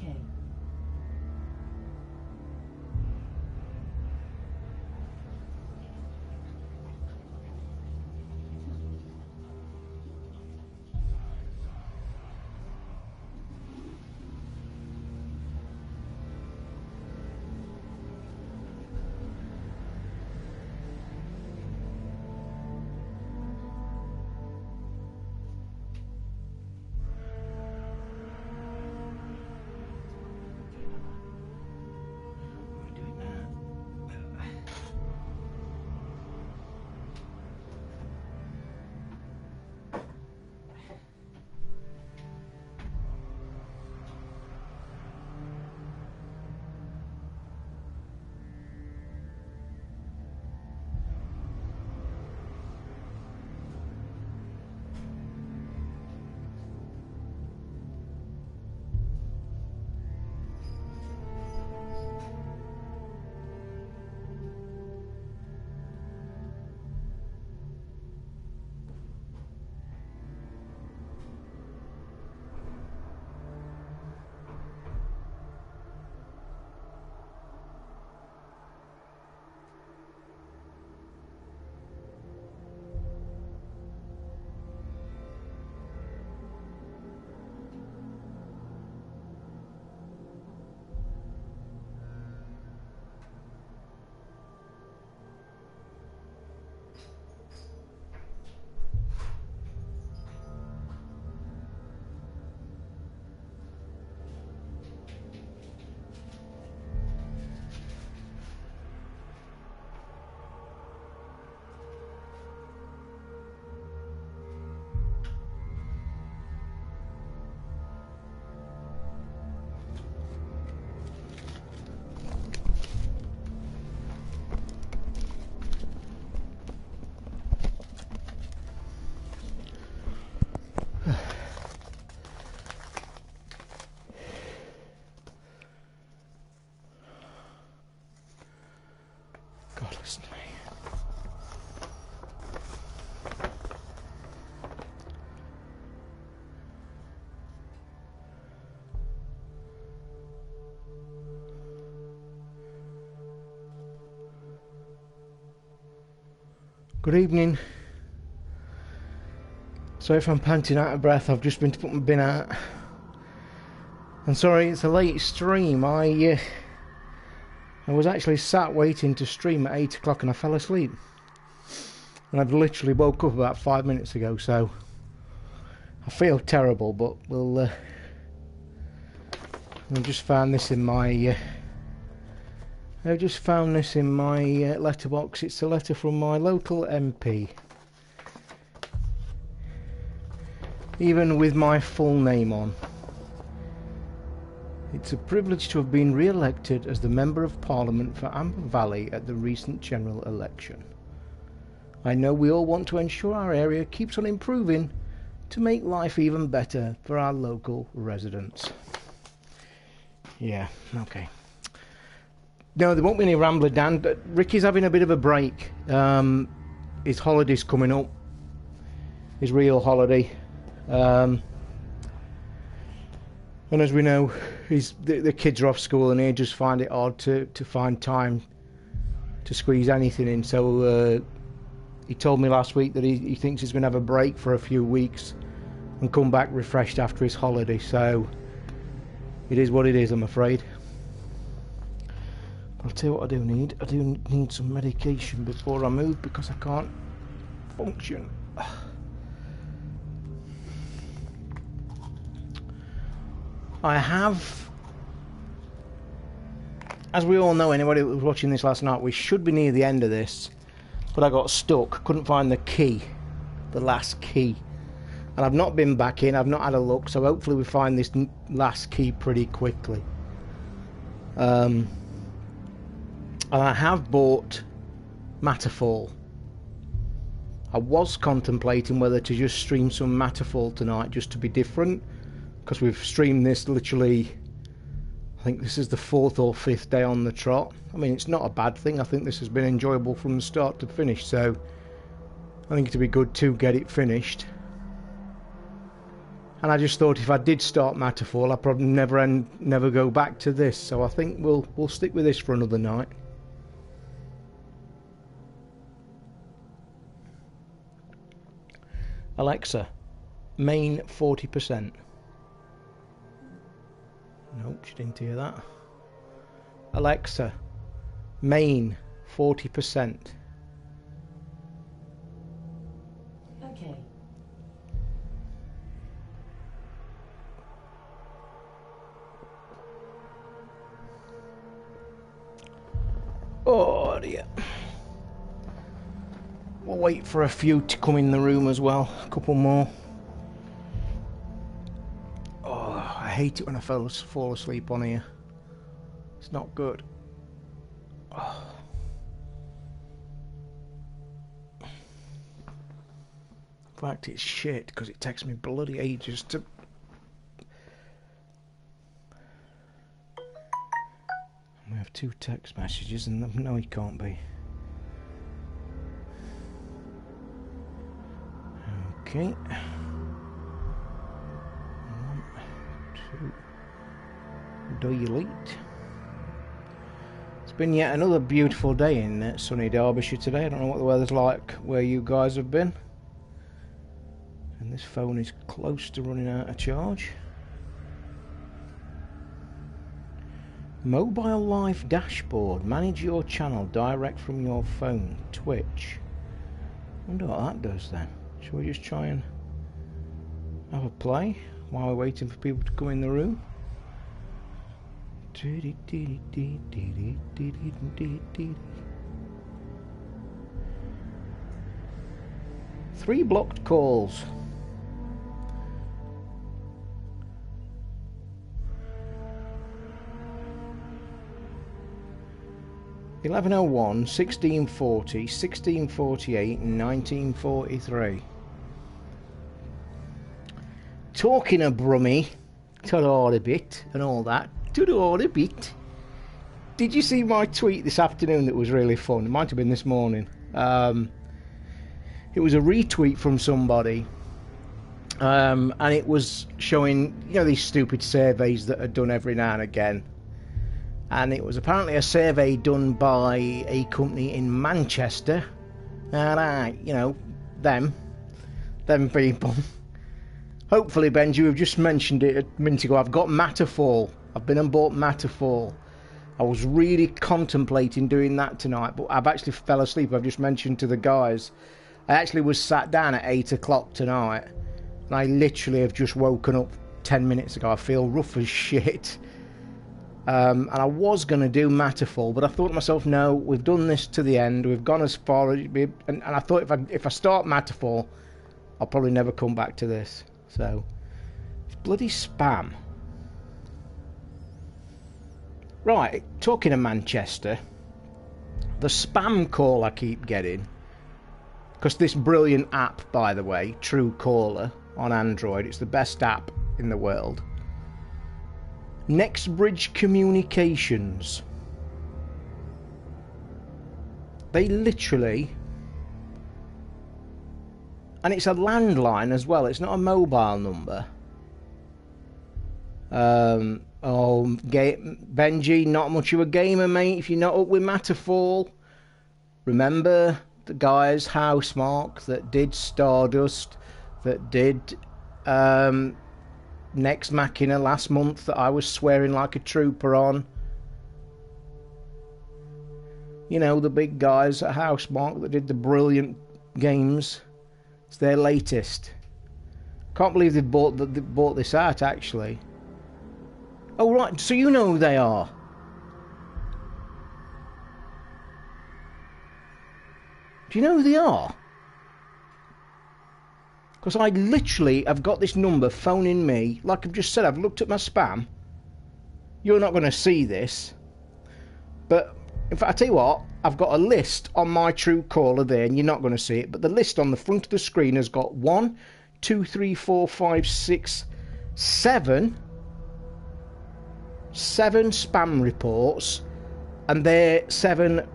CGUK. God, listen to me. Good evening. Sorry if I'm panting out of breath, I've just been to put my bin out. I'm sorry it's a late stream. I was actually sat waiting to stream at 8 o'clock and I fell asleep. And I've literally woke up about 5 minutes ago, so I feel terrible, but we'll I've just found this in my letterbox. It's a letter from my local MP. Even with my full name on. It's a privilege to have been re-elected as the Member of Parliament for Amber Valley at the recent general election. I know we all want to ensure our area keeps on improving to make life even better for our local residents. Yeah, okay. No, there won't be any Rambler Dan, but Ricky's having a bit of a break. His holiday's coming up. His real holiday. And as we know, the kids are off school and he just find it hard to find time to squeeze anything in. So he told me last week that he thinks he's going to have a break for a few weeks and come back refreshed after his holiday. So it is what it is, I'm afraid. I'll tell you what I do need. I do need some medication before I move because I can't function. I have, as we all know, anybody that was watching this last night, we should be near the end of this, but I got stuck, couldn't find the key, the last key, and I've not been back in, I've not had a look, so hopefully we find this last key pretty quickly. And I have bought Matterfall. I was contemplating whether to just stream some Matterfall tonight just to be different, because we've streamed this literally, I think this is the 4th or 5th day on the trot. I mean, it's not a bad thing. I think this has been enjoyable from the start to finish, so I think it'd be good to get it finished. And I just thought if I did start Matterfall, I'd probably never go back to this. So I think we'll stick with this for another night. Alexa, main 40%. Nope, she didn't hear that. Alexa, main 40%. Okay. Oh dear. We'll wait for a few to come in the room as well. A couple more. Oh, I hate it when I fall asleep on here. It's not good. Oh. In fact, it's shit because it takes me bloody ages to... We have 2 text messages and no, he can't be. Okay. 1, 2. Delete. It's been yet another beautiful day in sunny Derbyshire today. I don't know what the weather's like where you guys have been. And this phone is close to running out of charge. Mobile Live dashboard. Manage your channel direct from your phone. Twitch. Wonder what that does then. Shall we just try and have a play while we're waiting for people to come in the room? 3 blocked calls. (11:01), 1640, 1648, and 1943. Talking of Brummy, to a bit and all that. To a bit. Did you see my tweet this afternoon that was really fun? It might have been this morning. It was a retweet from somebody, and it was showing, you know, these stupid surveys that are done every now and again. And it was apparently a survey done by a company in Manchester. And you know, them people. Hopefully, Benji, we've just mentioned it a minute ago. I've got Matterfall. I've been and bought Matterfall. I was really contemplating doing that tonight, but I've actually fell asleep. I've just mentioned to the guys. I actually was sat down at 8 o'clock tonight, and I literally have just woken up 10 minutes ago. I feel rough as shit. And I was going to do Matterfall, but I thought to myself, no, we've done this to the end. We've gone as far as... And I thought if I start Matterfall, I'll probably never come back to this. So, it's bloody spam. Right, talking of Manchester, the spam call I keep getting, because this brilliant app, by the way, Truecaller on Android, it's the best app in the world. Nextbridge Communications. They literally... And it's a landline as well, it's not a mobile number. Benji, not much of a gamer, mate, if you're not up with Matterfall. Remember the guy's Housemarque that did Stardust, that did Next Machina last month, that I was swearing like a trooper on. You know, the big guys at Housemarque that did the brilliant games. It's their latest. Can't believe they bought this out, actually. Oh, right, so you know who they are. Do you know who they are? Because I literally have got this number phoning me. Like I've just said, I've looked at my spam. You're not going to see this. But, in fact, I tell you what, I've got a list on my Truecaller there, and you're not going to see it. But the list on the front of the screen has got 1, 2, 3, 4, 5, 6, 7 spam reports, and they're 7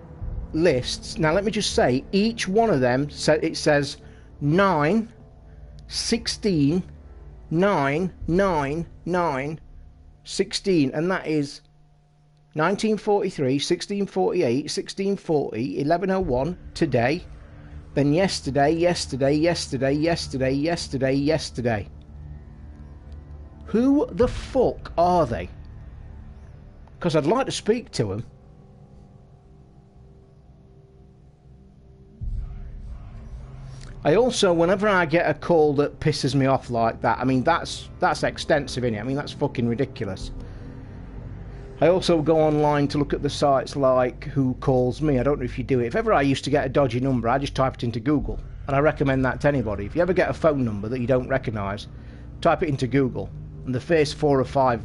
lists. Now let me just say, each one of them, it says 9, 16, 9, 9, 9, 16, and that is 1943, 1648, 1640, 1101, today, then yesterday, yesterday, yesterday, yesterday, yesterday, yesterday. Who the fuck are they? Because I'd like to speak to them. I also, whenever I get a call that pisses me off like that, I mean, that's extensive, innit? I mean, that's fucking ridiculous. I also go online to look at the sites like Who Calls Me. I don't know if you do it. If ever I used to get a dodgy number, I just type it into Google. And I recommend that to anybody. If you ever get a phone number that you don't recognise, type it into Google. And the first 4 or 5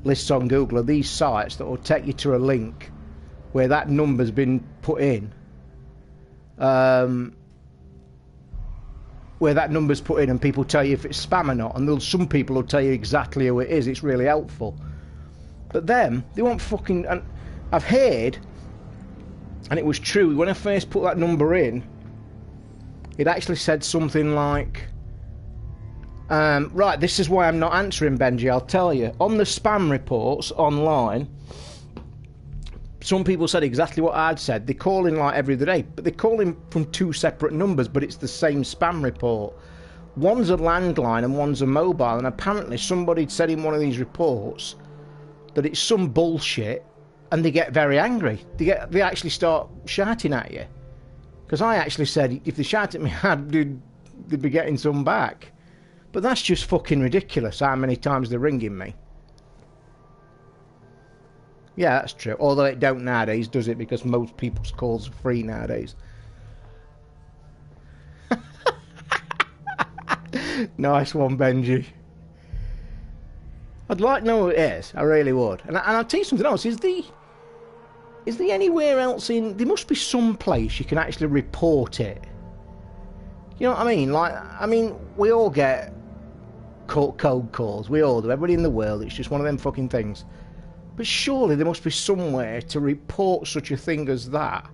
lists on Google are these sites that will take you to a link where that number's been put in. Where that number's put in and people tell you if it's spam or not. And some people will tell you exactly who it is. It's really helpful. But them, they won't fucking... And I've heard, and it was true, when I first put that number in, it actually said something like, right, this is why I'm not answering, Benji, I'll tell you. On the spam reports online, some people said exactly what I'd said. They call in like every other day, but they call in from 2 separate numbers, but it's the same spam report. One's a landline and one's a mobile, and apparently somebody said in one of these reports that it's some bullshit, and they get very angry. They actually start shouting at you. Because I actually said if they shout at me, they'd be getting some back. But that's just fucking ridiculous how many times they're ringing me. Yeah, that's true. Although it don't nowadays, does it? Because most people's calls are free nowadays. Nice one, Benji. I'd like to know who it is. I really would. And I'll tell you something else. Is there anywhere else in... There must be some place you can actually report it. You know what I mean? Like, I mean, we all get code calls. We all do. Everybody in the world. It's just one of them fucking things. But surely there must be somewhere to report such a thing as that.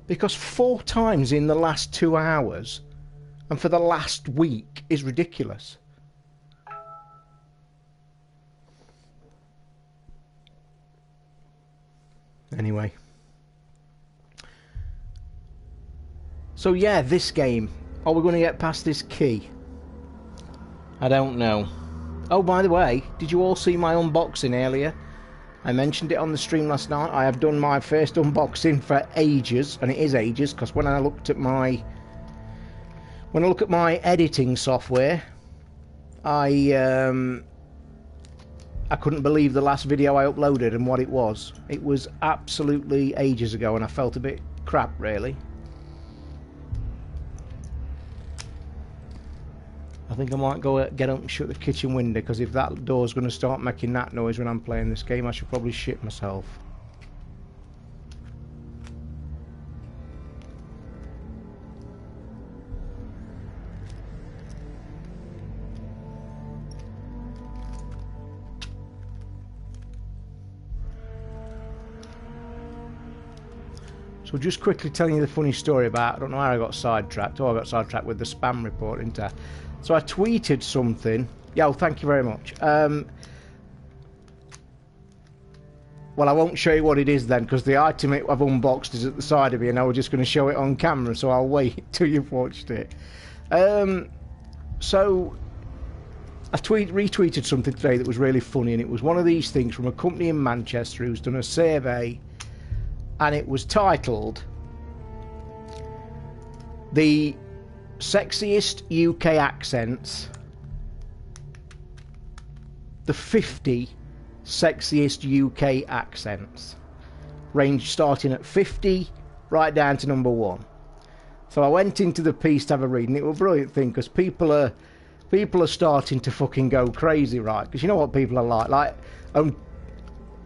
Because 4 times in the last 2 hours and for the last week is ridiculous. Anyway. So yeah, this game. Are we going to get past this key? I don't know. Oh, by the way, did you all see my unboxing earlier? I mentioned it on the stream last night. I have done my first unboxing for ages, and it is ages, because when I looked at my... When I look at my editing software, I couldn't believe the last video I uploaded and what it was. It was absolutely ages ago, and I felt a bit crap, really. I think I might go get up and shut the kitchen window, because if that door's going to start making that noise when I'm playing this game, I should probably shit myself. So just quickly telling you the funny story about, I don't know how I got sidetracked. Oh, I got sidetracked with the spam report, didn't I? So I tweeted something. Yeah, well, thank you very much. Well, I won't show you what it is then, because the item I've unboxed is at the side of me, and I was just going to show it on camera, so I'll wait till you've watched it. So I retweeted something today that was really funny, and it was one of these things from a company in Manchester who's done a survey, and it was titled The Sexiest UK Accents, the 50 sexiest UK accents, range starting at 50 right down to number 1. So I went into the piece to have a read, and it was a brilliant thing, because people are starting to fucking go crazy, right? Because you know what people are like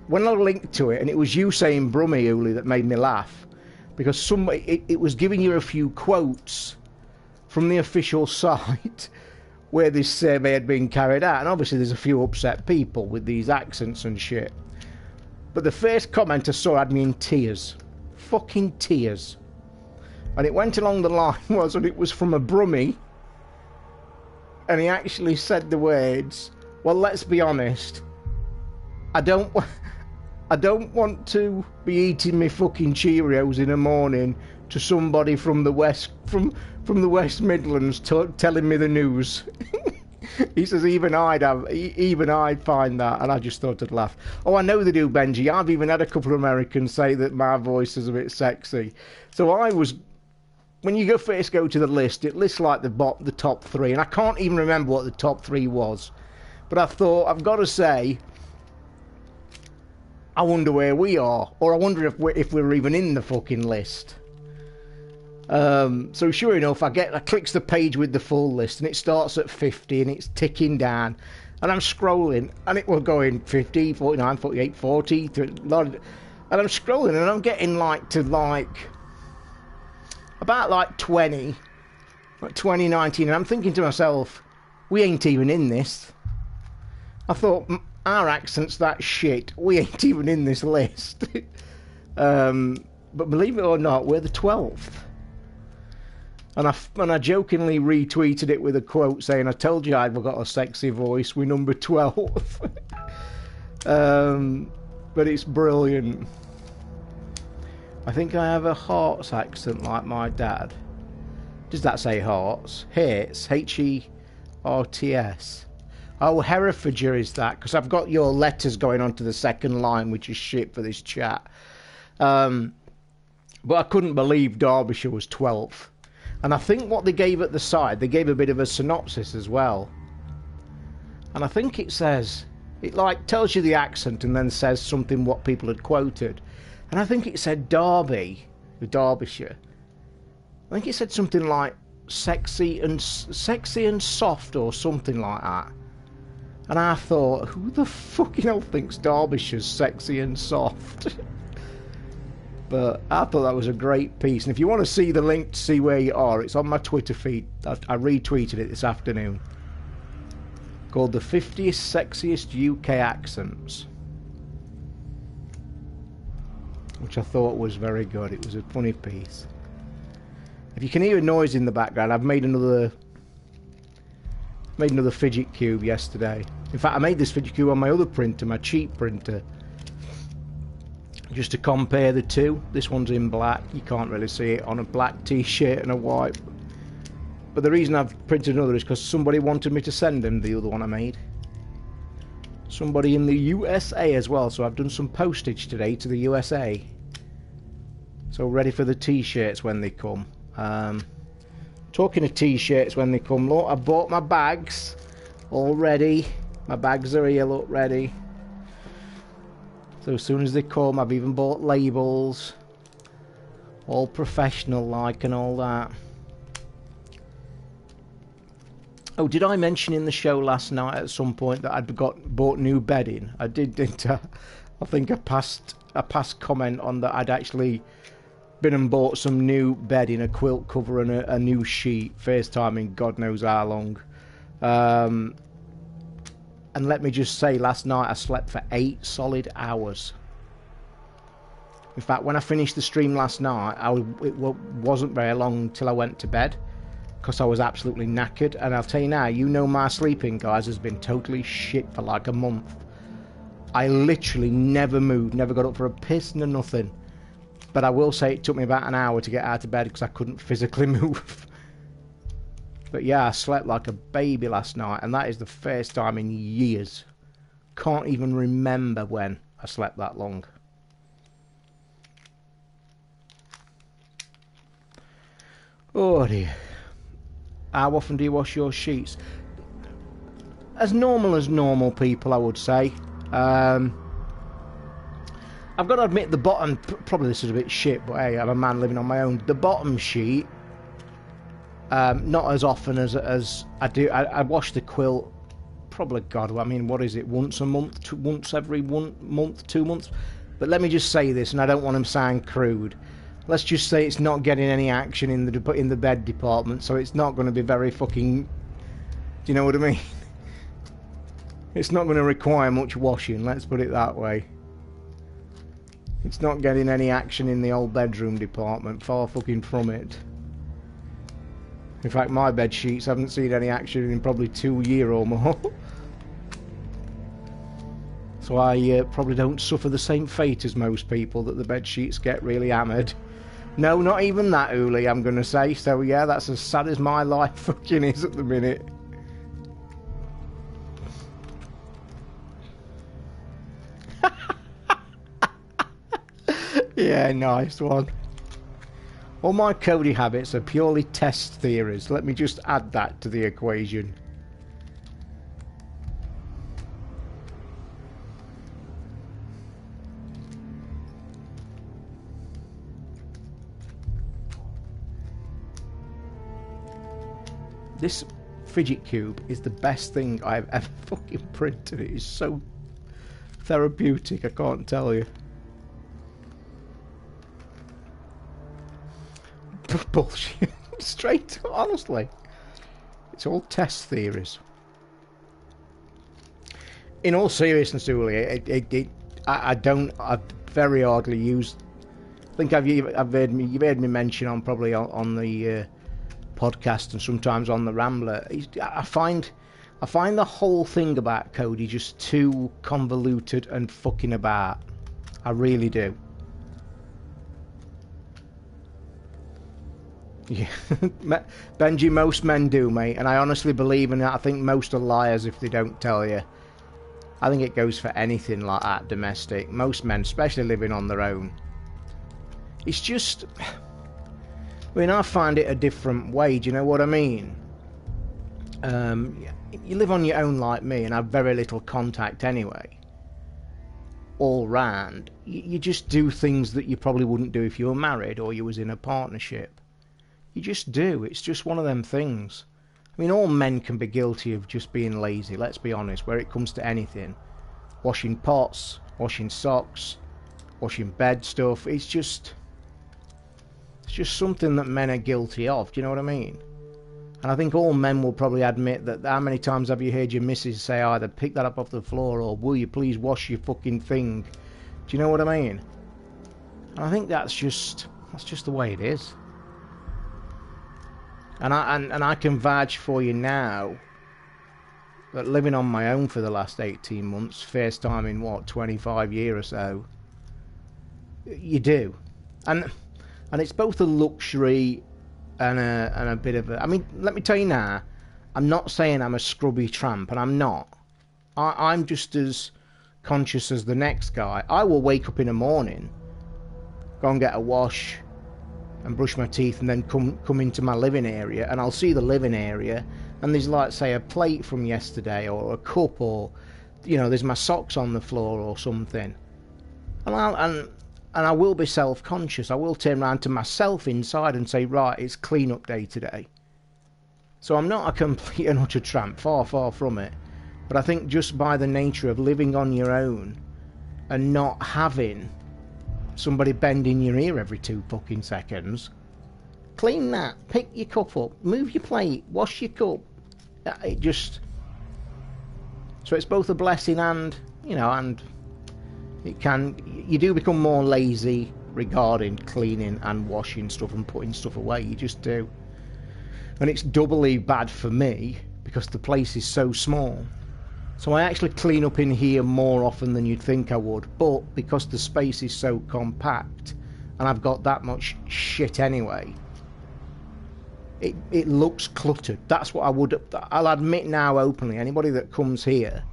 when I linked to it, and it was you saying Brummy Uli that made me laugh, because it was giving you a few quotes from the official site where this survey had been carried out, and obviously there's a few upset people with these accents and shit. But the first comment I saw had me in tears. Fucking tears. And it went along the line and it was from a Brummie, and he actually said the words, well, let's be honest, I don't want to be eating me fucking Cheerios in the morning to somebody from the West the West Midlands telling me the news. He says even I'd find that, and I just thought I'd laugh. Oh, I know they do, Benji. I've even had a couple of Americans say that my voice is a bit sexy. So when you first go to the list, it lists like the top 3, and I can't even remember what the top 3 was. But I thought, I've got to say, I wonder where we are, or I wonder if we're even in the fucking list. So sure enough, I clicks the page with the full list, and it starts at 50, and it's ticking down, and I'm scrolling, and it will go in 50, 49, 48, 40, and I'm scrolling, and I'm getting about 20, like 2019, and I'm thinking to myself, we ain't even in this. I thought, our accent's that shit, we ain't even in this list. But believe it or not, we're the 12th. And I jokingly retweeted it with a quote saying, I told you I've got a sexy voice, we're number 12. But it's brilliant. I think I have a Hearts accent like my dad. Does that say Hearts? Hertz, Herts. Oh, Herefordshire is that, because I've got your letters going on to the second line, which is shit for this chat. But I couldn't believe Derbyshire was 12th. And I think what they gave at the side, they gave a bit of a synopsis as well. And I think it says, it like tells you the accent and then says something what people had quoted. And I think it said Derby, Derbyshire. I think it said something like sexy and soft or something like that. And I thought, who the fucking hell thinks Derbyshire's sexy and soft? But I thought that was a great piece. And if you want to see the link to see where you are, it's on my Twitter feed. I retweeted it this afternoon. Called the 50th Sexiest UK Accents. Which I thought was very good. It was a funny piece. If you can hear a noise in the background, I've made another fidget cube yesterday. In fact, I made this fidget cube on my other printer, my cheap printer. Just to compare the two. This one's in black. You can't really see it on a black t-shirt and a white. But the reason I've printed another is because somebody wanted me to send them the other one I made. Somebody in the USA as well. So I've done some postage today to the USA. So ready for the t-shirts when they come. Talking of t-shirts when they come, look, I bought my bags already. My bags are here, look, ready. So as soon as they come, I've even bought labels. All professional like and all that. Oh, did I mention in the show last night at some point that I'd bought new bedding? I did, didn't I? I think I passed comment on that I'd actually been and bought some new bedding, a quilt cover and a new sheet. First time in God knows how long. And let me just say, last night I slept for 8 solid hours. In fact, when I finished the stream last night, it wasn't very long till I went to bed. Because I was absolutely knackered. And I'll tell you now, you know my sleeping, guys, has been totally shit for like a month. I literally never moved, never got up for a piss, no nothing. But I will say it took me about an hour to get out of bed because I couldn't physically move. But yeah, I slept like a baby last night, and that is the first time in years. Can't even remember when I slept that long. Oh dear. How often do you wash your sheets? As normal people, I would say. I've got to admit the bottom, probably this is a bit shit, but hey, I'm a man living on my own. The bottom sheet, not as often as I do. I wash the quilt probably, God, I mean, what is it, once a month, once every 1 month, 2 months? But let me just say this, and I don't want to sound crude. Let's just say it's not getting any action in the bed department, so it's not going to be very fucking, do you know what I mean? It's not going to require much washing, let's put it that way. It's not getting any action in the old bedroom department, far fucking from it. In fact, my bed sheets haven't seen any action in probably 2 years or more. So I probably don't suffer the same fate as most people, that the bed sheets get really hammered. No, not even that, Uli, I'm going to say. So yeah, that's as sad as my life fucking is at the minute. Yeah, nice one. All my Cody habits are purely test theories. Let me just add that to the equation. This fidget cube is the best thing I've ever fucking printed. It is so therapeutic, I can't tell you. Bullshit. Straight, honestly. It's all test theories. In all seriousness, Uli, I very hardly use. I think you've heard me mention on probably on the podcast and sometimes on the Rambler. I find the whole thing about Cody just too convoluted and fucking about. I really do. Yeah, Benji, most men do, mate, and I honestly believe in that. I think most are liars if they don't tell you. I think it goes for anything like that, domestic. Most men, especially living on their own. It's just, I mean, I find it a different way, do you know what I mean? You live on your own like me and have very little contact anyway. All round. You just do things that you probably wouldn't do if you were married or you was in a partnership. You just do. It's just one of them things. I mean, all men can be guilty of just being lazy, let's be honest, where it comes to anything. Washing pots, washing socks, washing bed stuff. It's just something that men are guilty of, do you know what I mean? And I think all men will probably admit that. How many times have you heard your missus say either pick that up off the floor or will you please wash your fucking thing? Do you know what I mean? And I think that's just the way it is. And I can vouch for you now that living on my own for the last 18 months, first time in what, 25 years or so, you do. And it's both a luxury and a bit of a... I mean, let me tell you now, I'm not saying I'm a scrubby tramp, and I'm not. I'm just as conscious as the next guy. I will wake up in the morning, go and get a wash and brush my teeth, and then come into my living area, and I'll see the living area, and there's like, say, a plate from yesterday, or a cup, or, you know, there's my socks on the floor or something. And I will be self-conscious. I will turn around to myself inside and say, right, it's clean-up day today. So I'm not a complete and utter tramp, far, far from it. But I think just by the nature of living on your own and not having somebody bending your ear every 2 fucking seconds, clean that, pick your cup up, move your plate, wash your cup. It just... So it's both a blessing and, you know, and it can... You do become more lazy regarding cleaning and washing stuff and putting stuff away. You just do. And it's doubly bad for me because the place is so small. So I actually clean up in here more often than you'd think I would, but because the space is so compact and I've got that much shit anyway, it looks cluttered. That's what I'll admit now openly. Anybody that comes here,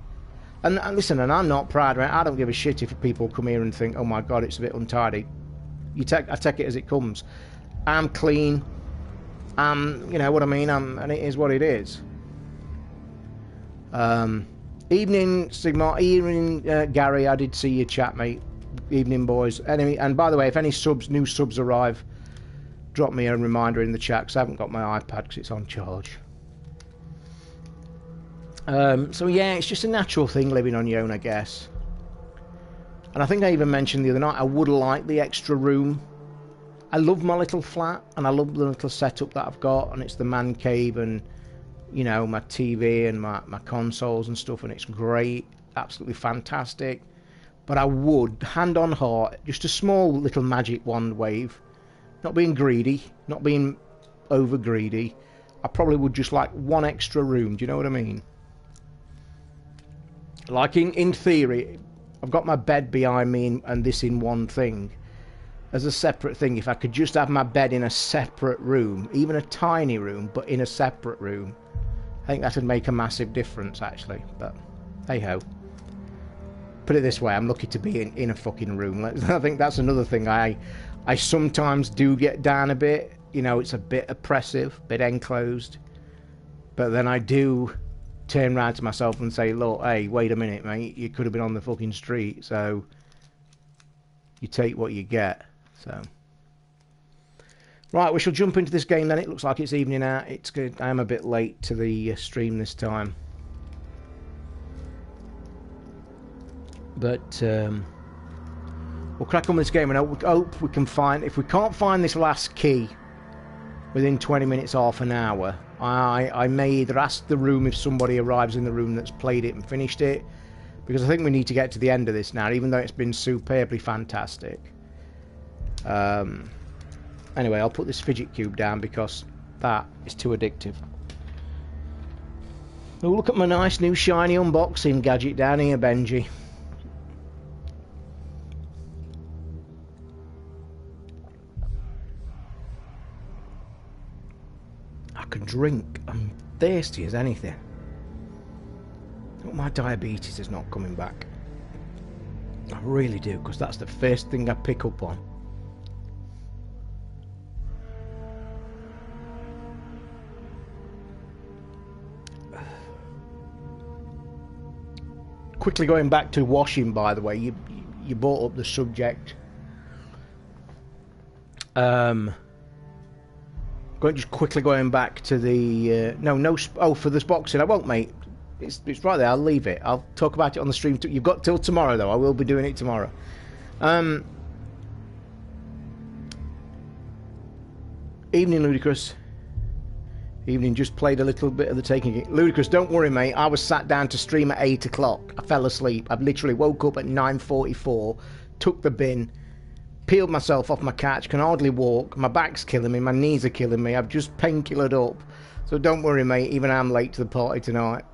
and listen, and I'm not proud, right? I don't give a shit if people come here and think, oh my god, it's a bit untidy. I take it as it comes. I'm clean. You know what I mean? And it is what it is. Evening, Sigma. Evening, Gary. I did see your chat, mate. Evening, boys. And by the way, if any new subs arrive, drop me a reminder in the chat, because I haven't got my iPad because it's on charge. So yeah, it's just a natural thing living on your own, I guess. And I think I even mentioned the other night, I would like the extra room. I love my little flat, and I love the little setup that I've got, and it's the man cave, and you know, my TV and my consoles and stuff, and it's great, absolutely fantastic. But I would, hand on heart, just a small little magic wand wave, not being greedy, not being over greedy, I probably would just like one extra room. Do you know what I mean? Like in theory, I've got my bed behind me and this in one thing. As a separate thing, if I could just have my bed in a separate room, even a tiny room, but in a separate room, I think that would make a massive difference, actually. But hey ho. Put it this way, I'm lucky to be in a fucking room. I think that's another thing. I sometimes do get down a bit. You know, it's a bit oppressive, a bit enclosed. But then I do turn around to myself and say, look, hey, wait a minute, mate. You could have been on the fucking street, so you take what you get. So, right, we shall jump into this game then. It looks like it's evening out. It's good. I am a bit late to the stream this time. But we'll crack on with this game and hope we can find... If we can't find this last key within 20 minutes, half an hour, I may either ask the room if somebody arrives in the room that's played it and finished it, because I think we need to get to the end of this now, even though it's been superbly fantastic. Anyway, I'll put this fidget cube down because that is too addictive. Oh, look at my nice new shiny unboxing gadget down here, Benji. I can drink. I'm thirsty as anything. My diabetes is not coming back. I really do, because that's the first thing I pick up on. Quickly going back to washing, by the way, you brought up the subject. Just quickly going back to the for this boxing, I won't, mate. It's right there. I'll leave it. I'll talk about it on the stream. You've got till tomorrow, though. I will be doing it tomorrow. Evening, Ludicrous. Evening, just played a little bit of the Taking It. Ludicrous, don't worry, mate. I was sat down to stream at 8 o'clock. I fell asleep. I've literally woke up at 9:44, took the bin, peeled myself off my couch, can hardly walk. My back's killing me. My knees are killing me. I've just painkillered up. So don't worry, mate. Even I'm late to the party tonight.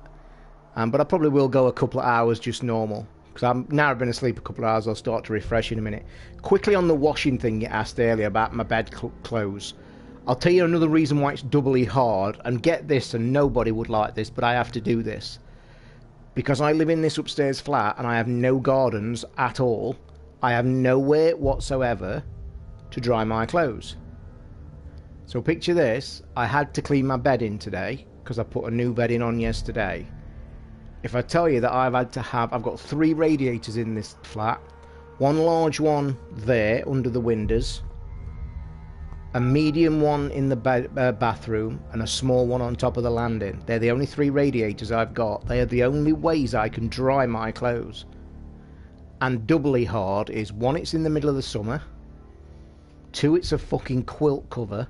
But I probably will go a couple of hours just normal. Because now I've been asleep a couple of hours, I'll start to refresh in a minute. Quickly on the washing thing you asked earlier about my bed clothes. I'll tell you another reason why it's doubly hard, and get this, and nobody would like this, but I have to do this. Because I live in this upstairs flat, and I have no gardens at all. I have nowhere whatsoever to dry my clothes. So picture this, I had to clean my bed in today, because I put a new bed in on yesterday. If I tell you that I've got 3 radiators in this flat, one large one there under the windows, a medium one in the bathroom, and a small one on top of the landing. They're the only 3 radiators I've got. They are the only ways I can dry my clothes. And doubly hard is, 1, it's in the middle of the summer. 2, it's a fucking quilt cover.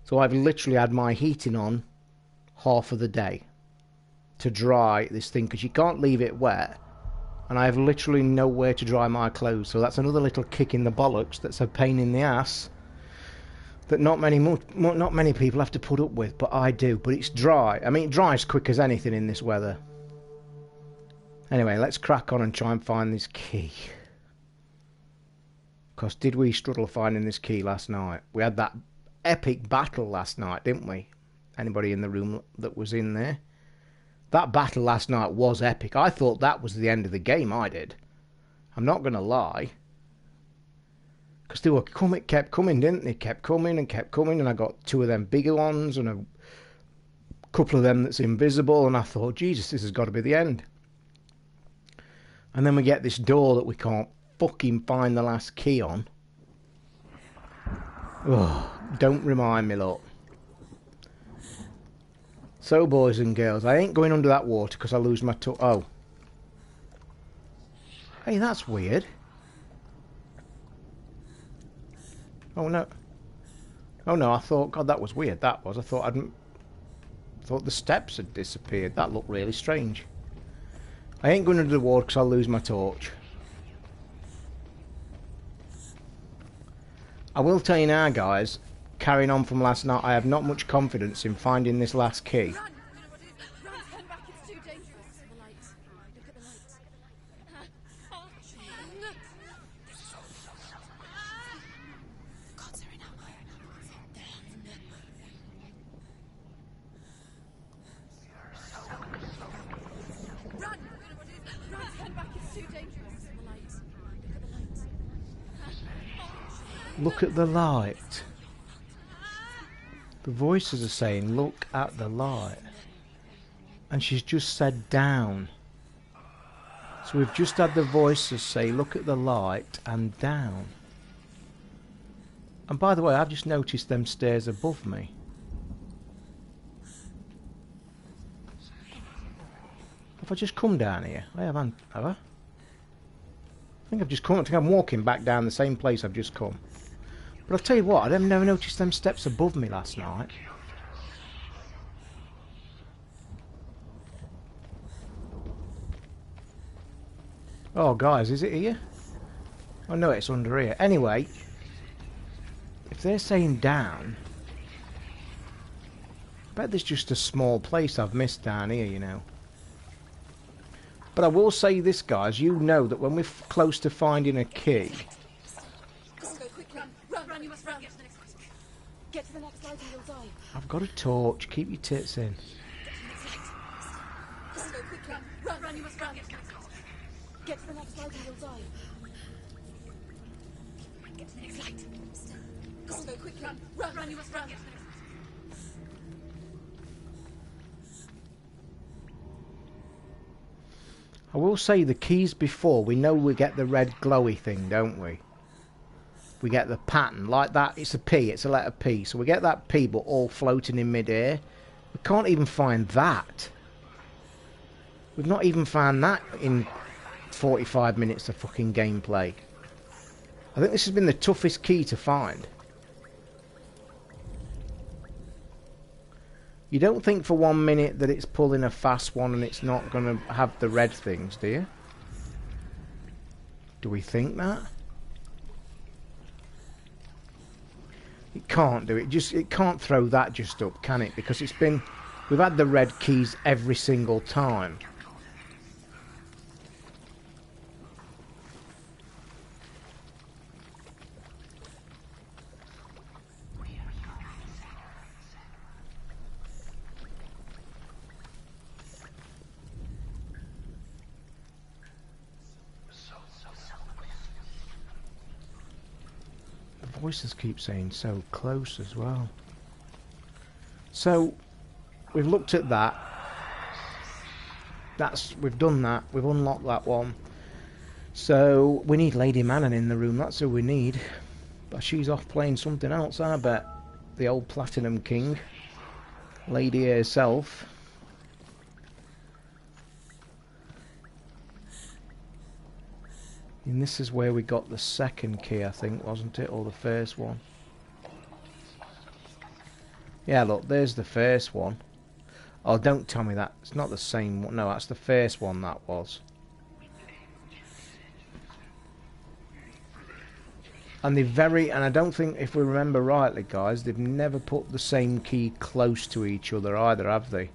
So I've literally had my heating on half of the day to dry this thing, because you can't leave it wet. And I have literally nowhere to dry my clothes. So that's another little kick in the bollocks that's a pain in the ass that not many people have to put up with, but I do. But it's dry. I mean, it dries quick as anything in this weather. Anyway, let's crack on and try and find this key. Because did we struggle finding this key last night? We had that epic battle last night, didn't we? Anybody in the room that was in there? That battle last night was epic. I thought that was the end of the game, I did. I'm not going to lie. Because they were kept coming, didn't they? Kept coming, and I got 2 of them bigger ones, and a couple of them that's invisible, and I thought, Jesus, this has got to be the end. And then we get this door that we can't fucking find the last key on. Oh, don't remind me, look. So, boys and girls, I ain't going under that water because I lose my oh. Hey, that's weird. Oh, no. Oh, no, I thought... God, that was weird, that was. I thought the steps had disappeared. That looked really strange. I ain't going under the water because I'll lose my torch. I will tell you now, guys, carrying on from last night, I have not much confidence in finding this last key. Run! Run! Turn back, it's too dangerous. The lights. Look at the lights. The gods are in our way. Run! Run! Turn back, it's too dangerous. The lights. Look at the lights. Look at the light. The voices are saying, look at the light. And she's just said down. So we've just had the voices say, look at the light and down. And by the way, I've just noticed them stairs above me. Have I just come down here? I haven't, have I? I think I've just come. I think I'm walking back down the same place I've just come. But I'll tell you what, I never noticed them steps above me last night. Oh, guys, is it here? Oh, no, it's under here. Anyway, if they're saying down, I bet there's just a small place I've missed down here, you know. But I will say this, guys, you know that when we're close to finding a key... Go quick, run, you must run. Get to the next light and you'll die. I've got a torch, keep your tits in. Go quick, run, you must run. Get to the next light and you'll die. Get to the next light. Go quick, run, you must run. I will say the keys before, we know we get the red glowy thing, don't we? We get the pattern, like that, it's a P, it's a letter P. So we get that P, but all floating in mid-air. We can't even find that. We've not even found that in 45 minutes of fucking gameplay. I think this has been the toughest key to find. You don't think for 1 minute that it's pulling a fast one and it's not going to have the red things, do you? Do we think that? It can't do it. It can't throw that just up, can it? Because we've had the red keys every single time. Voices keep saying so close as well. So we've looked at that. We've done that. We've unlocked that one. So we need Lady Manon in the room. That's who we need. But she's off playing something else, I bet. The old Platinum King, Lady herself. And this is where we got the second key, I think, wasn't it? Or the first one? Yeah, look, there's the first one. Oh, don't tell me that. It's not the same one. No, that's the first one, that was. And and I don't think, if we remember rightly, guys, they've never put the same key close to each other either, have they?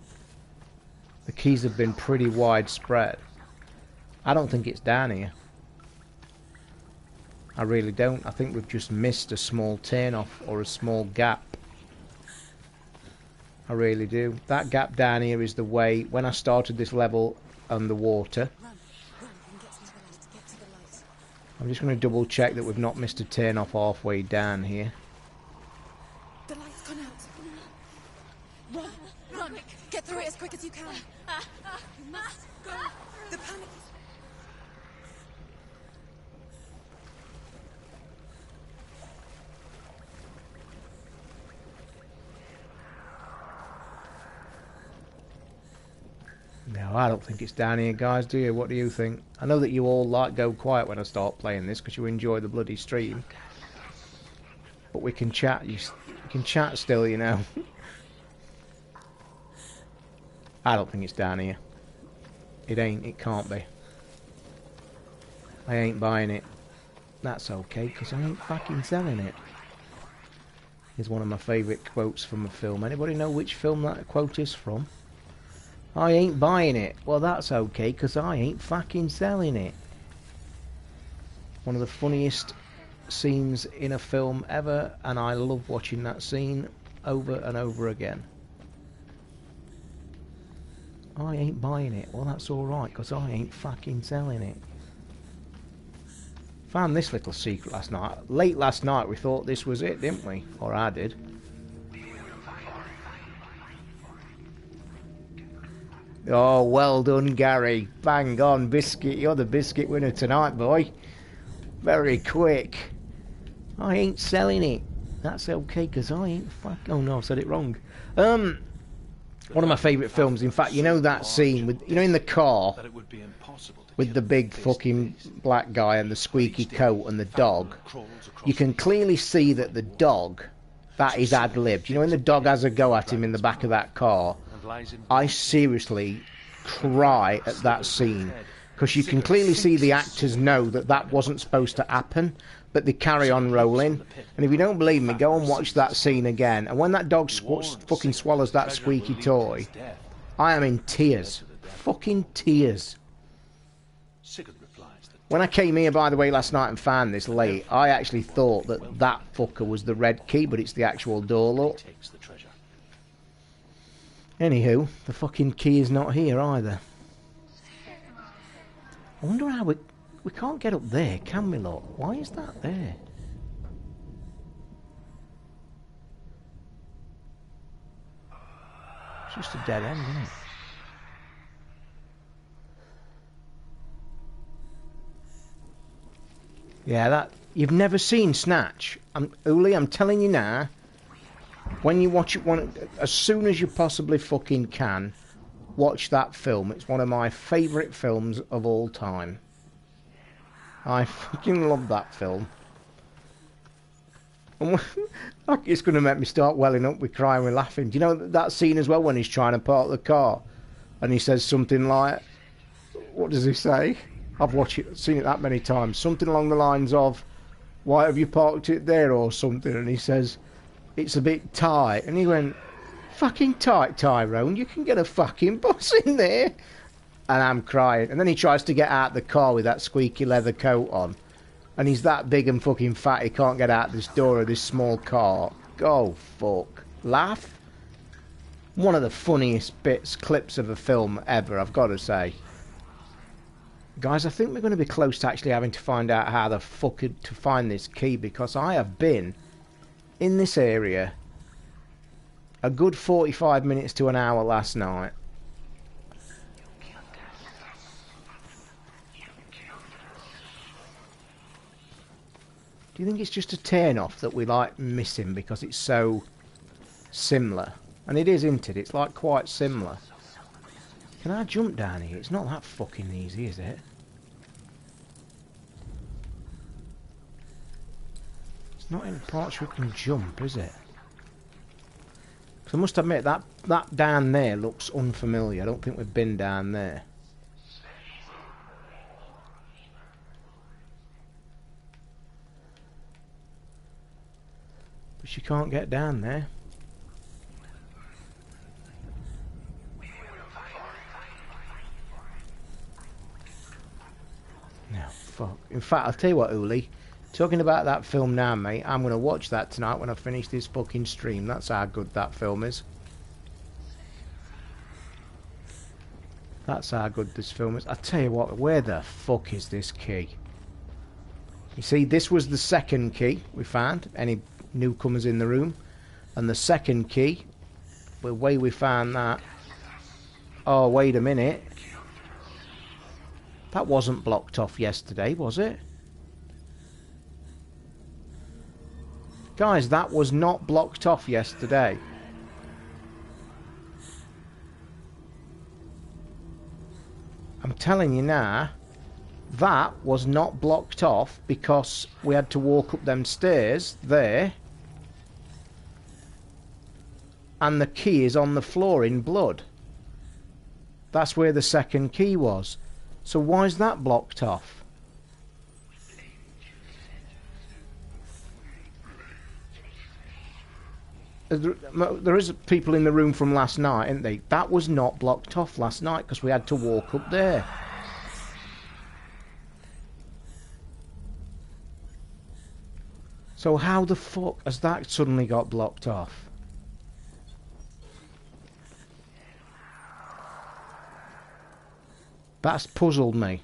The keys have been pretty widespread. I don't think it's down here. I really don't. I think we've just missed a small turn-off or a small gap. I really do. That gap down here is the way, when I started this level underwater. Get to the light. I'm just going to double check that we've not missed a turn-off halfway down here. The light's gone out. Run, get through it as quick as you can. You must go. The panic is... No, I don't think it's down here, guys, do you? What do you think? I know that you all go quiet when I start playing this because you enjoy the bloody stream. But we can chat. You can chat still, you know. I don't think it's down here. It ain't. It can't be. I ain't buying it. That's okay, because I ain't fucking selling it. is one of my favourite quotes from a film. Anybody know which film that quote is from? I ain't buying it. Well, that's okay, because I ain't fucking selling it. One of the funniest scenes in a film ever, and I love watching that scene over and over again. I ain't buying it. Well, that's alright, because I ain't fucking selling it. Found this little secret last night. Late last night we thought this was it, didn't we? Or I did. Oh, well done, Gary. Bang on, biscuit. You're the biscuit winner tonight, boy. Very quick. I ain't selling it. That's okay, because I ain't oh no, I've said it wrong. One of my favourite films. In fact, you know that scene with, you know, in the car with the big fucking black guy and the squeaky coat and the dog. You can clearly see that the dog, that is ad-libbed. You know, when the dog has a go at him in the back of that car, I seriously cry at that scene, because you can clearly see the actors know that that wasn't supposed to happen, but they carry on rolling. And if you don't believe me, go and watch that scene again. And when that dog fucking swallows that squeaky toy, I am in tears. Fucking tears. When I came here, by the way, last night and found this late, I actually thought that that fucker was the red key, but it's the actual door lock. Anywho, the fucking key is not here either. I wonder how we can't get up there, can we, look? Why is that there? It's just a dead end, isn't it? Yeah, that... You've never seen Snatch. Uli, I'm telling you now, when you watch it, as soon as you possibly fucking can, watch that film. It's one of my favourite films of all time. I fucking love that film. And it's going to make me start welling up with crying with laughing. Do you know that scene as well when he's trying to park the car and he says something like, what does he say? I've seen it that many times. Something along the lines of, why have you parked it there, or something? And he says, it's a bit tight. And he went, fucking tight, Tyrone. You can get a fucking bus in there. And I'm crying. And then he tries to get out the car with that squeaky leather coat on. And he's that big and fucking fat, he can't get out this door of this small car. Go fuck. Laugh. One of the funniest clips of a film ever, I've got to say. Guys, I think we're going to be close to actually having to find out how the fuck to find this key, because I have been in this area a good 45 minutes to an hour last night. Do you think it's just a turn off that we like missing because it's so similar? And it is, isn't it? It's like quite similar. Can I jump down here? It's not that fucking easy, is it? It's not in parts where we can jump, is it? Because I must admit, that down there looks unfamiliar. I don't think we've been down there. But you can't get down there. No, fuck. In fact, I'll tell you what, Uli. Talking about that film now, mate, I'm going to watch that tonight when I finish this fucking stream. That's how good that film is. That's how good this film is. I'll tell you what, where the fuck is this key? You see, this was the second key we found. Any newcomers in the room. And the second key, the way we found that... Oh, wait a minute. That wasn't blocked off yesterday, was it? Guys, that was not blocked off yesterday. I'm telling you now, that was not blocked off because we had to walk up them stairs there. And the key is on the floor in blood. That's where the second key was. So why is that blocked off? There is people in the room from last night, isn't they? That was not blocked off last night because we had to walk up there. So how the fuck has that suddenly got blocked off? That's puzzled me.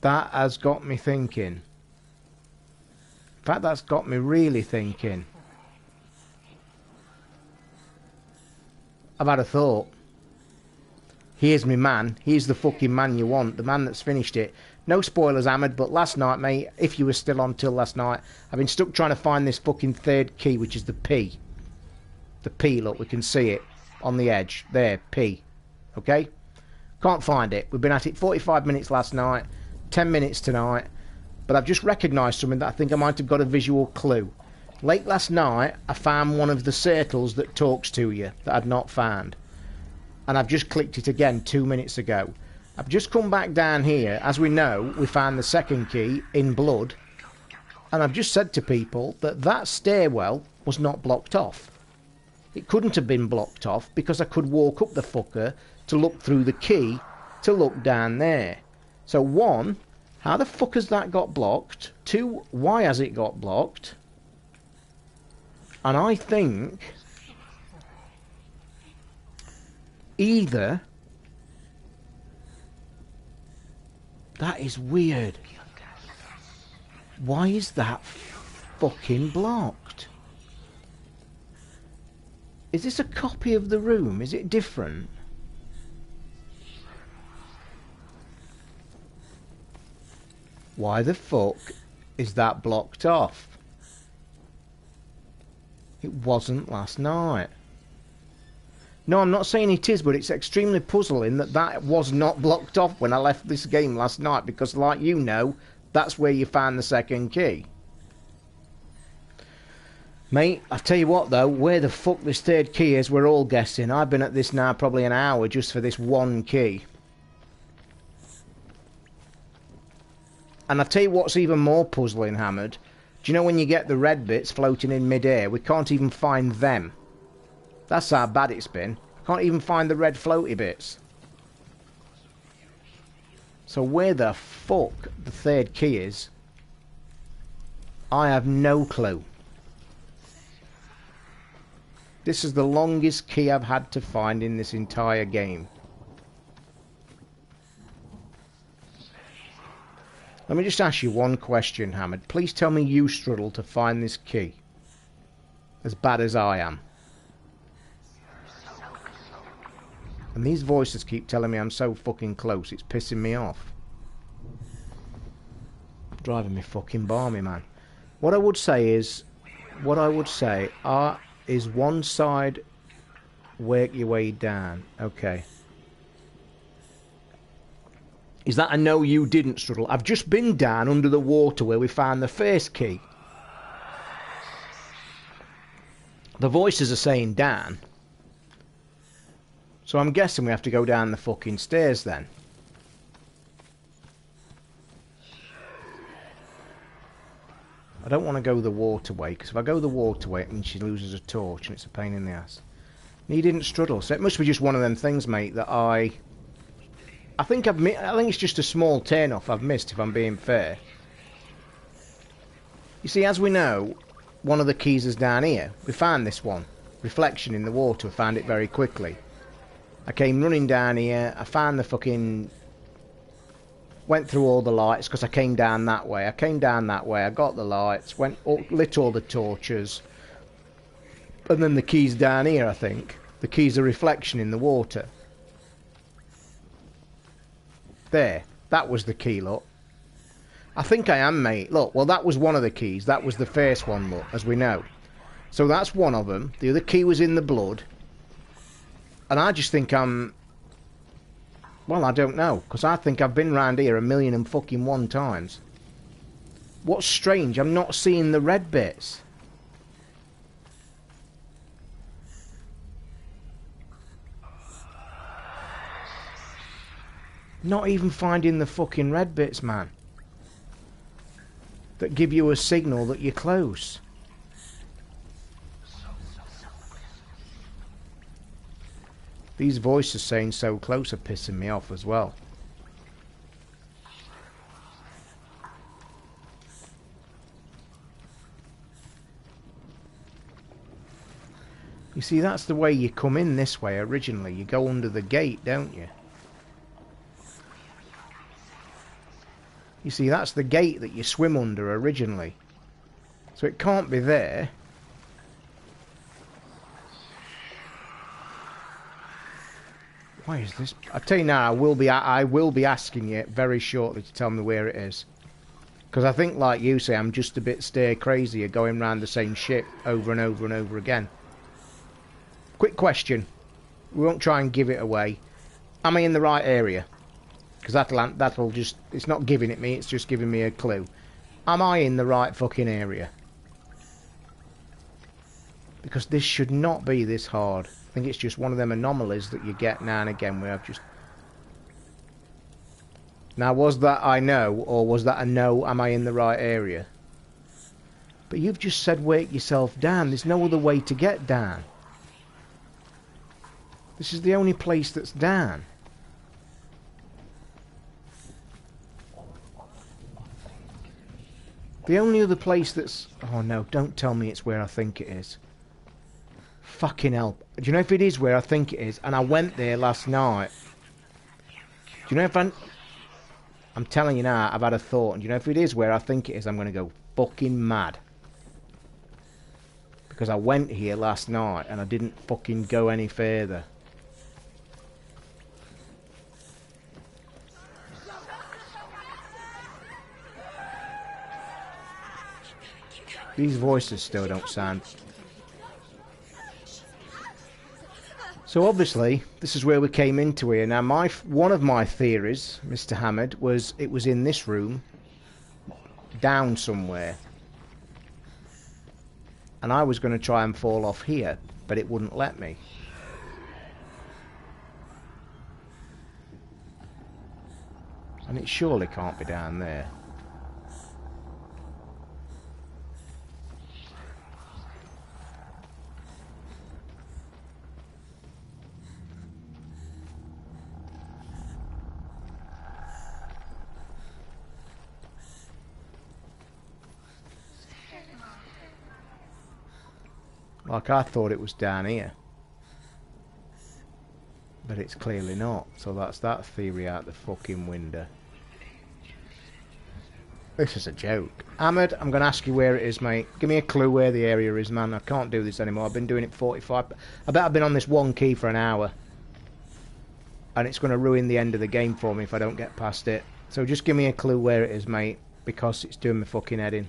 That has got me thinking. In fact, that's got me really thinking. I've had a thought. Here's me man. Here's the fucking man you want. The man that's finished it. No spoilers, Ahmed, but last night, mate, if you were still on till last night, I've been stuck trying to find this fucking third key, which is the P. The P, look, we can see it on the edge. There, P. Okay? Can't find it. We've been at it 45 minutes last night, 10 minutes tonight, but I've just recognised something that I think I might have got a visual clue. Late last night, I found one of the circles that talks to you that I'd not found. And I've just clicked it again 2 minutes ago. I've just come back down here. As we know, we found the second key in blood. And I've just said to people that that stairwell was not blocked off. It couldn't have been blocked off because I could walk up the fucker to look through the key to look down there. So 1, how the fuck has that got blocked? 2, why has it got blocked? And I think either... That is weird. Why is that fucking blocked? Is this a copy of the room? Is it different? Why the fuck is that blocked off? It wasn't last night. No, I'm not saying it is, but it's extremely puzzling that that was not blocked off when I left this game last night, because like you know, that's where you found the second key. Mate, I'll tell you what though, where the fuck this third key is, we're all guessing. I've been at this now probably an hour just for this one key. And I'll tell you what's even more puzzling, Hammered. Do you know when you get the red bits floating in mid-air, we can't even find them. That's how bad it's been. Can't even find the red floaty bits. So where the fuck the third key is, I have no clue. This is the longest key I've had to find in this entire game. Let me just ask you one question, Hamid. Please tell me you struggle to find this key. As bad as I am. And these voices keep telling me I'm so fucking close, it's pissing me off. Driving me fucking balmy, man. What I would say is, is one side, work your way down. Okay. Is that a no, you didn't struggle? I've just been down under the water where we found the first key. The voices are saying down. So I'm guessing we have to go down the fucking stairs then. I don't want to go the waterway, because if I go the waterway it means she loses a torch and it's a pain in the ass. And he didn't struggle, so it must be just one of them things, mate, that I think it's just a small turn off I've missed, if I'm being fair. You see, as we know, one of the keys is down here. We found this one. Reflection in the water, we found it very quickly. I came running down here, I found the fucking... Went through all the lights, because I came down that way. I got the lights, lit all the torches. And then the key's down here, I think. The key's a reflection in the water. There, that was the key, look. I think I am, mate. Look, well, that was one of the keys. That was the first one, look, as we know. So that's one of them. The other key was in the blood. And I just think I'm... Well, I don't know, because I think I've been round here 1,000,001 times. What's strange, I'm not seeing the red bits. Not even finding the fucking red bits, man. That give you a signal that you're close. These voices saying so close are pissing me off as well. You see, that's the way you come in this way originally. You go under the gate, don't you? You see, that's the gate that you swim under originally. So it can't be there. Why is this? I tell you now, I will be asking you very shortly to tell me where it is. Because I think, like you say, I'm just a bit stir crazy of going round the same ship over and over and over again. Quick question. We won't try and give it away. Am I in the right area? Because that'll just... It's not giving it me, it's just giving me a clue. Am I in the right fucking area? Because this should not be this hard. I think it's just one of them anomalies that you get now and again where I've just... Now, was that I know, or was that a no, am I in the right area? But you've just said wake yourself down. There's no other way to get down. This is the only place that's down. The only other place that's... Oh no, don't tell me it's where I think it is. Fucking hell. Do you know if it is where I think it is? And I went there last night. Do you know if I'm telling you now, I've had a thought. And do you know if it is where I think it is, I'm going to go fucking mad. Because I went here last night and I didn't fucking go any further. These voices still don't sound... So obviously, this is where we came into here. Now, one of my theories, Mr. Hammond, was it was in this room, down somewhere. And I was going to try and fall off here, but it wouldn't let me. And it surely can't be down there. Like, I thought it was down here. But it's clearly not. So that's that theory out the fucking window. This is a joke. Ahmed, I'm going to ask you where it is, mate. Give me a clue where the area is, man. I can't do this anymore. I've been doing it 45... I bet I've been on this one key for an hour. And it's going to ruin the end of the game for me if I don't get past it. So just give me a clue where it is, mate. Because it's doing my fucking head in.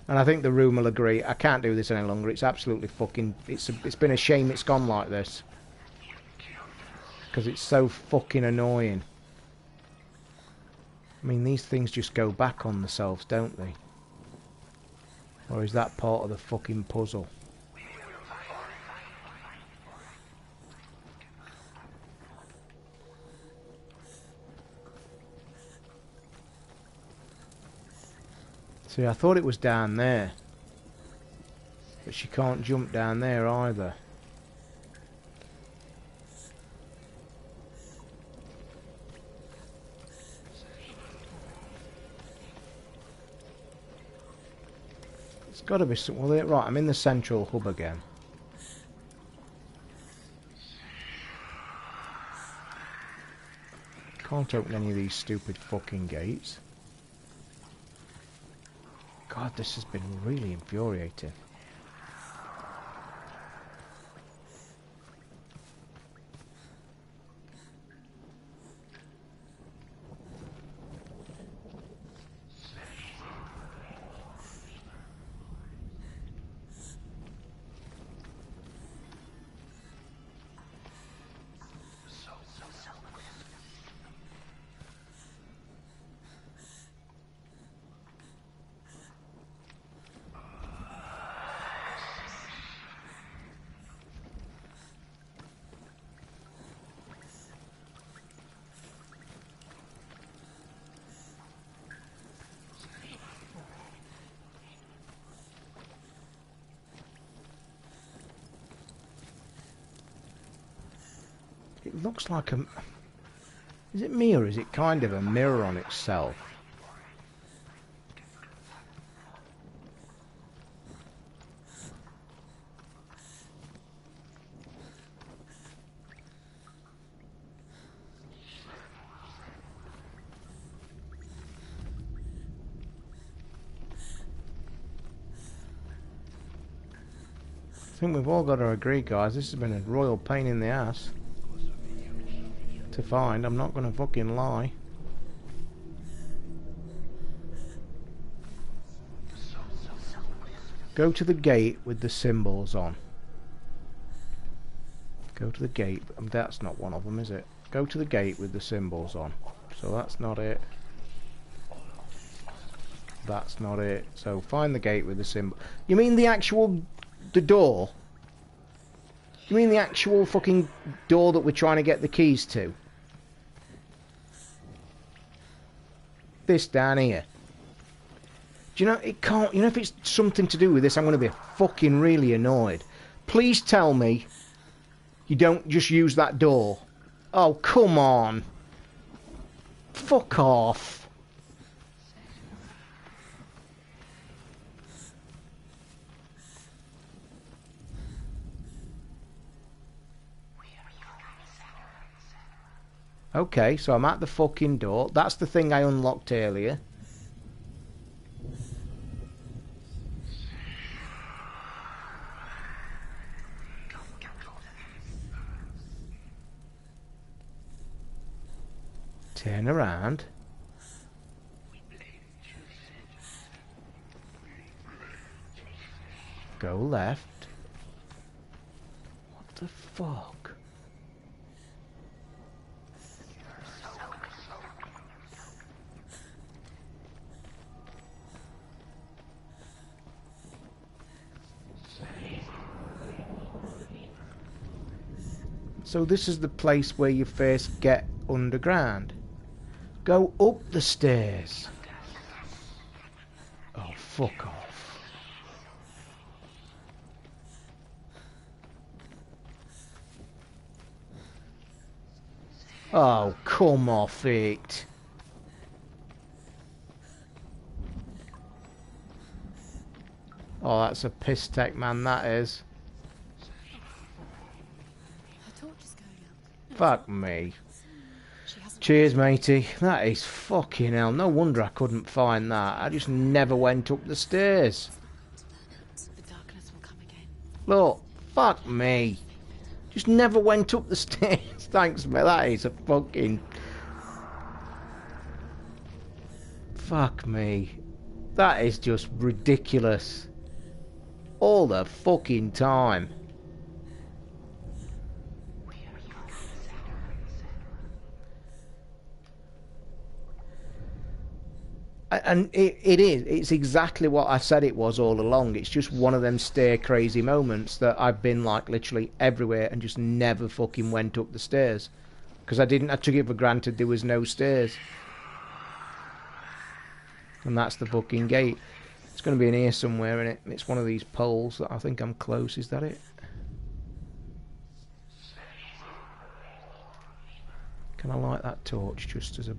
And I think the room will agree. I can't do this any longer. It's absolutely fucking... It's been a shame it's gone like this. Because it's so fucking annoying. I mean, these things just go back on themselves, don't they? Or is that part of the fucking puzzle? See, I thought it was down there. But she can't jump down there either. It's got to be some... Well, right, I'm in the central hub again. Can't open any of these stupid fucking gates. God, this has been really infuriating. It looks like a... Is it me or is it kind of a mirror on itself? I think we've all got to agree, guys, this has been a royal pain in the ass to find. I'm not going to fucking lie. Go to the gate with the symbols on. Go to the gate. That's not one of them, is it? Go to the gate with the symbols on. So that's not it. That's not it. So find the gate with the symbol. You mean the actual... the door? You mean the actual fucking door that we're trying to get the keys to? This down here. Do you know, it can't... You know, if it's something to do with this, I'm going to be fucking really annoyed. Please tell me you don't just use that door. Oh, come on. Fuck off. Okay, so I'm at the fucking door. That's the thing I unlocked earlier. Turn around. Go left. What the fuck? So this is the place where you first get underground. Go up the stairs. Oh, fuck off. Oh, come off it. Oh, that's a piss tech, man, that is. Fuck me. Cheers, matey. That is fucking hell. No wonder I couldn't find that. I just never went up the stairs. The darkness will come again. Look, fuck me. Just never went up the stairs. Thanks, mate. That is a fucking... Fuck me. That is just ridiculous. All the fucking time. And it's exactly what I said it was all along. It's just one of them stare crazy moments that I've been like literally everywhere and just never fucking went up the stairs. Because I took it for granted there was no stairs. And that's the fucking gate. It's going to be in here somewhere, and it's one of these poles that I think I'm close. Is that it? Can I light that torch just as a...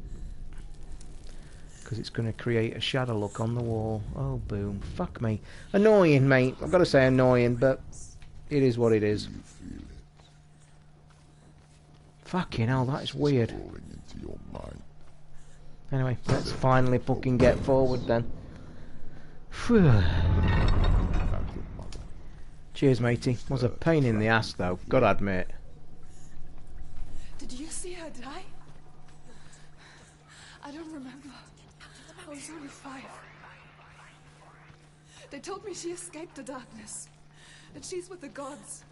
because it's going to create a shadow look on the wall. Oh, boom. Fuck me. Annoying, mate. I've got to say annoying, but it is what it is. Fucking hell, that is weird. Anyway, let's finally fucking get forward then. Phew. Cheers, matey. Was a pain in the ass, though. Gotta admit. Did you see her die? I don't remember. I was only 5. They told me she escaped the darkness. That she's with the gods.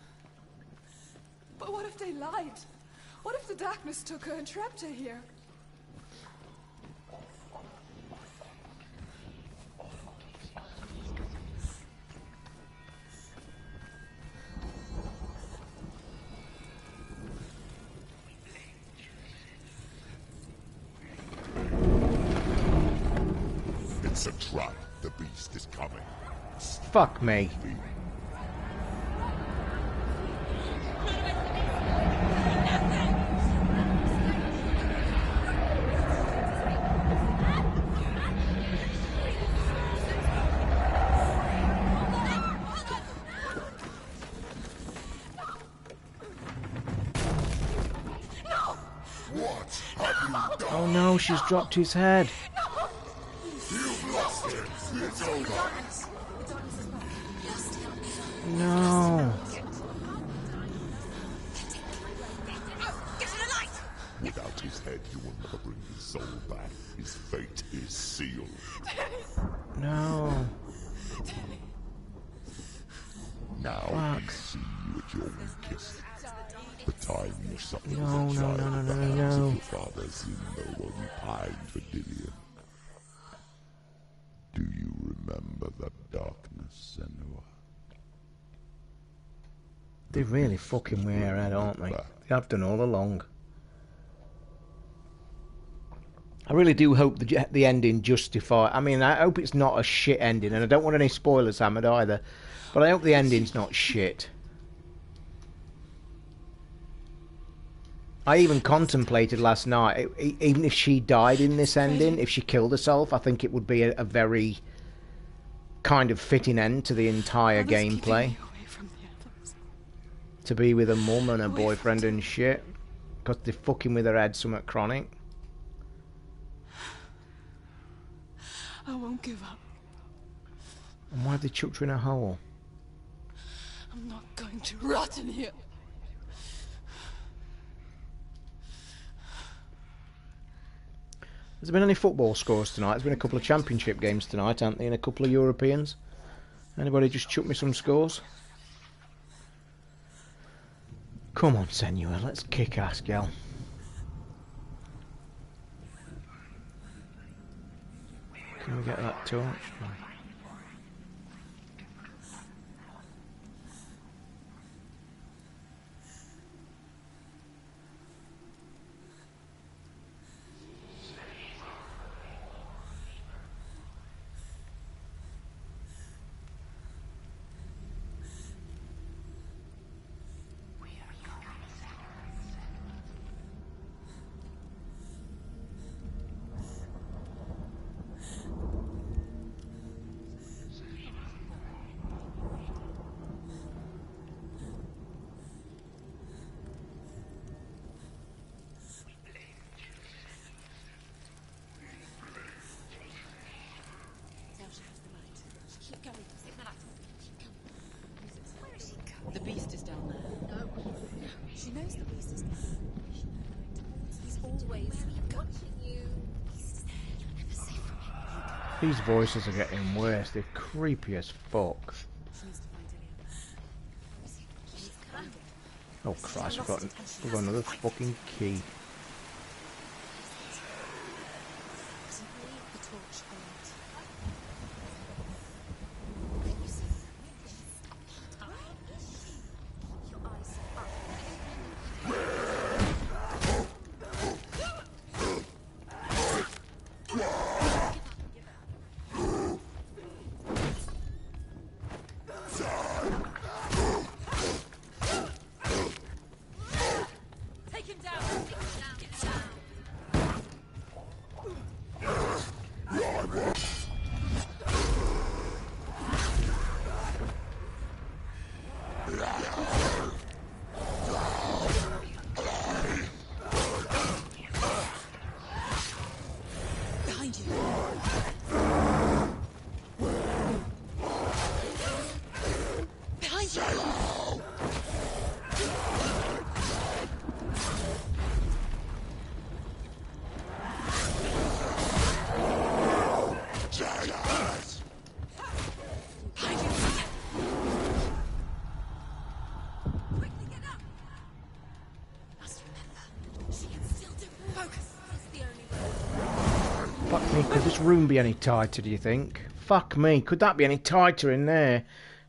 But what if they lied? What if the darkness took her and trapped her here? It's a trap. The beast is coming. Fuck me. What have you done? Oh no, she's dropped his head. You've lost it. It's over. No. Without his head, you will never bring his soul back. His fate is sealed. No. Now I can see you at your weakest. The time you suffered as a No, no, child, no, no, the no, hands no. of your father seemed no one pined for Dillian. Do you remember that darkness, Senua? They really fucking wear her head, aren't they? They have done all along. I really do hope the ending justify. I mean, I hope it's not a shit ending, and I don't want any spoilers hammered either. But I hope the ending's not shit. I even contemplated last night, even if she died in this ending, if she killed herself, I think it would be a very kind of fitting end to the entire gameplay. To be with her mum and her boyfriend and shit, because they're fucking with her head somewhat chronic. I won't give up. And why have they chucked her in a hole? I'm not going to rot in here. Has there been any football scores tonight? There's been a couple of championship games tonight, haven't there? And a couple of Europeans. Anybody just chuck me some scores? Come on, Senua, let's kick ass, gal. Can we get that torch? No. The beast is down there. No. She knows the beast is there. He's always watching you. He's there. You're never safe from him. These voices are getting worse. They're creepy as fuck. Oh Christ, we've got another fucking key. Fuck me, could this room be any tighter, do you think? Fuck me, could that be any tighter in there?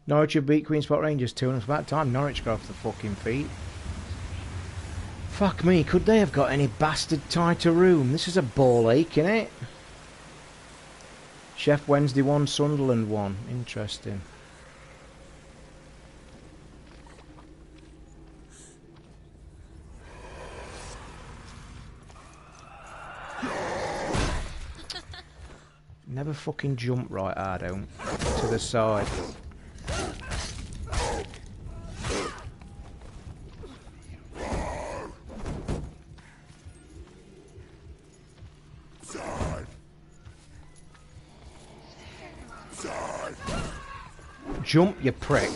Norwich have beat Queen's Park Rangers 2, and it's about time Norwich got off the fucking feet. Fuck me, could they have got any bastard tighter room? This is a ball ache, innit? Chef Wednesday 1, Sunderland 1. Interesting. Never fucking jump right, I don't. To the side. Jump, you prick.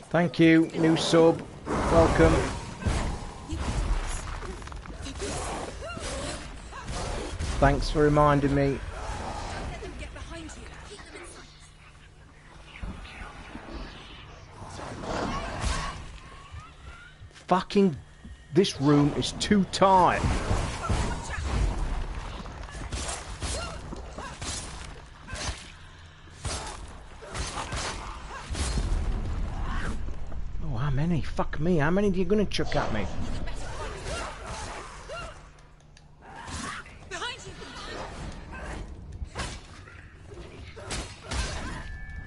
Thank you, new sub. Welcome. Thanks for reminding me. Let them get behind you. Keep them in sight. Fucking, this room is too tight. Oh, how many? Fuck me, how many are you gonna chuck at me? Behind you.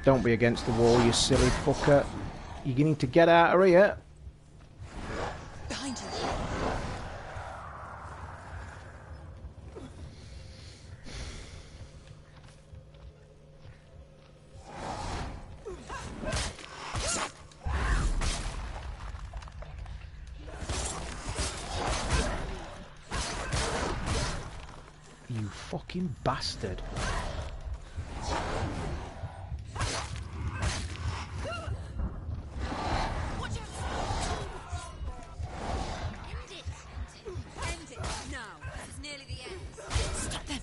Don't be against the wall, you silly fucker. You need to get out of here. Behind you. You fucking bastard. Watch out. End it. Now. This is nearly the end. Stop them.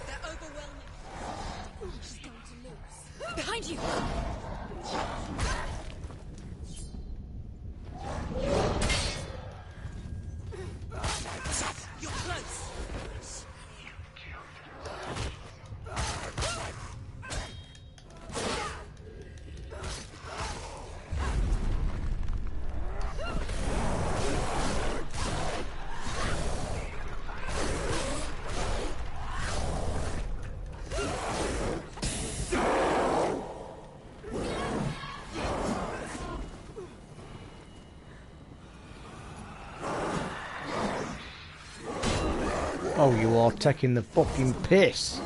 They're overwhelming. She's going to lose. Behind you. You're close. Oh, you are taking the fucking piss.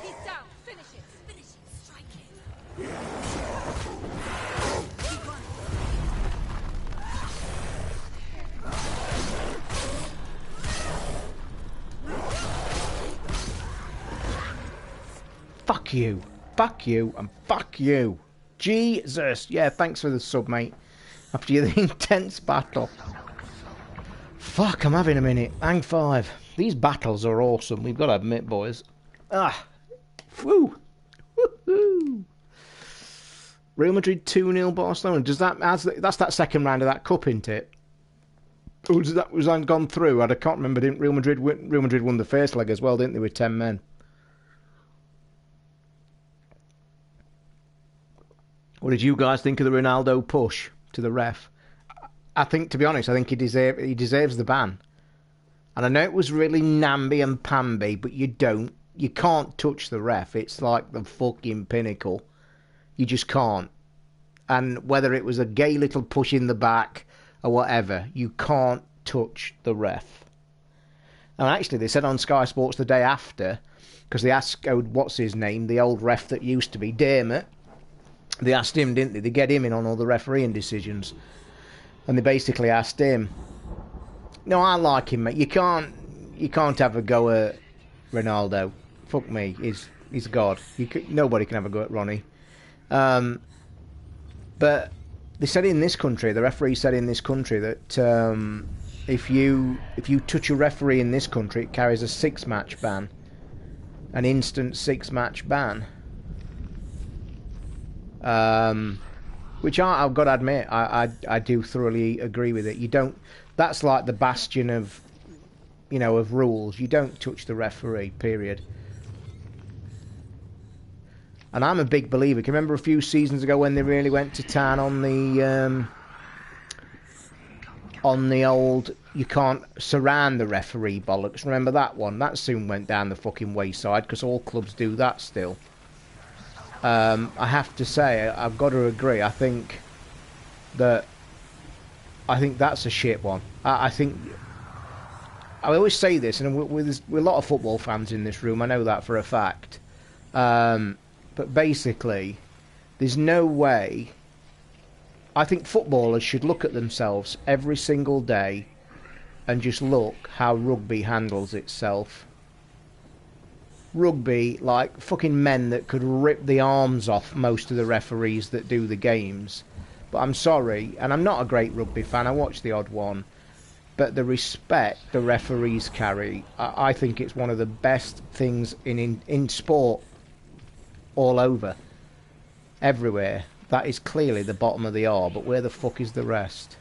He's down. Finish it. Finish it. Strike it. Keep running. Fuck you. Fuck you and fuck you. Jesus. Yeah, thanks for the sub, mate. After the intense battle. Fuck, I'm having a minute. Hang 5. These battles are awesome. We've got to admit, boys. Ah. Woo. Woohoo. Real Madrid 2-0 Barcelona. Does that that's that second round of that cup, isn't it? Or was that gone through? I can't remember. Didn't Real Madrid won the first leg as well, didn't they, with 10 men? What did you guys think of the Ronaldo push to the ref? I think, to be honest, I think he deserves the ban. And I know it was really namby and pamby, but you can't touch the ref. It's like the fucking pinnacle. You just can't. And whether it was a gay little push in the back or whatever, you can't touch the ref. And actually, they said on Sky Sports the day after, because they asked, oh, what's his name, the old ref that used to be, Dermot. They asked him, didn't they? They get him in on all the refereeing decisions. And they basically asked him, no, I like him, mate. You can't have a go at Ronaldo. Fuck me, he's God. Nobody can have a go at Ronnie. But they said in this country, the referee said in this country that if you touch a referee in this country, it carries a 6-match ban, an instant 6-match ban. Which I've got to admit, I do thoroughly agree with it. You don't. That's like the bastion of, of rules. You don't touch the referee. Period. And I'm a big believer. Can you remember a few seasons ago when they really went to town on the old you can't surround the referee bollocks? Remember that one? That soon went down the fucking wayside because all clubs do that still. I have to say, I've got to agree. I think that's a shit one. I think I always say this, and we're a lot of football fans in this room. I know that for a fact. But basically, there's no way. I think footballers should look at themselves every single day and just look how rugby handles itself. Rugby, like fucking men that could rip the arms off most of the referees that do the games. But I'm sorry, and I'm not a great rugby fan, I watch the odd one, but the respect the referees carry, I think it's one of the best things in sport all over. Everywhere. That is clearly the bottom of the R, but where the fuck is the rest?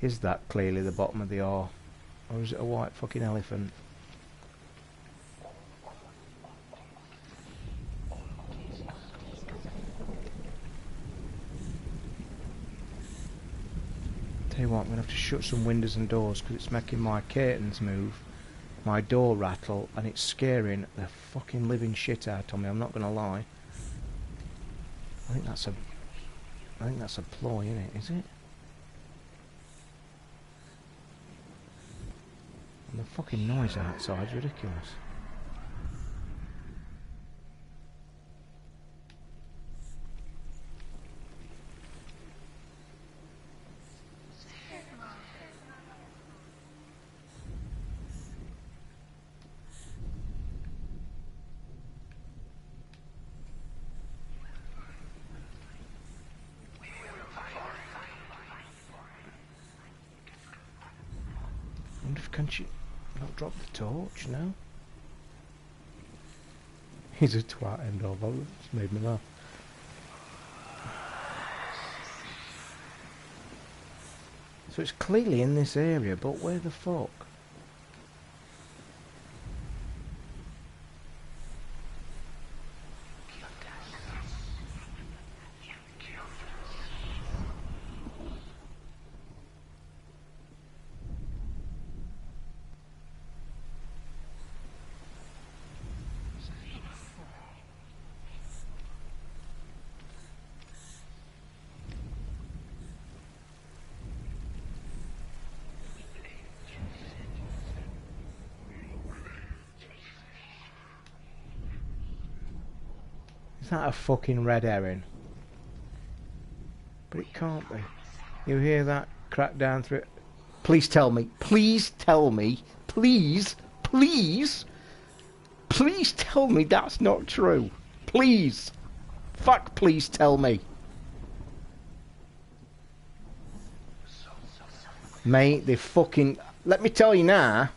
Is that clearly the bottom of the R? Or is it a white fucking elephant? Tell you what, I'm going to have to shut some windows and doors because it's making my curtains move, my door rattle, and it's scaring the fucking living shit out of me, I'm not going to lie. I think that's a ploy, isn't it? Is it? And the fucking noise outside's ridiculous. I wonder if can she not drop the torch, no? He's a twat end of. It's made me laugh. So it's clearly in this area, but where the fuck? Is that a fucking red herring? But it can't be. You hear that crack down through it? Please tell me. Please tell me. Please. Please. Please tell me that's not true. Please. Fuck, please tell me. Mate, they fucking... Let me tell you now.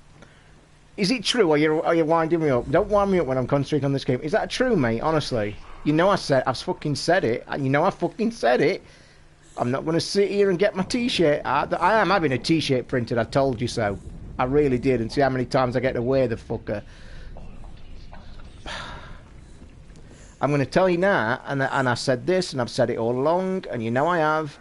Is it true? Are you winding me up? Don't wind me up when I'm concentrating on this game. Is that true, mate? Honestly. You know I've fucking said it. And you know I fucking said it. I'm not going to sit here and get my t-shirt. I am having a t-shirt printed. I told you so. I really did. And see how many times I get to wear the fucker. I'm going to tell you now, and I said this, and I've said it all along, and you know I have,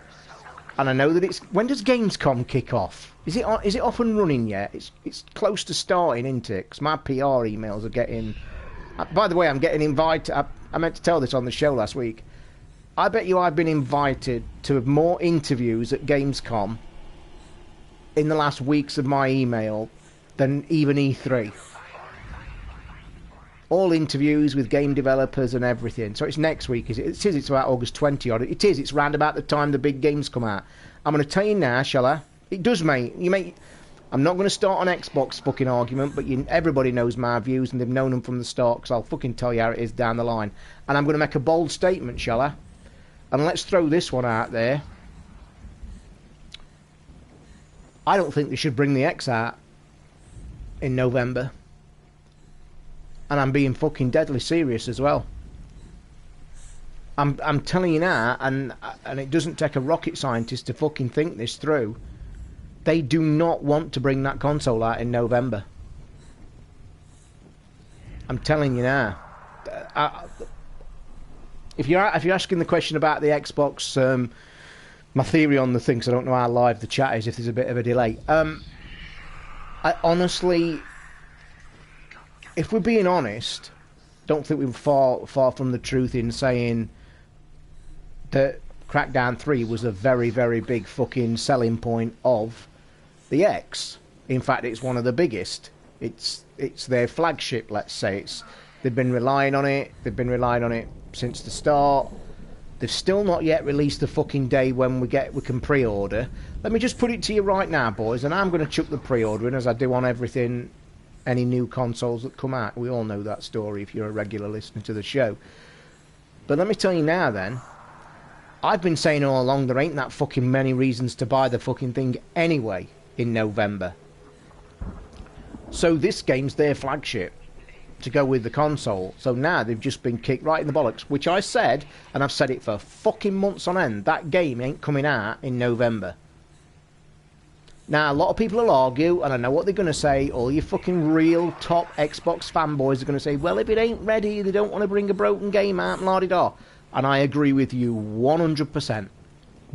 and I know that it's... When does Gamescom kick off? Is it off and running yet? It's close to starting, isn't it? Because my PR emails are getting... By the way, I'm getting invited... I meant to tell this on the show last week. I bet you I've been invited to more interviews at Gamescom in the last weeks of my email than even E3. All interviews with game developers and everything. So it's next week, is it? It says it's about August 20 odd. It is. It's round about the time the big games come out. I'm going to tell you now, shall I? It does, mate. I'm not going to start an Xbox fucking argument, but everybody knows my views and they've known them from the start, because I'll fucking tell you how it is down the line. And I'm going to make a bold statement, shall I? And let's throw this one out there. I don't think they should bring the X out in November. And I'm being fucking deadly serious as well. I'm telling you now, and it doesn't take a rocket scientist to fucking think this through. They do not want to bring that console out in November. I'm telling you now. If you're asking the question about the Xbox, my theory on the thing, 'cause I don't know how live the chat is if there's a bit of a delay. I honestly, if we're being honest, don't think we're far from the truth in saying that Crackdown 3 was a very, very big fucking selling point of the X. In fact, it's one of the biggest. It's their flagship, let's say. They've been relying on it. They've been relying on it since the start. They've still not yet released the fucking day when we can pre-order. Let me just put it to you right now, boys, and I'm going to chuck the pre-order in as I do on everything, any new consoles that come out. We all know that story if you're a regular listener to the show. But let me tell you now then, I've been saying all along there ain't that fucking many reasons to buy the fucking thing anyway in November. So this game's their flagship to go with the console. So now they've just been kicked right in the bollocks, which I said, and I've said it for fucking months on end, that game ain't coming out in November. Now, a lot of people will argue, and I know what they're going to say, all you fucking real top Xbox fanboys are going to say, well, if it ain't ready, they don't want to bring a broken game out, and la-di-da. And I agree with you 100%.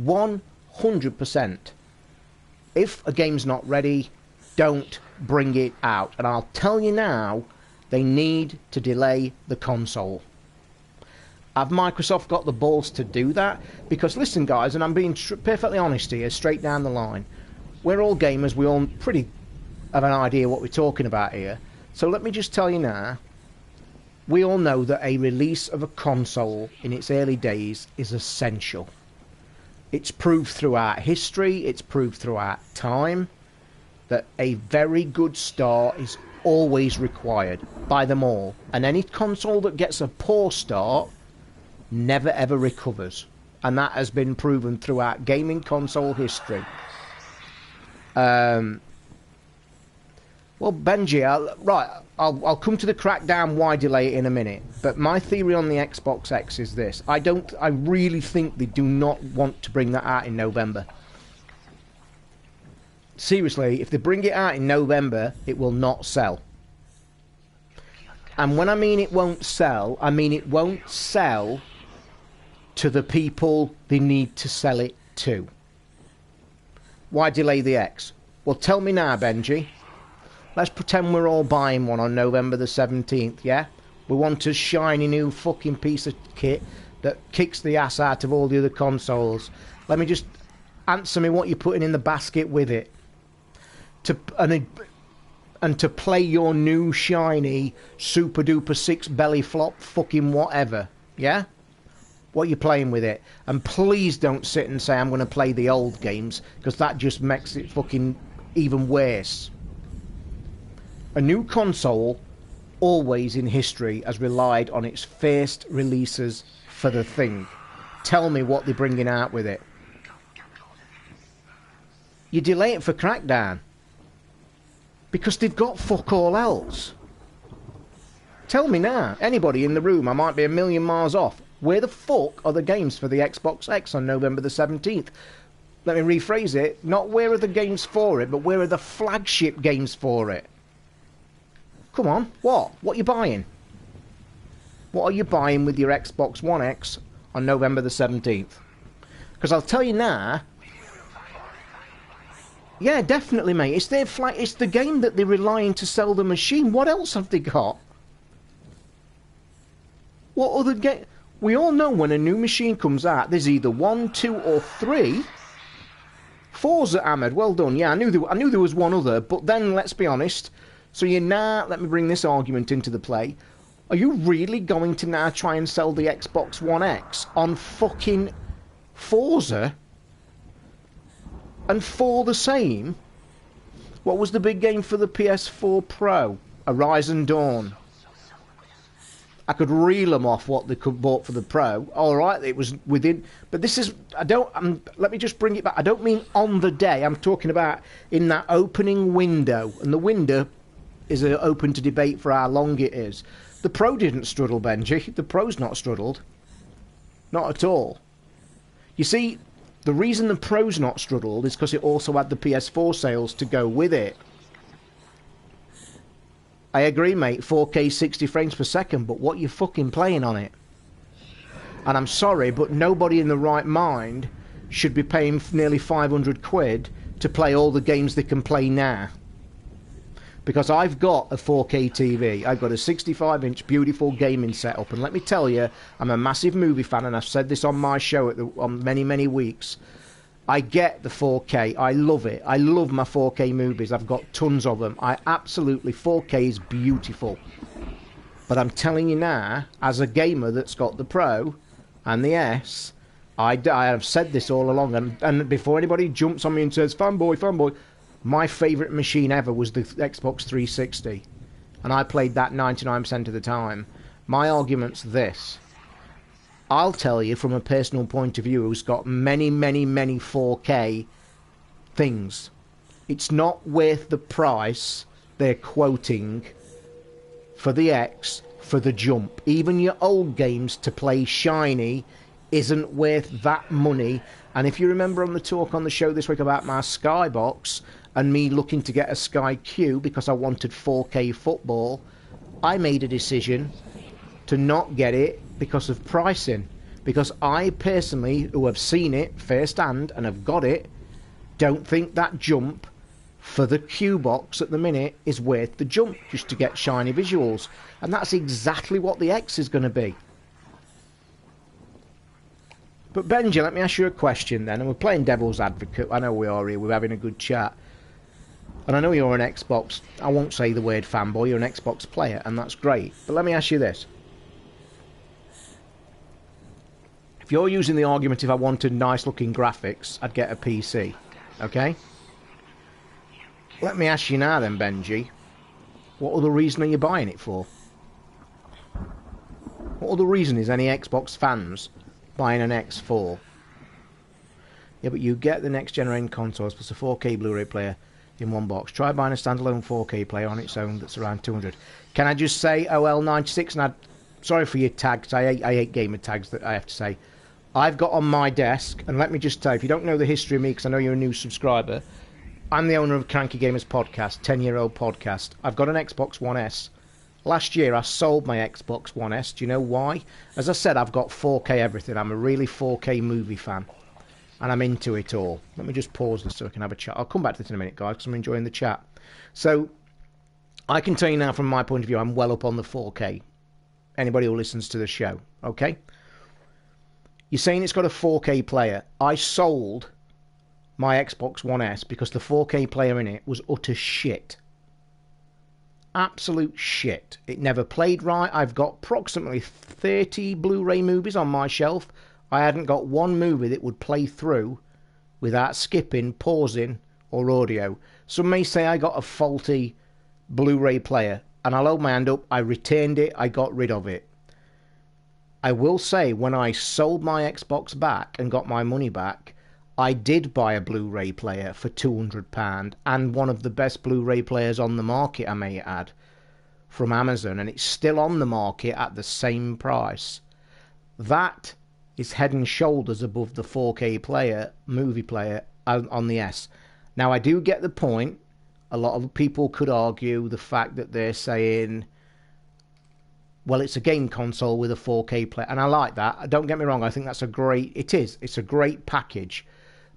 100%. If a game's not ready, don't bring it out. And I'll tell you now, they need to delay the console. Have Microsoft got the balls to do that? Because listen, guys, and I'm being perfectly honest here, straight down the line. We're all gamers, we all pretty have an idea what we're talking about here. So let me just tell you now, we all know that a release of a console in its early days is essential. It's proved throughout history, it's proved throughout time, that a very good start is always required by them all. And any console that gets a poor start never ever recovers. And that has been proven throughout gaming console history. Well, Benji, I'll come to the Crackdown why delay it in a minute. But my theory on the Xbox X is this. I really think they do not want to bring that out in November. Seriously, if they bring it out in November, it will not sell. And when I mean it won't sell, I mean it won't sell to the people they need to sell it to. Why delay the X? Well, tell me now, Benji. Let's pretend we're all buying one on November the 17th, yeah? We want a shiny new fucking piece of kit that kicks the ass out of all the other consoles. Let me just answer me what you're putting in the basket with it. And to play your new shiny super duper 6 belly flop fucking whatever, yeah? What you're playing with it. And please don't sit and say I'm going to play the old games, because that just makes it fucking even worse. A new console always in history has relied on its first releases for the thing. Tell me what they're bringing out with it. You delay it for Crackdown because they've got fuck all else. Tell me now, anybody in the room, I might be a million miles off, where the fuck are the games for the Xbox X on November the 17th? Let me rephrase it, not where are the games for it, but where are the flagship games for it? Come on, what? What are you buying? What are you buying with your Xbox One X on November the 17th? Because I'll tell you now... Yeah, definitely, mate. It's it's the game that they're relying to sell the machine. What else have they got? What other game... We all know when a new machine comes out, there's either 1, 2, or 3. Forza, Ahmed, well done. Yeah, I knew there was one other, but then, let's be honest. So you're now... Let me bring this argument into the play. Are you really going to now try and sell the Xbox One X on fucking Forza? And for the same, what was the big game for the PS4 Pro? Horizon Dawn. I could reel them off what they could bought for the Pro. All right, it was within... But this is... I don't... let me just bring it back. I don't mean on the day. I'm talking about in that opening window. And the window is open to debate for how long it is. The Pro didn't struggle, Benji. The Pro's not struggled. Not at all. You see, the reason the Pro's not struggled is because it also had the PS4 sales to go with it. I agree, mate, 4K 60 frames per second, but what you fucking playing on it? And I'm sorry, but nobody in the right mind should be paying nearly 500 quid to play all the games they can play now. Because I've got a 4K TV, I've got a 65-inch beautiful gaming setup, and let me tell you, I'm a massive movie fan, and I've said this on my show on many, many weeks. I get the 4K, I love it, I love my 4K movies, I've got tons of them, 4K is beautiful. But I'm telling you now, as a gamer that's got the Pro and the S, I have said this all along, and before anybody jumps on me and says, fanboy, my favourite machine ever was the Xbox 360, and I played that 99% of the time. My argument's this. I'll tell you from a personal point of view who's got many, many, many 4K things. It's not worth the price they're quoting for the X, for the jump. Even your old games to play shiny isn't worth that money. And if you remember on the talk on the show this week about my Skybox and me looking to get a Sky Q because I wanted 4K football, I made a decision to not get it because of pricing. Because I personally, who have seen it firsthand and have got it, don't think that jump for the Q box at the minute is worth the jump just to get shiny visuals. And that's exactly what the X is going to be. But Benji, let me ask you a question then, and we're playing devil's advocate. I know we are here, we're having a good chat. And I know you're an Xbox, I won't say the word fanboy, you're an Xbox player, and that's great. But let me ask you this. If you're using the argument, if I wanted nice looking graphics, I'd get a PC. Okay? Let me ask you now then, Benji. What other reason are you buying it for? What other reason is any Xbox fans buying an X4? Yeah, but you get the next generation consoles plus a 4K Blu-ray player in one box. Try buying a standalone 4K player on its own that's around 200. Can I just say OL96? And sorry for your tags. I hate gamer tags that I have to say. I've got on my desk, and let me just tell you, if you don't know the history of me, because I know you're a new subscriber, I'm the owner of Cranky Gamers Podcast, 10-year-old podcast. I've got an Xbox One S. Last year, I sold my Xbox One S. Do you know why? As I said, I've got 4K everything. I'm a really 4K movie fan, and I'm into it all. Let me just pause this so I can have a chat. I'll come back to this in a minute, guys, because I'm enjoying the chat. So, I can tell you now from my point of view, I'm well up on the 4K. Anybody who listens to the show, okay? You're saying it's got a 4K player. I sold my Xbox One S because the 4K player in it was utter shit. Absolute shit. It never played right. I've got approximately 30 Blu-ray movies on my shelf. I hadn't got one movie that would play through without skipping, pausing, or audio. Some may say I got a faulty Blu-ray player, and I'll hold my hand up. I returned it. I got rid of it. I will say, when I sold my Xbox back and got my money back, I did buy a Blu-ray player for £200, and one of the best Blu-ray players on the market, I may add, from Amazon, and it's still on the market at the same price. That is head and shoulders above the 4K player, movie player, on the S. Now, I do get the point. A lot of people could argue the fact that they're saying well, it's a game console with a 4K player, and I like that. Don't get me wrong, I think that's a great... It's a great package,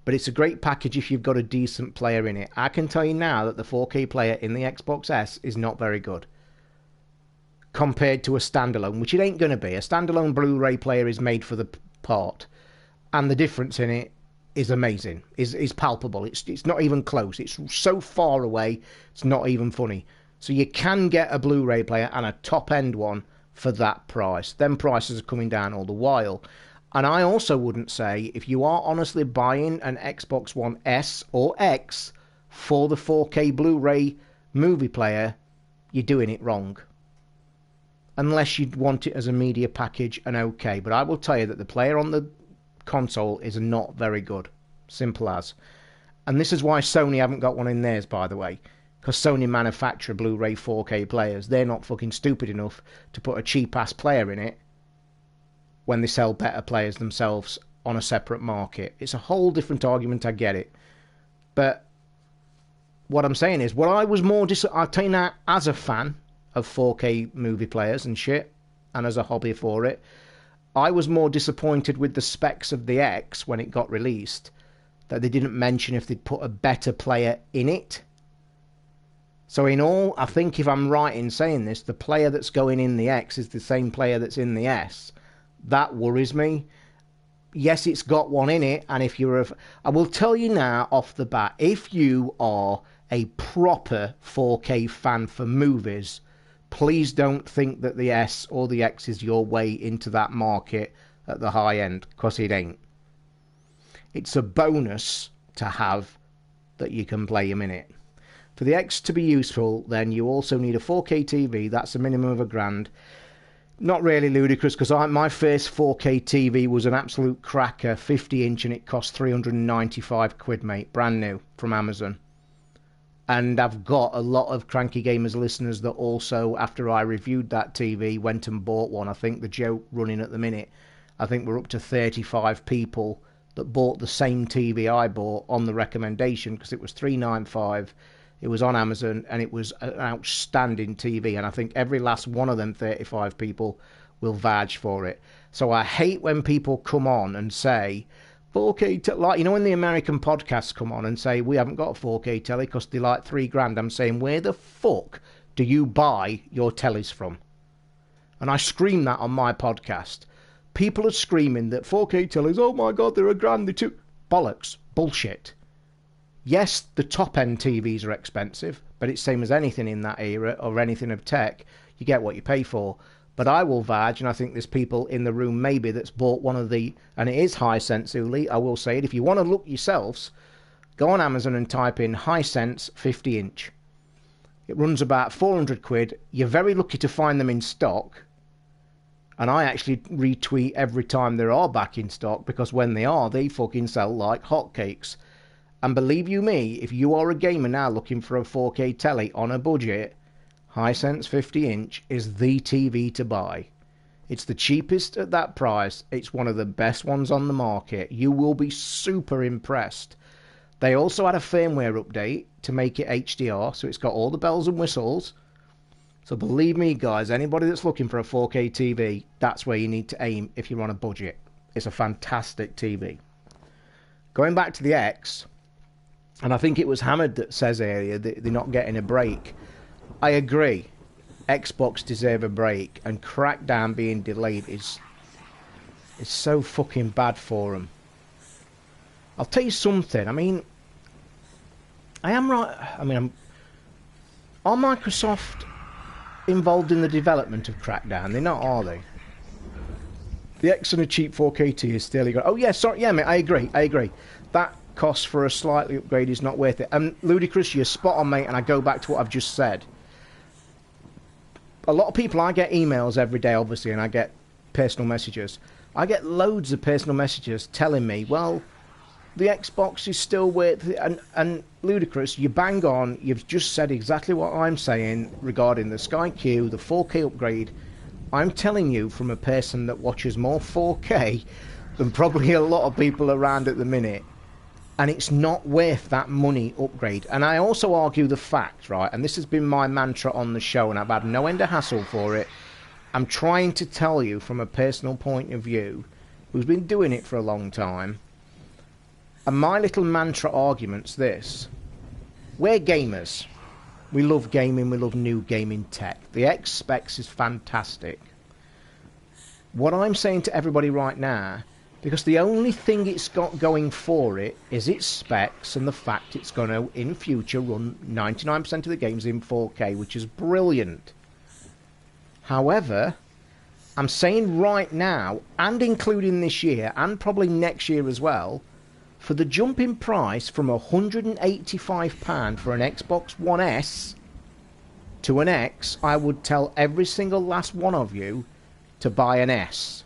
but it's a great package if you've got a decent player in it. I can tell you now that the 4K player in the Xbox S is not very good compared to a standalone, which it ain't going to be. A standalone Blu-ray player is made for the part, and the difference in it is amazing, is palpable. It's not even close. It's so far away, it's not even funny. So you can get a Blu-ray player and a top-end one for that price. Them prices are coming down all the while. And I also wouldn't say, if you are honestly buying an Xbox One S or X for the 4K Blu-ray movie player, you're doing it wrong. Unless you'd want it as a media package, and okay. But I will tell you that the player on the console is not very good. Simple as. And this is why Sony haven't got one in theirs, by the way. Because Sony manufacture Blu-ray 4K players. They're not fucking stupid enough to put a cheap-ass player in it when they sell better players themselves on a separate market. It's a whole different argument, I get it. But what I'm saying is, what I was more... I'll tell you now, as a fan of 4K movie players and shit, and as a hobby for it, I was more disappointed with the specs of the X when it got released, that they didn't mention if they'd put a better player in it. So in all, I think if I'm right in saying this, the player that's going in the X is the same player that's in the S. That worries me. Yes, it's got one in it, and if you're I will tell you now off the bat, if you are a proper 4K fan for movies, please don't think that the S or the X is your way into that market at the high end, because it ain't. It's a bonus to have that you can play them in it. For the X to be useful, then you also need a 4K TV. That's a minimum of £1,000. Not really ludicrous, because my first 4K TV was an absolute cracker, 50-inch, and it cost 395 quid, mate, brand new, from Amazon. And I've got a lot of Cranky Gamers listeners that also, after I reviewed that TV, went and bought one. I think the joke running at the minute, I think we're up to 35 people that bought the same TV I bought on the recommendation, because it was 395. It was on Amazon, and it was an outstanding TV. And I think every last one of them 35 people will vouch for it. So I hate when people come on and say, 4K, like, you know, when the American podcasts come on and say, we haven't got a 4K telly because they're like £3,000. I'm saying, where the fuck do you buy your tellies from? And I scream that on my podcast. People are screaming that 4K tellies, oh my God, they're £1,000, they're too... Bollocks. Bullshit. Yes, the top-end TVs are expensive, but it's same as anything in that era or anything of tech. You get what you pay for. But I will vouch, and I think there's people in the room maybe that's bought one of the... And it is Hisense, Uli, I will say it. If you want to look yourselves, go on Amazon and type in Hisense 50-inch. It runs about 400 quid. You're very lucky to find them in stock. And I actually retweet every time they are back in stock, because when they are, they fucking sell like hotcakes. And believe you me, if you are a gamer now looking for a 4K telly on a budget, Hisense 50-inch is the TV to buy. It's the cheapest at that price. It's one of the best ones on the market. You will be super impressed. They also had a firmware update to make it HDR, so it's got all the bells and whistles. So believe me, guys, anybody that's looking for a 4K TV, that's where you need to aim if you're on a budget. It's a fantastic TV. Going back to the X, and I think it was Hammered that says earlier that they're not getting a break. I agree. Xbox deserve a break, and Crackdown being delayed is so fucking bad for them. I'll tell you something. I mean, I am right. I mean, are Microsoft involved in the development of Crackdown? They're not, are they? The X and a cheap 4K T is still... Oh yeah, sorry, yeah, mate. I agree. That cost for a slightly upgrade is not worth it. And Ludicrous, you're spot on, mate. And I go back to what I've just said. A lot of people, I get emails every day, obviously, and I get personal messages. I get loads of personal messages telling me, well, the Xbox is still worth it. And Ludicrous, you bang on. You've just said exactly what I'm saying regarding the Sky Q, the 4K upgrade. I'm telling you from a person that watches more 4K than probably a lot of people around at the minute. And it's not worth that money upgrade. And I also argue the fact, right, and this has been my mantra on the show, and I've had no end of hassle for it. I'm trying to tell you from a personal point of view, who's been doing it for a long time, and my little mantra argument's this. We're gamers. We love gaming, we love new gaming tech. The X specs is fantastic. What I'm saying to everybody right now, because the only thing it's got going for it is its specs and the fact it's going to, in future, run 99% of the games in 4K, which is brilliant. However, I'm saying right now, and including this year, and probably next year as well, for the jump in price from £185 for an Xbox One S to an X, I would tell every single last one of you to buy an S.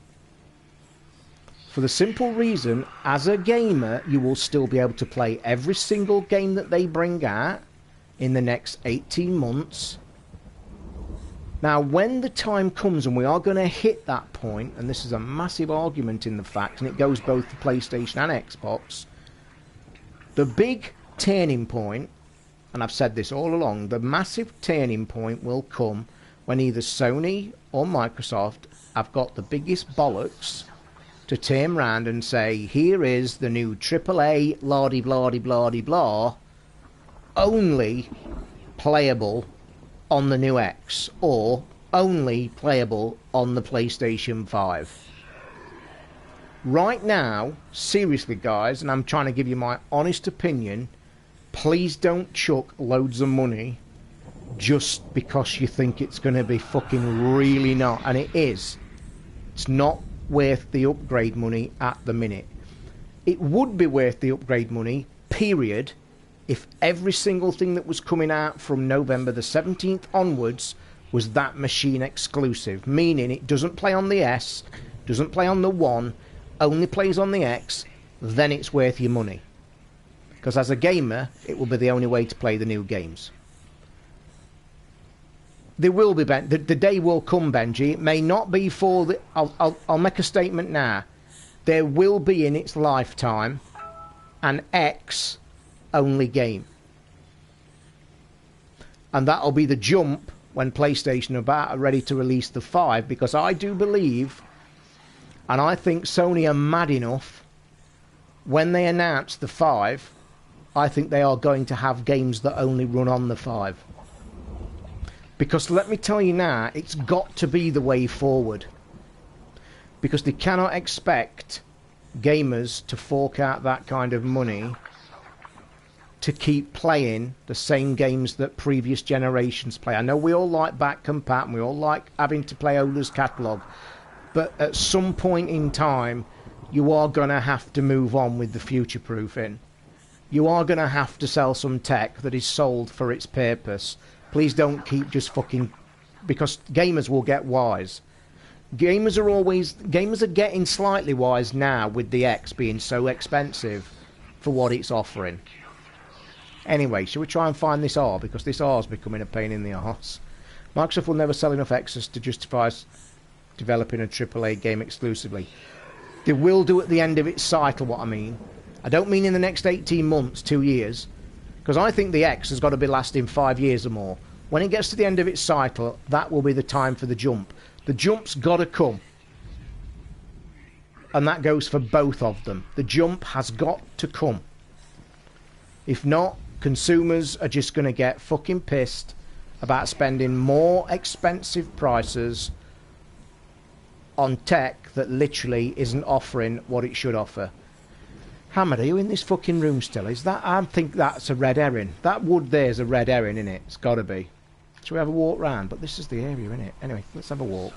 For the simple reason, as a gamer, you will still be able to play every single game that they bring out in the next 18 months. Now, when the time comes and we are going to hit that point, and this is a massive argument in the fact, and it goes both to PlayStation and Xbox, the big turning point, and I've said this all along, the massive turning point will come when either Sony or Microsoft have got the biggest bollocks to turn round and say, here is the new AAA la-di-blah-di-blah-di-blah, only playable on the new X, or only playable on the PlayStation 5. Right now, seriously guys, and I'm trying to give you my honest opinion, please don't chuck loads of money just because you think it's going to be fucking really not, and it is. It's not worth the upgrade money at the minute. It would be worth the upgrade money, period, if every single thing that was coming out from November the 17th onwards was that machine exclusive, meaning it doesn't play on the S, doesn't play on the One, only plays on the X, then it's worth your money. Because as a gamer, it will be the only way to play the new games. There will be, the day will come, Benji. It may not be for the... I'll make a statement now. There will be in its lifetime an X only game, and that'll be the jump when PlayStation are ready to release the 5, because I do believe, and I think Sony are mad enough, when they announce the 5, I think they are going to have games that only run on the 5, because let me tell you now, it's got to be the way forward, because they cannot expect gamers to fork out that kind of money to keep playing the same games that previous generations play. I know we all like back compat and we all like having to play Ola's catalogue, but at some point in time you are going to have to move on with the future proofing. You are going to have to sell some tech that is sold for its purpose. Please don't keep just fucking... because gamers will get wise. Gamers are getting slightly wise now with the X being so expensive for what it's offering. Anyway, shall we try and find this R? Because this R is becoming a pain in the arse. Microsoft will never sell enough X's to justify developing a AAA game exclusively. They will do at the end of its cycle, what I mean. I don't mean in the next 18 months, 2 years. Because I think the X has got to be lasting 5 years or more. When it gets to the end of its cycle, that will be the time for the jump. The jump's got to come. And that goes for both of them. The jump has got to come. If not, consumers are just going to get fucking pissed about spending more expensive prices on tech that literally isn't offering what it should offer. Hammer, are you in this fucking room still? Is that... I think that's a red herring. That wood there's a red herring, isn't it? It's got to be. Shall we have a walk round? But this is the area, isn't it? Anyway, let's have a walk.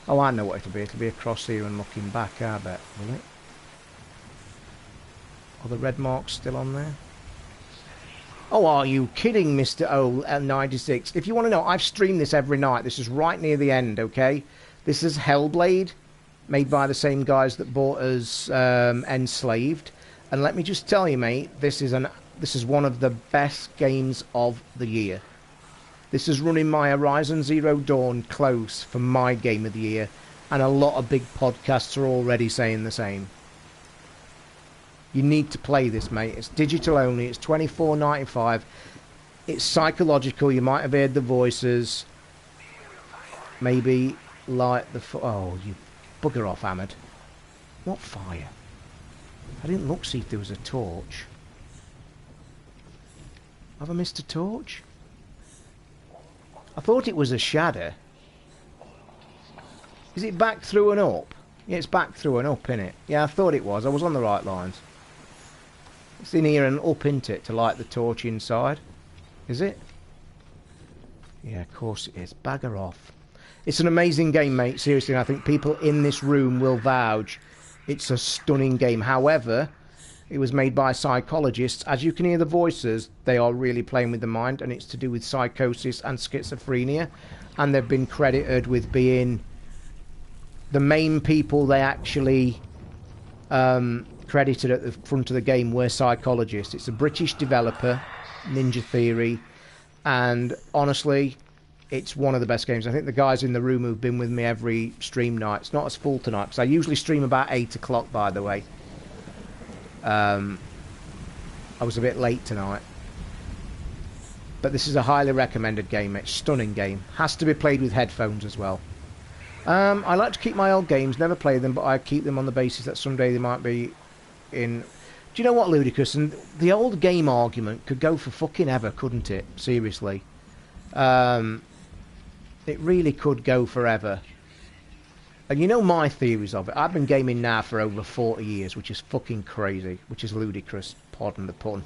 Oh, I know what it'll be. It'll be across here and looking back, I bet, will it? Are the red marks still on there? Oh, are you kidding, Mr. O96? If you want to know, I've streamed this every night. This is right near the end, okay? This is Hellblade, made by the same guys that bought us Enslaved. And let me just tell you, mate, this is one of the best games of the year. This is running my Horizon Zero Dawn close for my game of the year. And a lot of big podcasts are already saying the same. You need to play this, mate. It's digital only. It's $24.95. It's psychological. You might have heard the voices. maybe light the... Oh, you bugger off, Ahmed. What fire? I didn't look see if there was a torch. Have I missed a torch? I thought it was a shadow. Is it back through and up? Yeah, it's back through and up, innit? Yeah, I thought it was. I was on the right lines. It's in here and up, innit it, to light the torch inside? Is it? Yeah, of course it is. Bagger off. It's an amazing game, mate. Seriously, I think people in this room will vouch. It's a stunning game. However, it was made by psychologists. As you can hear the voices, they are really playing with the mind, and it's to do with psychosis and schizophrenia. And they've been credited with being the main people they actually credited at the front of the game were psychologists. It's a British developer, Ninja Theory, and honestly, it's one of the best games. I think the guys in the room who've been with me every stream night, it's not as full tonight, because I usually stream about 8 o'clock, by the way. I was a bit late tonight. But this is a highly recommended game. It's a stunning game. Has to be played with headphones as well. I like to keep my old games, never play them, but I keep them on the basis that someday they might be in... Do you know what, Ludicrous? And the old game argument could go for fucking ever, couldn't it? Seriously. It really could go forever. And you know my theories of it. I've been gaming now for over 40 years, which is fucking crazy, which is ludicrous, pardon the pun.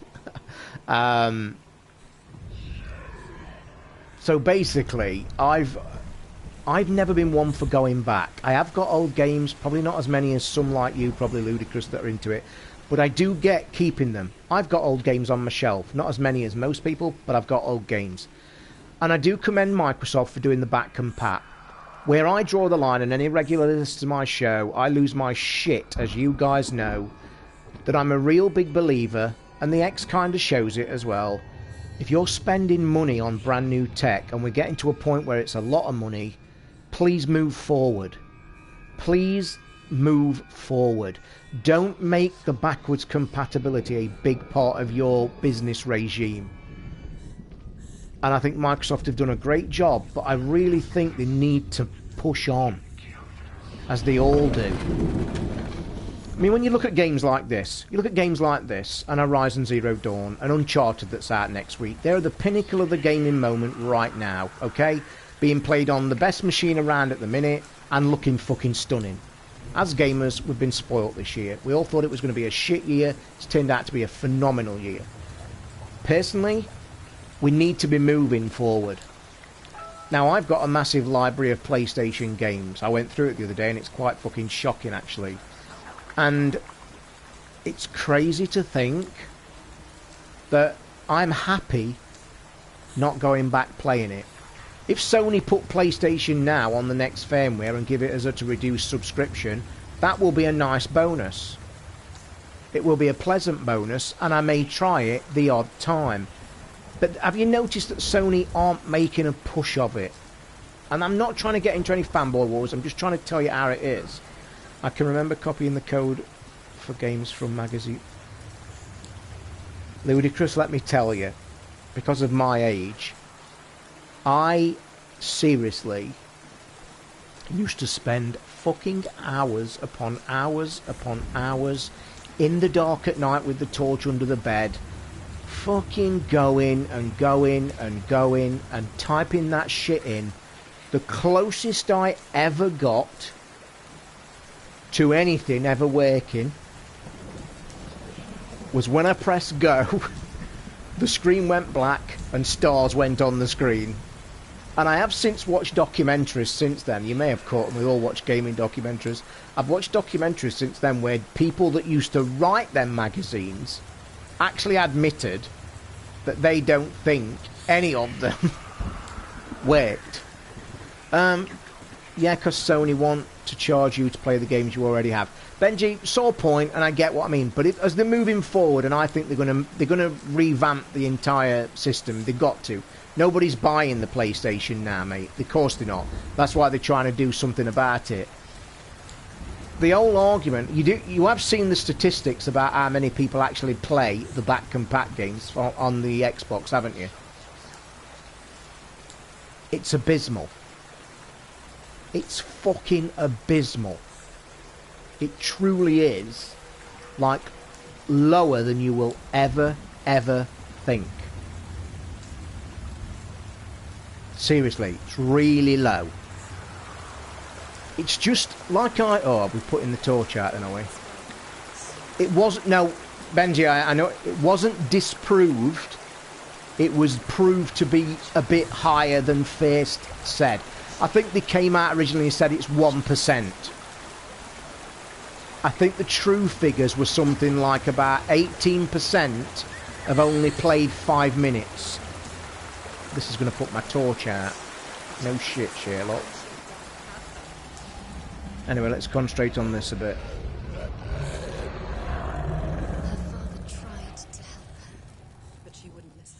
So basically, I've never been one for going back. I have got old games, probably not as many as some like you, probably Ludicrous, that are into it. But I do get keeping them. I've got old games on my shelf. Not as many as most people, but I've got old games. And I do commend Microsoft for doing the back compat. Where I draw the line, and any regular listeners to my show, I lose my shit, as you guys know, that I'm a real big believer, and the X kind of shows it as well. If you're spending money on brand new tech, and we're getting to a point where it's a lot of money, please move forward. Please move forward. Don't make the backwards compatibility a big part of your business regime. And I think Microsoft have done a great job, but I really think they need to push on, as they all do. I mean, when you look at games like this, and Horizon Zero Dawn, and Uncharted that's out next week, they're the pinnacle of the gaming moment right now, okay? Being played on the best machine around at the minute, and looking fucking stunning. As gamers, we've been spoilt this year. We all thought it was going to be a shit year. It's turned out to be a phenomenal year. Personally, we need to be moving forward. Now, I've got a massive library of PlayStation games. I went through it the other day, and it's quite fucking shocking, actually. And it's crazy to think that I'm happy not going back playing it. If Sony put PlayStation Now on the next firmware and give it as a reduced subscription, that will be a nice bonus. It will be a pleasant bonus, and I may try it the odd time. But have you noticed that Sony aren't making a push of it? And I'm not trying to get into any fanboy wars, I'm just trying to tell you how it is. I can remember copying the code for games from magazine. Ludicrous, let me tell you, because of my age, I seriously used to spend fucking hours upon hours upon hours in the dark at night with the torch under the bed, fucking going and going and going and typing that shit in. The closest I ever got to anything ever working was when I pressed go, the screen went black and stars went on the screen. And I have since watched documentaries since then. You may have caught them, we all watch gaming documentaries. I've watched documentaries since then where people that used to write them magazines actually admitted that they don't think any of them worked. Yeah, because Sony want to charge you to play the games you already have. Benji, saw a point, and I get what I mean. But as they're moving forward, and I think they're gonna revamp the entire system, they've got to. Nobody's buying the PlayStation now, mate. Of course they're not. That's why they're trying to do something about it. The whole argument, you have seen the statistics about how many people actually play the back compat games on the Xbox, haven't you? It's abysmal. It's fucking abysmal. It truly is, like, lower than you will ever think. Seriously, it's really low. It's just like oh, we're putting the torch out then, are we? It wasn't, no, Benji, I know, it wasn't disproved. It was proved to be a bit higher than first said. I think they came out originally and said it's 1%. I think the true figures were something like about 18% have only played 5 minutes. This is going to put my torch out. No shit, Sherlock. Anyway, let's concentrate on this a bit. Her father tried to help her, but she wouldn't listen.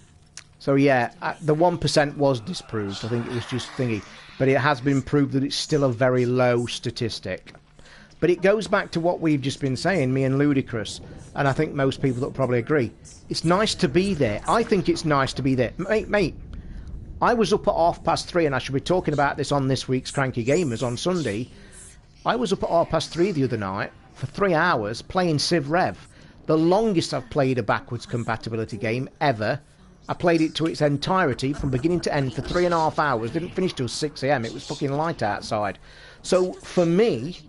So yeah, the 1% was disproved. I think it was just thingy. But it has been proved that it's still a very low statistic. But it goes back to what we've just been saying, me and Ludicrous. And I think most people that probably agree. It's nice to be there. I think it's nice to be there. Mate, I was up at 3:30, and I should be talking about this on this week's Cranky Gamers on Sunday. I was up at 3:30 the other night for 3 hours playing Civ Rev. The longest I've played a backwards compatibility game ever. I played it to its entirety from beginning to end for 3.5 hours. Didn't finish till 6 AM. It was fucking light outside. So for me,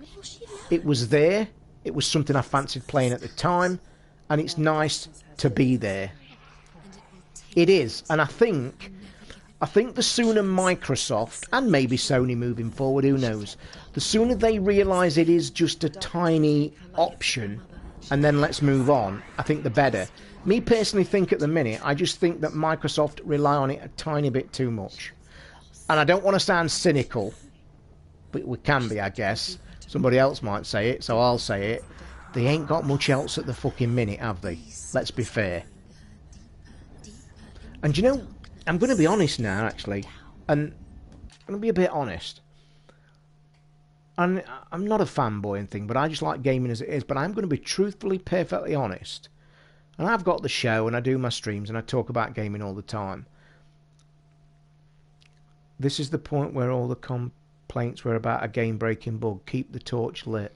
it was there. It was something I fancied playing at the time. And it's nice to be there. It is. And I think the sooner Microsoft, and maybe Sony moving forward, who knows, the sooner they realise it is just a tiny option, and then let's move on, I think the better. Me personally think at the minute, I just think that Microsoft rely on it a tiny bit too much. And I don't want to sound cynical, but we can be, I guess. Somebody else might say it, so I'll say it. They ain't got much else at the fucking minute, have they? Let's be fair. And you know, I'm going to be honest now, actually. And I'm going to be a bit honest. And I'm not a fanboy and thing, but I just like gaming as it is. But I'm going to be truthfully, perfectly honest. And I've got the show, and I do my streams, and I talk about gaming all the time. This is the point where all the complaints were about a game-breaking bug. Keep the torch lit.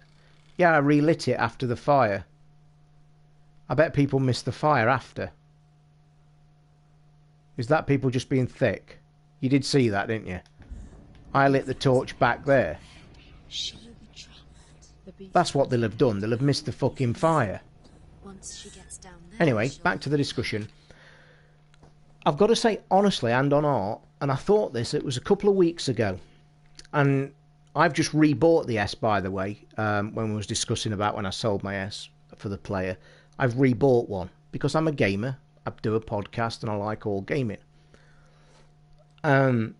Yeah, I relit it after the fire. I bet people missed the fire after. Is that people just being thick? You did see that, didn't you? I lit the torch back there. That's what they'll have done. They'll have missed the fucking fire. Anyway, back to the discussion. I've got to say, honestly, and on art, and I thought this, it was a couple of weeks ago. And I've just rebought the S, by the way, when we was discussing about when I sold my S for the player. I've rebought one, because I'm a gamer. I do a podcast, and I like all gaming. I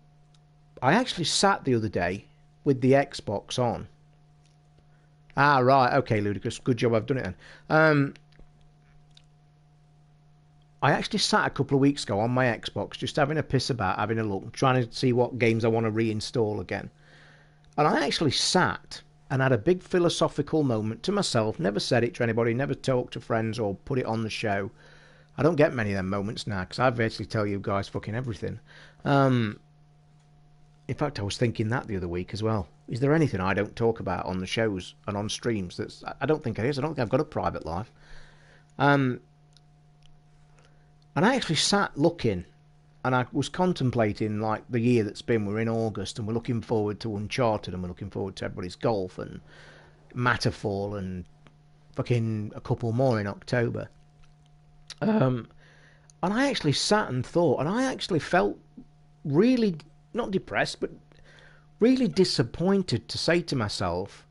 actually sat the other day with the Xbox on. Ah, right, okay, Ludicrous. Good job I've done it then. I actually sat a couple of weeks ago on my Xbox, just having a piss about, having a look, trying to see what games I want to reinstall again. And I actually sat and had a big philosophical moment to myself. Never said it to anybody, never talked to friends or put it on the show. I don't get many of them moments now, because I virtually tell you guys fucking everything. In fact, I was thinking that the other week as well. Is there anything I don't talk about on the shows and on streams? I don't think it is. I don't think I've got a private life. And I actually sat looking, and I was contemplating, like, the year that's been. We're in August, and we're looking forward to Uncharted, and we're looking forward to everybody's golf, and Matterfall, and fucking a couple more in October. And I actually sat and thought, and I actually felt really, not depressed, but really disappointed to say to myself,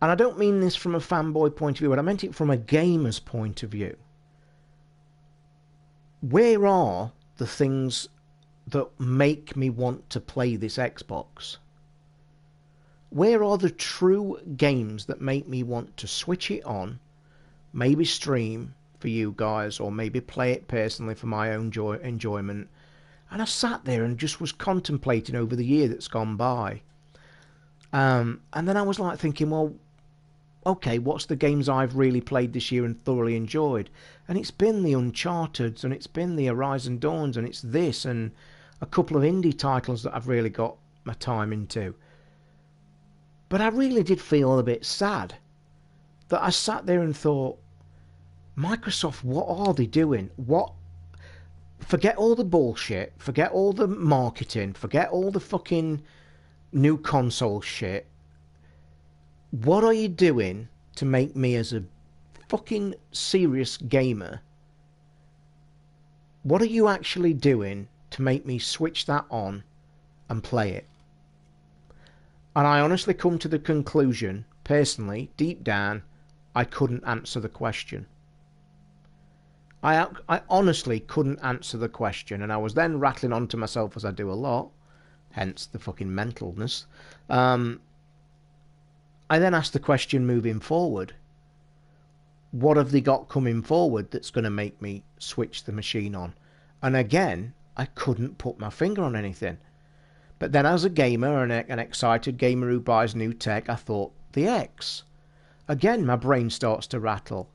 and I don't mean this from a fanboy point of view, but I meant it from a gamer's point of view. Where are the things that make me want to play this Xbox? Where are the true games that make me want to switch it on, maybe stream for you guys, or maybe play it personally for my own enjoyment? And I sat there and just was contemplating over the year that's gone by. And then I was like thinking, well, okay, what's the games I've really played this year and thoroughly enjoyed? And it's been the Uncharted's, and it's been the Horizon Dawns, and it's this, and a couple of indie titles that I've really got my time into. But I really did feel a bit sad that I sat there and thought, Microsoft, what are they doing? What? Forget all the bullshit, forget all the marketing, forget all the fucking new console shit. What are you doing to make me, as a fucking serious gamer, what are you actually doing to make me switch that on and play it? And I honestly come to the conclusion, personally, deep down, I couldn't answer the question. I honestly couldn't answer the question, and I was then rattling on to myself, as I do a lot, hence the fucking mentalness. I then asked the question moving forward. What have they got coming forward that's going to make me switch the machine on? And again, I couldn't put my finger on anything. But then as a gamer, an excited gamer who buys new tech, I thought, the X. Again, my brain starts to rattle.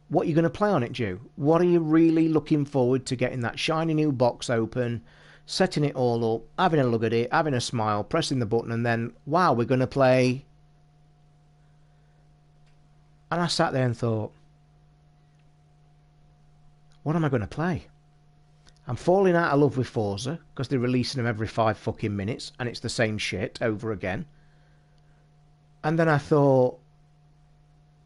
What are you going to play on it, Jew? What are you really looking forward to getting that shiny new box open, setting it all up, having a look at it, having a smile, pressing the button, and then, wow, we're going to play... And I sat there and thought, what am I going to play? I'm falling out of love with Forza, because they're releasing them every 5 fucking minutes, and it's the same shit over again. And then I thought,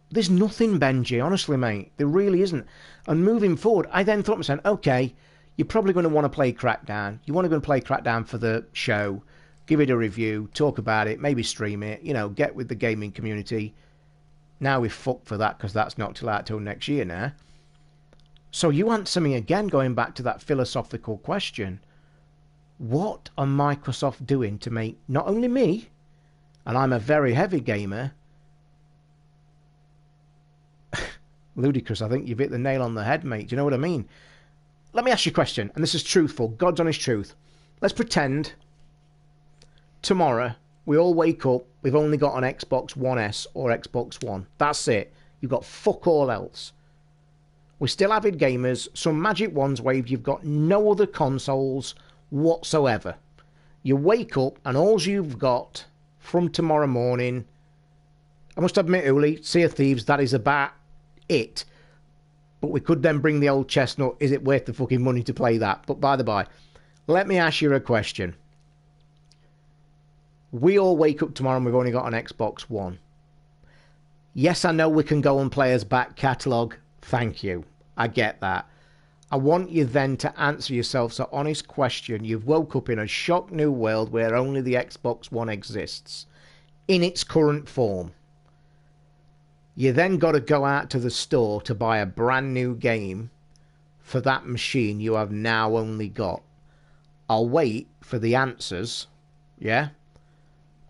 there's nothing, Benji, honestly, mate. There really isn't. And moving forward, I then thought to myself, okay, you're probably going to want to play Crackdown. You want to go and play Crackdown for the show, give it a review, talk about it, maybe stream it, you know, get with the gaming community. Now we're fucked for that, because that's not out till next year now. So you answer me again, going back to that philosophical question. What are Microsoft doing to make not only me, and I'm a very heavy gamer, ludicrous, I think you've hit the nail on the head, mate. Do you know what I mean? Let me ask you a question, and this is truthful, God's honest truth. Let's pretend tomorrow we all wake up, we've only got an Xbox One S or Xbox One. That's it. You've got fuck all else. We're still avid gamers. Some magic wands waved. You've got no other consoles whatsoever. You wake up and all you've got from tomorrow morning, I must admit, Uli, Sea of Thieves, that is about it. But we could then bring the old chestnut, is it worth the fucking money to play that? But by the by, let me ask you a question. We all wake up tomorrow and we've only got an Xbox One. Yes, I know we can go and play as back catalogue. Thank you. I get that. I want you then to answer yourself an honest question. You've woke up in a shocked new world where only the Xbox One exists in its current form. You then got to go out to the store to buy a brand new game for that machine you have now only got. I'll wait for the answers. Yeah?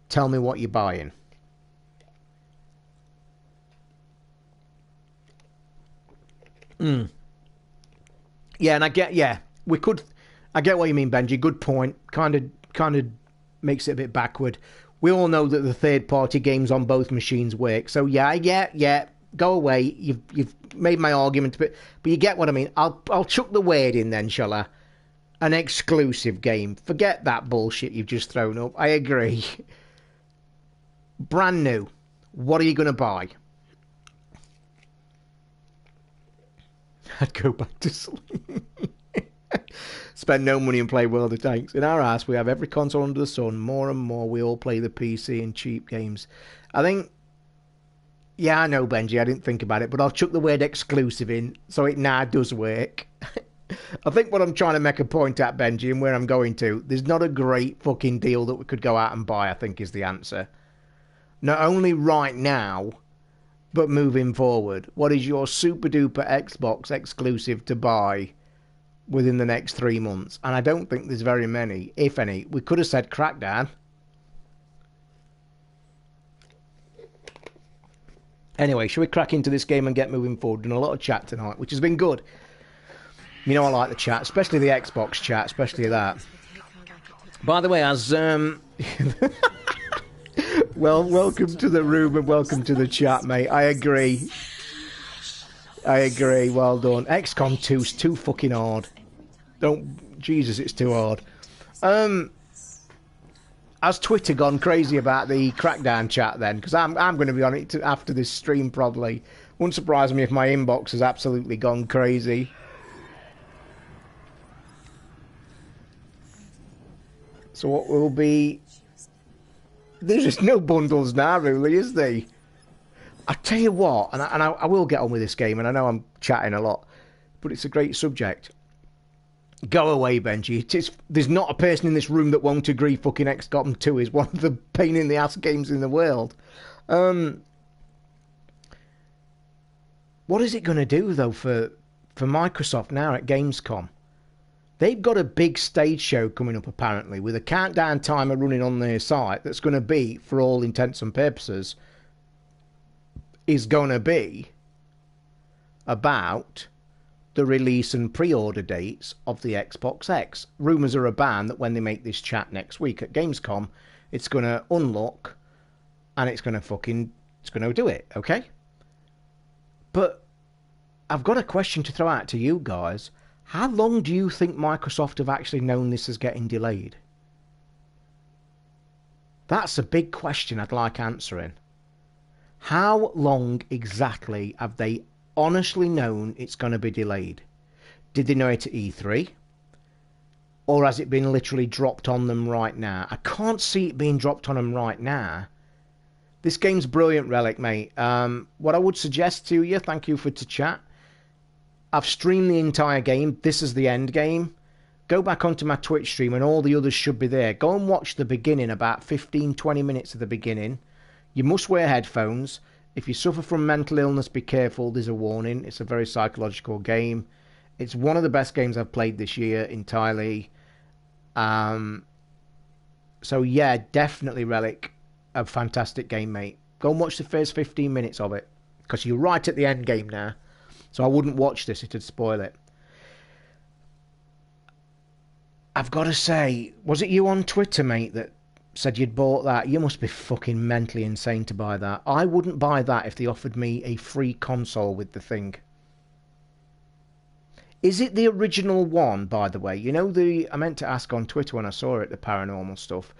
Tell me what you're buying. Yeah, and I get, I get what you mean, Benji. Good point. Kind of makes it a bit backward. We all know that the third-party games on both machines work. So yeah. Go away. You've made my argument, but you get what I mean. I'll chuck the word in then, shall I? An exclusive game. Forget that bullshit you've just thrown up. I agree. Brand new. What are you going to buy? I'd go back to sleep. Spend no money and play World of Tanks. In our house, we have every console under the sun. More and more, we all play the PC and cheap games. I think... Yeah, I know, Benji. I didn't think about it, but I'll chuck the word exclusive in, so it now does work. I think what I'm trying to make a point at, Benji, and where I'm going to, there's not a great fucking deal that we could go out and buy, I think is the answer. Not only right now, but moving forward. What is your super duper Xbox exclusive to buy within the next 3 months? And I don't think there's very many, if any. We could have said Crackdown. Anyway, shall we crack into this game and get moving forward? Done a lot of chat tonight, which has been good. You know I like the chat, especially the Xbox chat, especially that. By the way, as... Well, welcome to the room and welcome to the chat, mate. I agree. Well done. XCOM 2's too fucking hard. Jesus, it's too hard. Has Twitter gone crazy about the Crackdown chat then? Because I'm going to be on it after this stream probably. Wouldn't surprise me if my inbox has absolutely gone crazy. So what will be... There's just no bundles now, really, is there? I tell you what, and I will get on with this game, and I know I'm chatting a lot, but it's a great subject. Go away, Benji. There's not a person in this room that won't agree fucking XCOM 2 is one of the pain-in-the-ass games in the world. What is it going to do, though, for Microsoft now at Gamescom? They've got a big stage show coming up, apparently, with a countdown timer running on their site that's going to be, for all intents and purposes, is going to be about the release and pre-order dates of the Xbox X. Rumours are abound that when they make this chat next week at Gamescom, it's going to unlock and it's going to do it, okay? But I've got a question to throw out to you guys. How long do you think Microsoft have actually known this is getting delayed? That's a big question I'd like answering. How long exactly have they honestly known it's going to be delayed? Did they know it at E3? Or has it been literally dropped on them right now? I can't see it being dropped on them right now. This game's brilliant, Relic, mate. What I would suggest to you, thank you for to chat. I've streamed the entire game. This is the end game. Go back onto my Twitch stream and all the others should be there. Go and watch the beginning, about 15-20 minutes of the beginning. You must wear headphones. If you suffer from mental illness, be careful. There's a warning. It's a very psychological game. It's one of the best games I've played this year entirely. So yeah, definitely Relic. A fantastic game, mate. Go and watch the first 15 minutes of it. Because you're right at the end game now. So I wouldn't watch this. It'd spoil it. I've got to say, was it you on Twitter, mate, that said you'd bought that? You must be fucking mentally insane to buy that. I wouldn't buy that if they offered me a free console with the thing. Is it the original one, by the way? You know, I meant to ask on Twitter when I saw it, the paranormal stuff.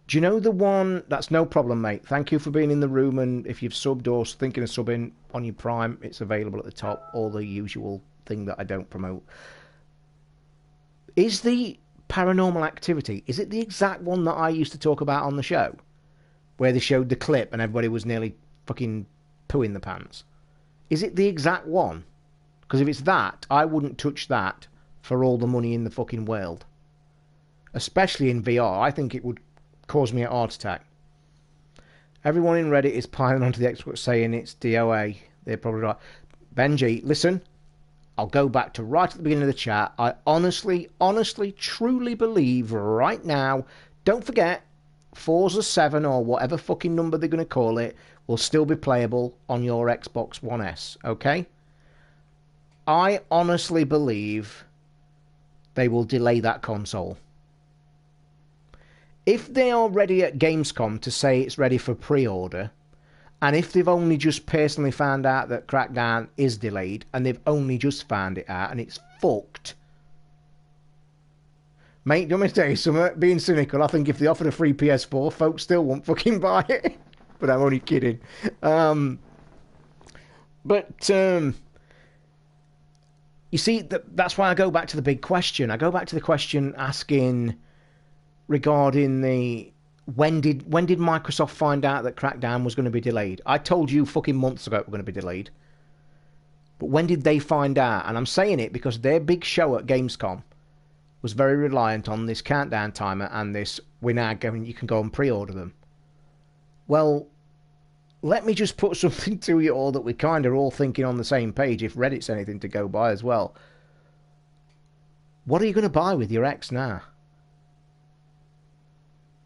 Do you know the one? That's no problem, mate. Thank you for being in the room, and if you've subbed or thinking of subbing on your Prime, it's available at the top. All the usual thing that I don't promote. Is the Paranormal Activity, is it the exact one that I used to talk about on the show? Where they showed the clip and everybody was nearly fucking pooing the pants. Is it the exact one? Because if it's that, I wouldn't touch that for all the money in the fucking world. Especially in VR. I think it would cause me a heart attack. Everyone in Reddit is piling onto the Xbox saying it's DOA. They're probably right. Benji, listen. I'll go back to right at the beginning of the chat. I honestly, truly believe right now, don't forget, Forza 7 or whatever fucking number they're going to call it will still be playable on your Xbox One S, okay? I honestly believe they will delay that console. If they are ready at Gamescom to say it's ready for pre-order, and if they've only just personally found out that Crackdown is delayed, and they've only just found it out, and it's fucked. Mate, do you want me to tell you something? Being cynical, I think if they offered a free PS4, folks still won't fucking buy it. But I'm only kidding. You see, that's why I go back to the big question. I go back to the question asking regarding the... When did Microsoft find out that Crackdown was going to be delayed? I told you fucking months ago it was going to be delayed. But when did they find out? And I'm saying it because their big show at Gamescom was very reliant on this countdown timer and this, we're now going, you can go and pre-order them. Well, let me just put something to you all that we're kind of all thinking on the same page, if Reddit's anything to go by as well. What are you going to buy with your X now?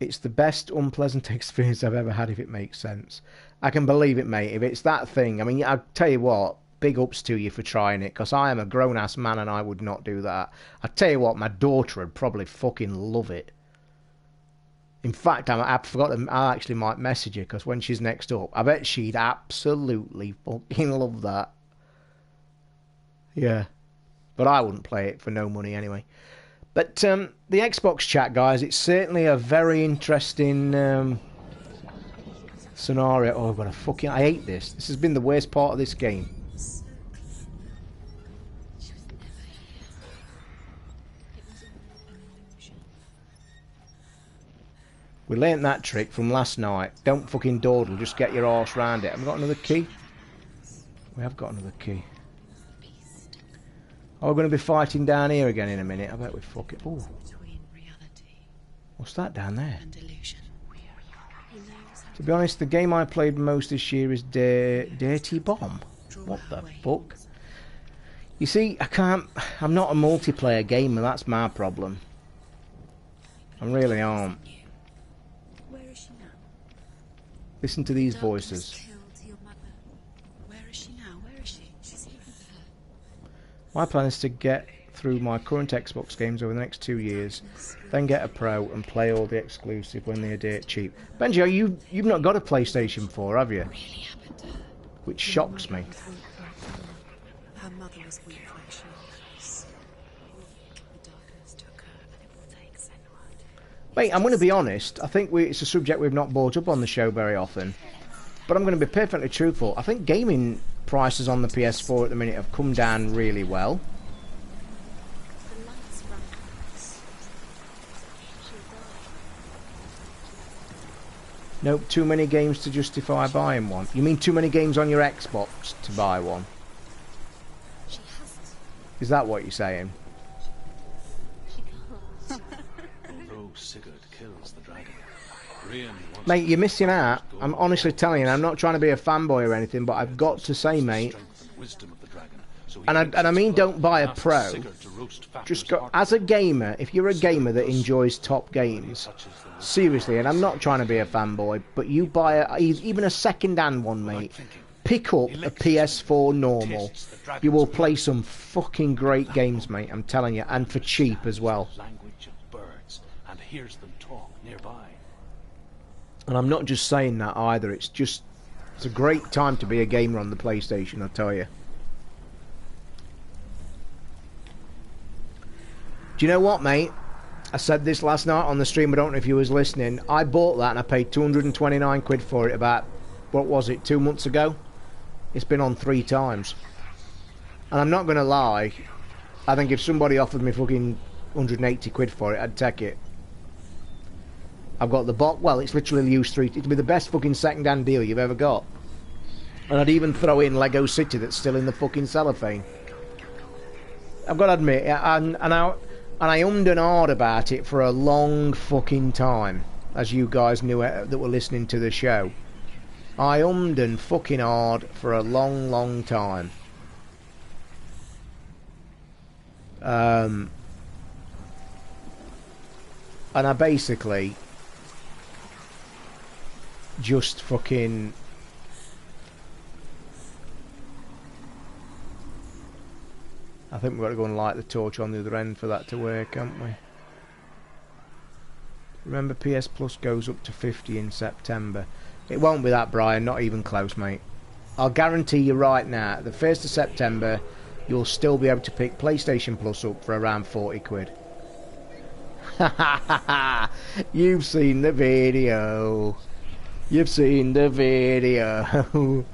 It's the best unpleasant experience I've ever had, if it makes sense. I can believe it, mate. If it's that thing, I mean, I'll tell you what, big ups to you for trying it, because I am a grown-ass man and I would not do that. I tell you what, my daughter would probably fucking love it. In fact, I forgot, I actually might message her, because when she's next up, I bet she'd absolutely fucking love that. Yeah. But I wouldn't play it for no money anyway. But the Xbox chat, guys, it's certainly a very interesting scenario. Oh, I've got a fucking... I hate this. This has been the worst part of this game. We learnt that trick from last night. Don't fucking dawdle, just get your arse round it. Have we got another key? We have got another key. Oh, we're going to be fighting down here again in a minute. I bet we fuck it. Ooh. What's that down there? To be honest, the game I played most this year is Dirty Bomb. What the fuck? You see, I'm not a multiplayer gamer, that's my problem. I really aren't. Listen to these voices. My plan is to get through my current Xbox games over the next 2 years, then get a Pro and play all the exclusive when they're dirt cheap. Benji, you've not got a PlayStation 4, have you? Which shocks me. Her mother was weak like she was. The darkness took her, and it will take Senua. Mate, I'm going to be honest. I think it's a subject we've not brought up on the show very often. But I'm going to be perfectly truthful. I think gaming prices on the PS4 at the minute have come down really well. Nope, too many games to justify buying one. You mean too many games on your Xbox to buy one? Is that what you're saying? Although Sigurd kills the dragon, Mate, you're missing out. I'm honestly telling you, I'm not trying to be a fanboy or anything, but I've got to say, mate, and I mean don't buy a Pro. Just go, as a gamer, if you're a gamer that enjoys top games, seriously, and I'm not trying to be a fanboy, but you buy even a second-hand one, mate, pick up a PS4 normal. You will play some fucking great games, mate, I'm telling you, and for cheap as well. And I'm not just saying that either, it's a great time to be a gamer on the PlayStation, I tell you. Do you know what, mate? I said this last night on the stream, I don't know if you was listening. I bought that and I paid 229 quid for it about, what was it, 2 months ago? It's been on 3 times. And I'm not going to lie, I think if somebody offered me fucking 180 quid for it, I'd take it. I've got the box, well, it's literally used 3, it'd be the best fucking second-hand deal you've ever got. And I'd even throw in Lego City that's still in the fucking cellophane. I've got to admit, and I ummed and ahed about it for a long fucking time, as you guys knew that were listening to the show. I ummed and fucking ahed for a long, long time. And I basically just fucking... I think we've got to go and light the torch on the other end for that to work, haven't we? Remember, PS Plus goes up to 50 in September. It won't be that, Brian, not even close, mate. I'll guarantee you right now, the 1st of September, you'll still be able to pick PlayStation Plus up for around 40 quid. Ha ha ha ha! You've seen the video. You've seen the video.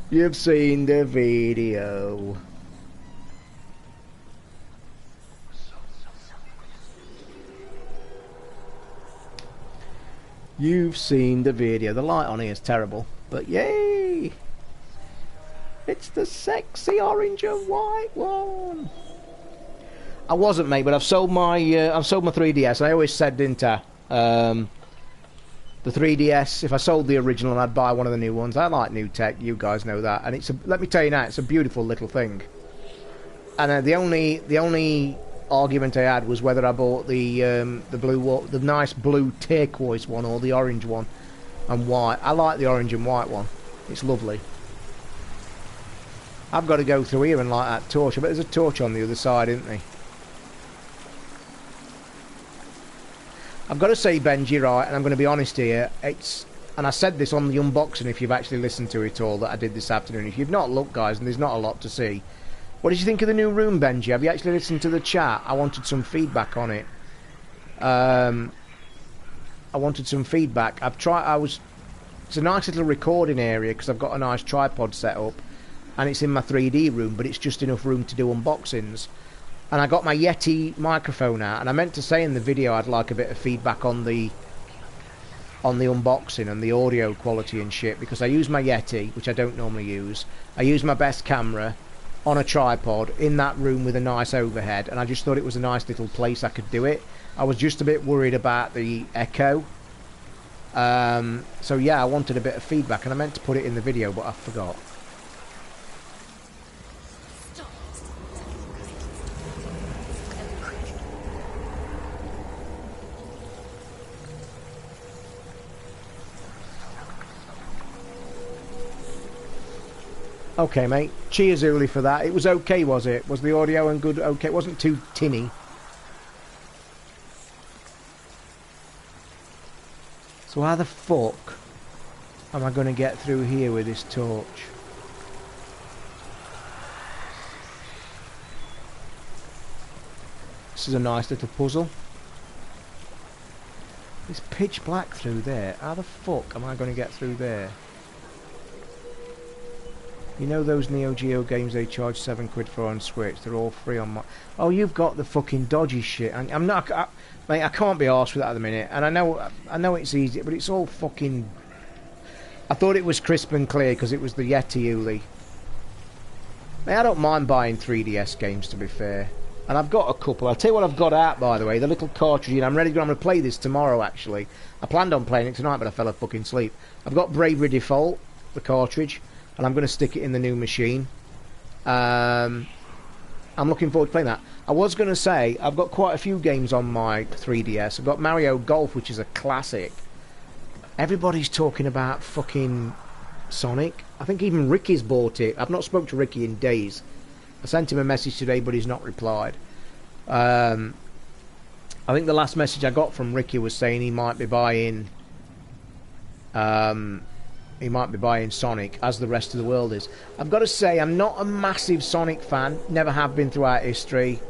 You've seen the video. You've seen the video. The light on here is terrible, but yay! It's the sexy orange and white one. I wasn't, mate, but I've sold my 3DS. I always said, didn't I? The 3DS. If I sold the original, I'd buy one of the new ones. I like new tech. You guys know that, and let me tell you now, it's a beautiful little thing. And the only argument I had was whether I bought the nice blue turquoise one or the orange one and white. I like the orange and white one. It's lovely. I've got to go through here and light that torch. I bet there's a torch on the other side, isn't there? I've got to say, Benji, right, and I'm going to be honest here, and I said this on the unboxing if you've actually listened to it all that I did this afternoon. If you've not looked, guys, and there's not a lot to see, What did you think of the new room, Benji? Have you actually listened to the chat? I wanted some feedback on it. I wanted some feedback. It's a nice little recording area because I've got a nice tripod set up, and it's in my 3D room, but it's just enough room to do unboxings. And I got my Yeti microphone out, and I meant to say in the video I'd like a bit of feedback on the unboxing and the audio quality and shit, because I use my Yeti, which I don't normally use. I use my best camera on a tripod in that room with a nice overhead, and I just thought it was a nice little place I could do it. I was just a bit worried about the echo. So yeah, I wanted a bit of feedback, and I meant to put it in the video, but I forgot. Okay, mate. Cheers, Uli, for that. It was okay, was it? Was the audio and good? Okay, it wasn't too tinny. So how the fuck am I going to get through here with this torch? This is a nice little puzzle. It's pitch black through there. How the fuck am I going to get through there? You know those Neo Geo games they charge £7 for on Switch? They're all free on my... Oh, you've got the fucking dodgy shit. I'm not... Mate, I can't be arsed with that at the minute. And I know it's easy, but it's all fucking... I thought it was crisp and clear because it was the Yeti Uli. Mate, I don't mind buying 3DS games, to be fair. And I've got a couple. I'll tell you what I've got out, by the way. The little cartridge. And I'm going to play this tomorrow, actually. I planned on playing it tonight, but I fell asleep. I've got Bravery Default, the cartridge. And I'm going to stick it in the new machine. I'm looking forward to playing that. I was going to say, I've got quite a few games on my 3DS. I've got Mario Golf, which is a classic. Everybody's talking about fucking Sonic. I think even Ricky's bought it. I've not spoken to Ricky in days. I sent him a message today, but he's not replied. I think the last message I got from Ricky was saying he might be buying... he might be buying Sonic, as the rest of the world is. I've got to say, I'm not a massive Sonic fan. Never have been throughout history.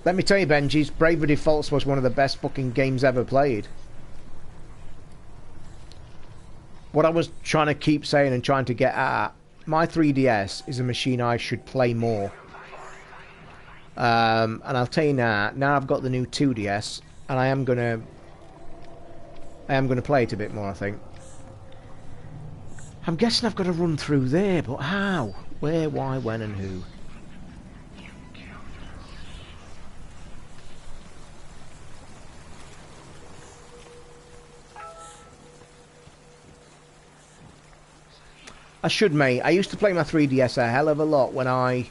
Let me tell you, Benji's Bravery Default was one of the best fucking games ever played. What I was trying to keep saying and trying to get at, my 3DS is a machine I should play more. And I'll tell you now I've got the new 2DS, and I am gonna play it a bit more, I think. I'm guessing I've got to run through there, but how? Where, why, when, and who? I should, mate. I used to play my 3DS a hell of a lot when I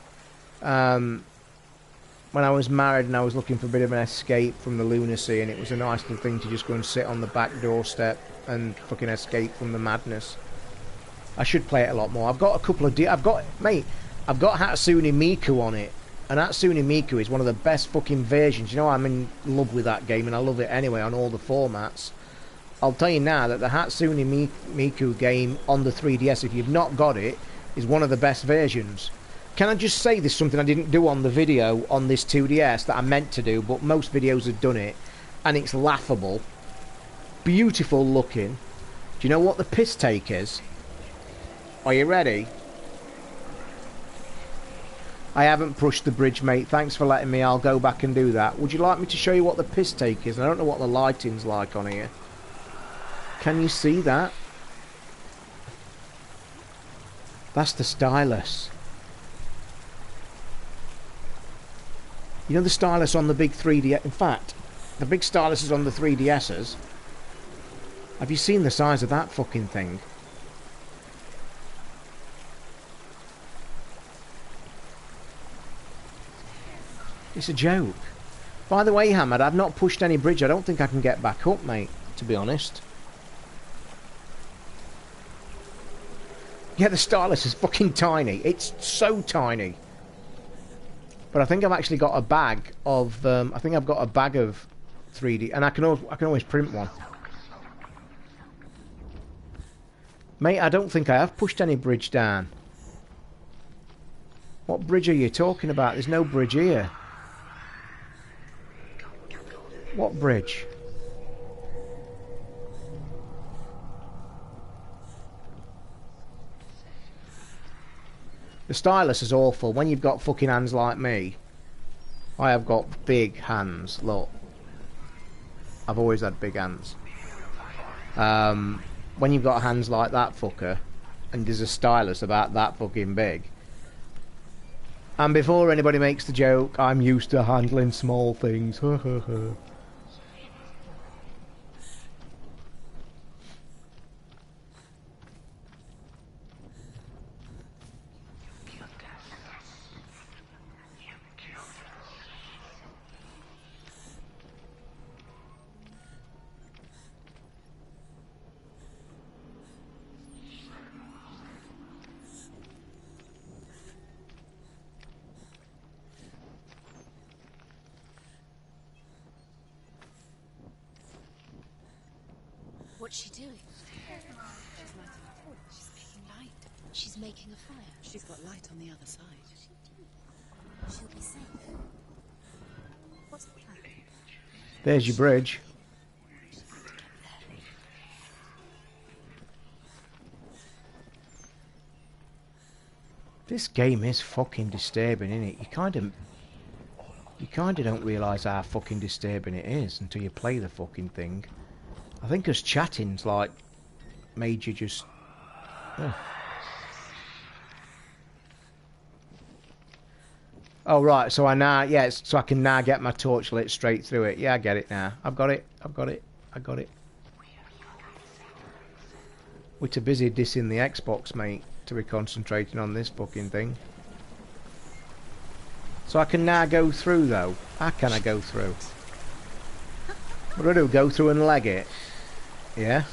was married and I was looking for a bit of an escape from the lunacy, and it was a nice little thing to just go and sit on the back doorstep and fucking escape from the madness. I should play it a lot more. I've got a couple of... I've got Hatsune Miku on it. And Hatsune Miku is one of the best fucking versions. You know, I'm in love with that game, and I love it anyway on all the formats. I'll tell you now that the Hatsune Miku game on the 3DS, if you've not got it, is one of the best versions. Can I just say there's something I didn't do on the video on this 2DS that I meant to do, but most videos have done it, and it's laughable. Beautiful looking. Do you know what the piss take is? Are you ready? I haven't pushed the bridge, mate. Thanks for letting me. I'll go back and do that. Would you like me to show you what the piss take is? I don't know what the lighting's like on here. Can you see that? That's the stylus. You know the stylus on the big 3DS? In fact, the big stylus is on the 3DSs. Have you seen the size of that fucking thing? It's a joke. By the way, Hamad, I've not pushed any bridge. I don't think I can get back up, mate, to be honest. Yeah, the stylus is fucking tiny. It's so tiny. But I think I've actually got a bag of... I think I've got a bag of 3D... And I can always print one. Mate, I don't think I have pushed any bridge down. What bridge are you talking about? There's no bridge here. What bridge? The stylus is awful. When you've got fucking hands like me, I have got big hands. Look, I've always had big hands. When you've got hands like that fucker, and there's a stylus about that fucking big. And before anybody makes the joke, I'm used to handling small things. What's she doing? She's lighting a torch. She's making light. She's making a fire. She's got light on the other side. She'll be safe. What's the plan? There's your bridge. This game is fucking disturbing, isn't it? You kind of don't realise how fucking disturbing it is until you play the fucking thing. I think us chatting's like made you just. Oh right, so I now so I can now get my torch lit straight through it. Yeah, I get it now. I've got it. We're too busy dissing the Xbox, mate, to be concentrating on this fucking thing. So I can now go through though. How can I go through? What do I do? Go through and leg it? Yeah?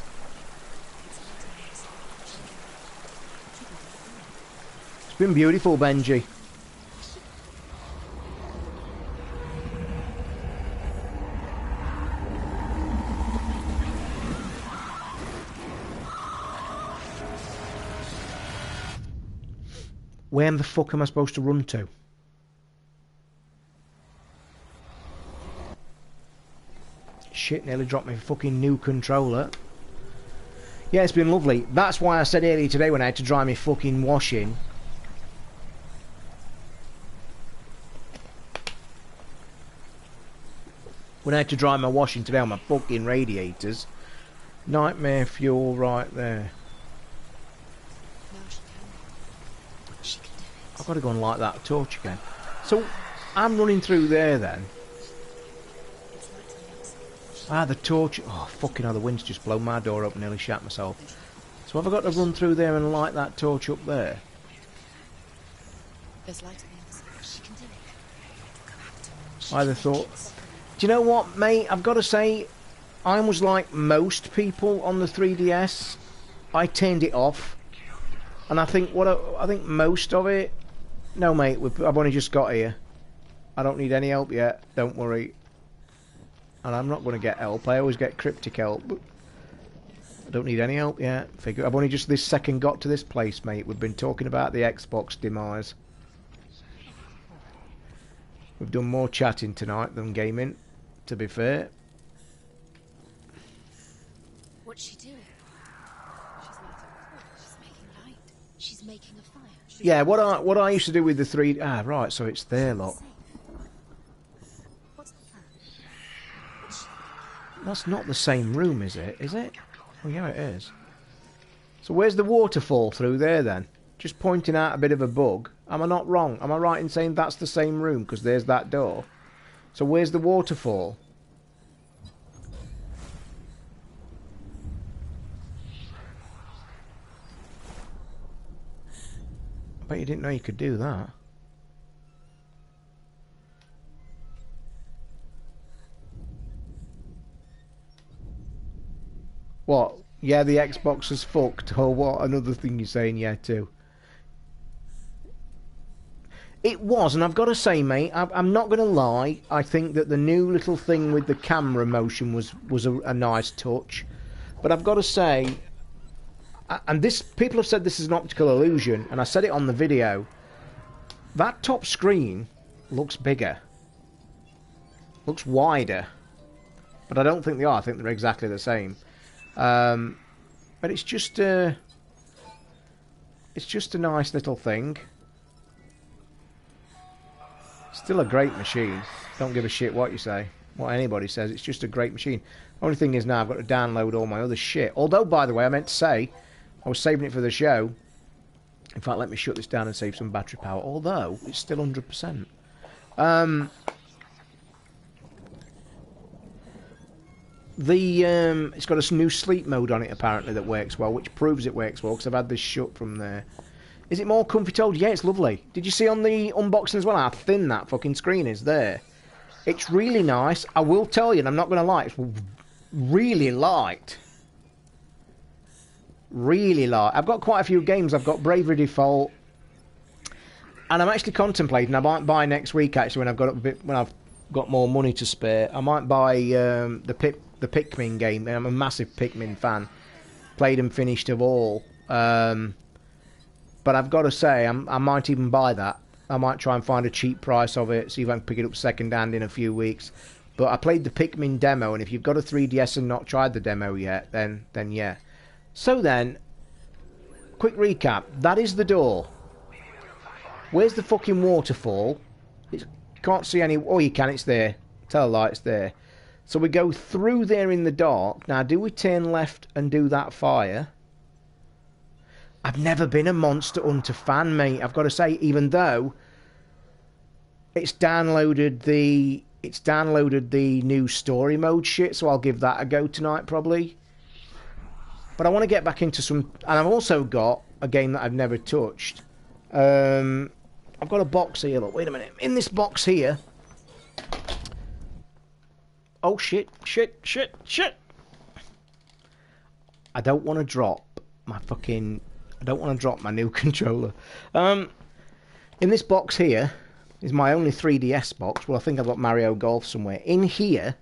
It's been beautiful, Benji. Where the fuck am I supposed to run to? Shit, nearly dropped my fucking new controller. Yeah, it's been lovely. That's why I said earlier today when I had to dry my fucking washing. When I had to dry my washing today on my fucking radiators. Nightmare fuel right there. I've got to go and light that torch again. So, I'm running through there then. Ah, the torch. Oh, fucking hell, the wind's just blown my door up and nearly shat myself. So have I got to run through there and light that torch up there? There's light on the other side. She can do it. Either thought. Do you know what, mate? I've got to say, I was like most people on the 3DS. I turned it off. And I think I think most of it. No, mate, I've only just got here. I don't need any help yet. Don't worry. And I'm not going to get help. I always get cryptic help. I don't need any help yet. I've only just this second got to this place, mate. We've been talking about the Xbox demise. We've done more chatting tonight than gaming, to be fair. What's she doing? She's lighting a torch. She's making light. She's making a fire. Yeah, what I used to do with the 3... Ah, right, so it's there, look. What's the plan? That's not the same room, is it? Is it? Oh, yeah, it is. So where's the waterfall through there, then? Just pointing out a bit of a bug. Am I not wrong? Am I right in saying that's the same room? Because there's that door. So where's the waterfall? I bet you didn't know you could do that. What? Yeah, the Xbox is fucked. Or what? Another thing you're saying yeah too. It was, and I've got to say, mate, I'm not going to lie. I think that the new little thing with the camera motion was a nice touch. But I've got to say, and this people have said this is an optical illusion, and I said it on the video. that top screen looks bigger. Looks wider. But I don't think they are. I think they're exactly the same. But it's just a nice little thing. Still a great machine. Don't give a shit what you say. What anybody says. It's just a great machine. Only thing is now I've got to download all my other shit. Although, by the way, I meant to say, I was saving it for the show. In fact, let me shut this down and save some battery power. Although, it's still 100%. It's got a new sleep mode on it, apparently, that works well, which proves it works well, because I've had this shut from there. Is it more comfy told? Yeah, it's lovely. Did you see on the unboxing as well how thin that fucking screen is there? It's really nice. I will tell you, and I'm not going to lie, it's really light. Really light. I've got quite a few games. I've got Bravely Default, and I'm actually contemplating. I might buy next week, actually, when I've got more money to spare. I might buy the Pikmin game. I'm a massive Pikmin fan. Played and finished of all. But I've got to say, I might even buy that. I might try and find a cheap price of it, see if I can pick it up second hand in a few weeks. But I played the Pikmin demo, and if you've got a 3DS and not tried the demo yet, then yeah. So then, quick recap. That is the door. Where's the fucking waterfall? You can't see any... Oh, you can, it's there. Tell a lie, it's there. So we go through there in the dark. Now, do we turn left and do that fire? I've never been a Monster Hunter fan, mate. I've got to say, even though it's downloaded the new story mode shit, so I'll give that a go tonight, probably. But I want to get back into some... And I've also got a game that I've never touched. I've got a box here. Look, wait a minute. In this box here... Oh, shit. I don't want to drop my fucking... I don't want to drop my new controller. In this box here is my only 3DS box. Well, I think I've got Mario Golf somewhere. In here,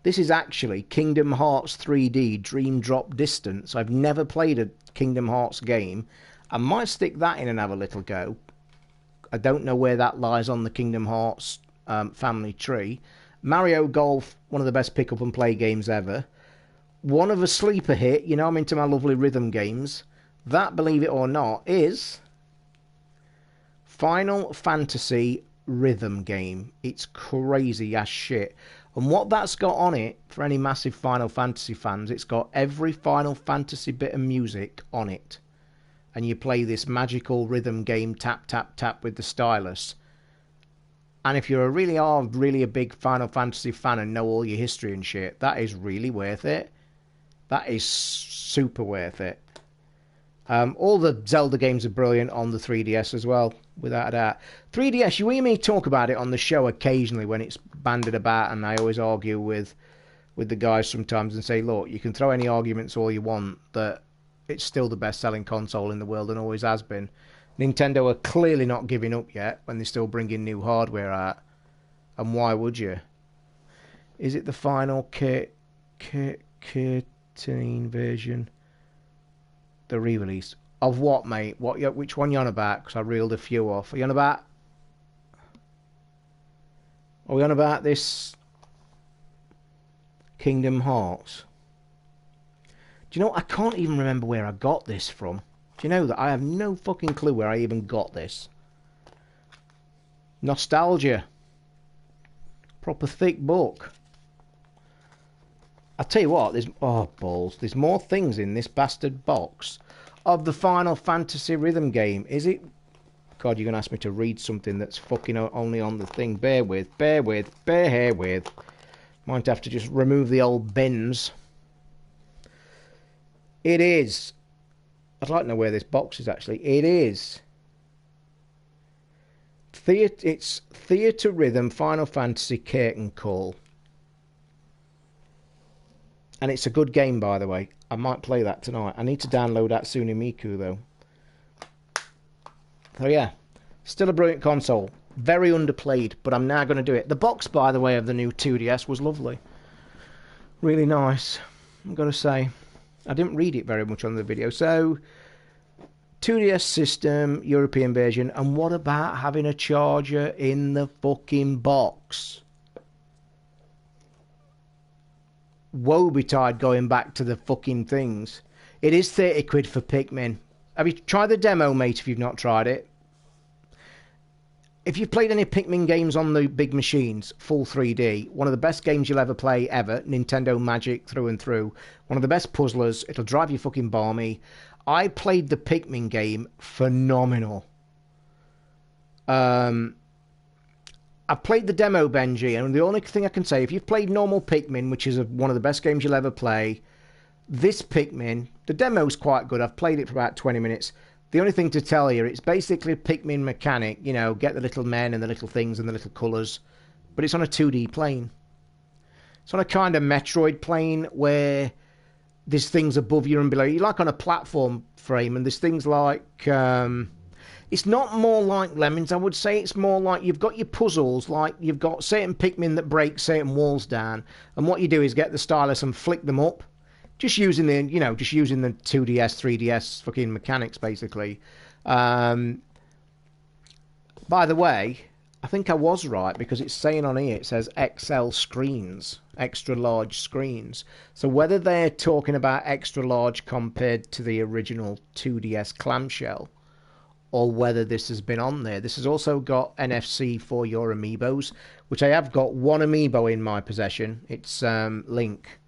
this is actually Kingdom Hearts 3D Dream Drop Distance. I've never played a Kingdom Hearts game. I might stick that in and have a little go. I don't know where that lies on the Kingdom Hearts family tree. Mario Golf, one of the best pick up and play games ever. One of a sleeper hit, you know I'm into my lovely rhythm games. That, believe it or not, is Final Fantasy rhythm game. It's crazy as shit. And what that's got on it, for any massive Final Fantasy fans, it's got every Final Fantasy bit of music on it. And you play this magical rhythm game, tap, tap, tap, with the stylus. And if you really a big Final Fantasy fan and know all your history and shit, that is really worth it. That is super worth it. All the Zelda games are brilliant on the 3DS as well, without a doubt. 3DS, you hear me talk about it on the show occasionally when it's bandied about, and I always argue with the guys sometimes and say, look, you can throw any arguments all you want, that it's still the best-selling console in the world and always has been. Nintendo are clearly not giving up yet when they're still bringing new hardware out. And why would you? Is it the final 13 version? The re-release of what, mate? Which one you on about? Because I reeled a few off. Are you on about? Are we on about this Kingdom Hearts? Do you know? I can't even remember where I got this from. Do you know that I have no fucking clue where I even got this? Nostalgia. Proper thick book. I tell you what, there's more things in this bastard box of the Final Fantasy rhythm game. Is it? God, you're going to ask me to read something that's fucking only on the thing. Bear with. Might have to just remove the old bins. It is. I'd like to know where this box is, actually. It is. It's Theatre Rhythm Final Fantasy Curtain Call. And it's a good game, by the way. I might play that tonight. I need to download Hatsune Miku, though. So, yeah. Still a brilliant console. Very underplayed, but I'm now going to do it. The box, by the way, of the new 2DS was lovely. Really nice, I've got to say. I didn't read it very much on the video, so... 2DS system, European version, and what about having a charger in the fucking box? Woe betide going back to the fucking things. It is 30 quid for Pikmin. Have you tried the demo, mate, if you've not tried it? If you've played any Pikmin games on the big machines, full 3D, one of the best games you'll ever play ever, Nintendo Magic through and through, one of the best puzzlers, it'll drive you fucking balmy. I played the Pikmin game, phenomenal. I've played the demo, Benji, and the only thing I can say, if you've played normal Pikmin, which is one of the best games you'll ever play, this Pikmin, the demo's quite good. I've played it for about 20 minutes. The only thing to tell you, it's basically a Pikmin mechanic, you know, get the little men and the little things and the little colours, but it's on a 2D plane. It's on a kind of Metroid plane where there's things above you and below you, like on a platform frame, and there's things like... it's not more like Lemons, I would say. It's more like you've got your puzzles, like you've got certain Pikmin that break certain walls down, and what you do is get the stylus and flick them up, just using the, you know, just using the 2DS, 3DS fucking mechanics, basically. By the way, I think I was right, because it's saying on here, it says XL screens, extra large screens. So whether they're talking about extra large compared to the original 2DS clamshell, or whether this has been on there. This has also got NFC for your amiibos, which I have got one amiibo in my possession. It's Link.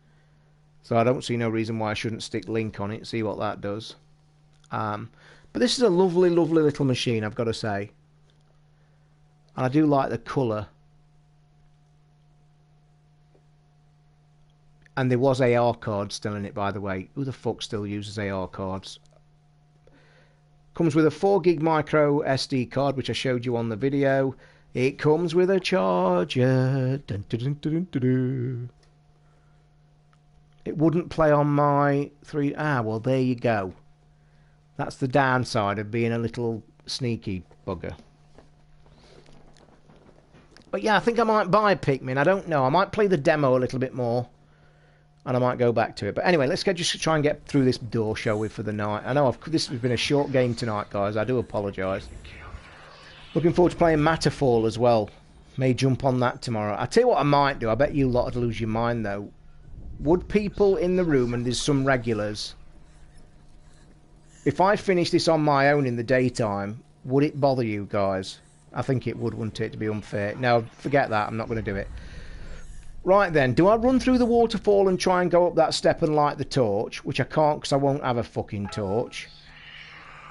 So I don't see no reason why I shouldn't stick Link on it, see what that does. But this is a lovely, lovely little machine, I've got to say. And I do like the colour. And there was AR cards still in it, by the way. Who the fuck still uses AR cards? Comes with a 4GB micro SD card, which I showed you on the video. It comes with a charger. Dun, dun, dun, dun, dun, dun. It wouldn't play on my 3... Ah, well, there you go. That's the downside of being a little sneaky bugger. But yeah, I think I might buy Pikmin. I don't know. I might play the demo a little bit more. And I might go back to it. But anyway, let's just try and get through this door, shall we, for the night. I know this has been a short game tonight, guys. I do apologise. Looking forward to playing Matterfall as well. May jump on that tomorrow. I'll tell you what I might do. I bet you lot would lose your mind, though. Would people in the room, and there's some regulars, if I finish this on my own in the daytime, would it bother you guys? I think it would, wouldn't it, to be unfair? No, forget that. I'm not going to do it. Right then, do I run through the waterfall and try and go up that step and light the torch? Which I can't because I won't have a fucking torch.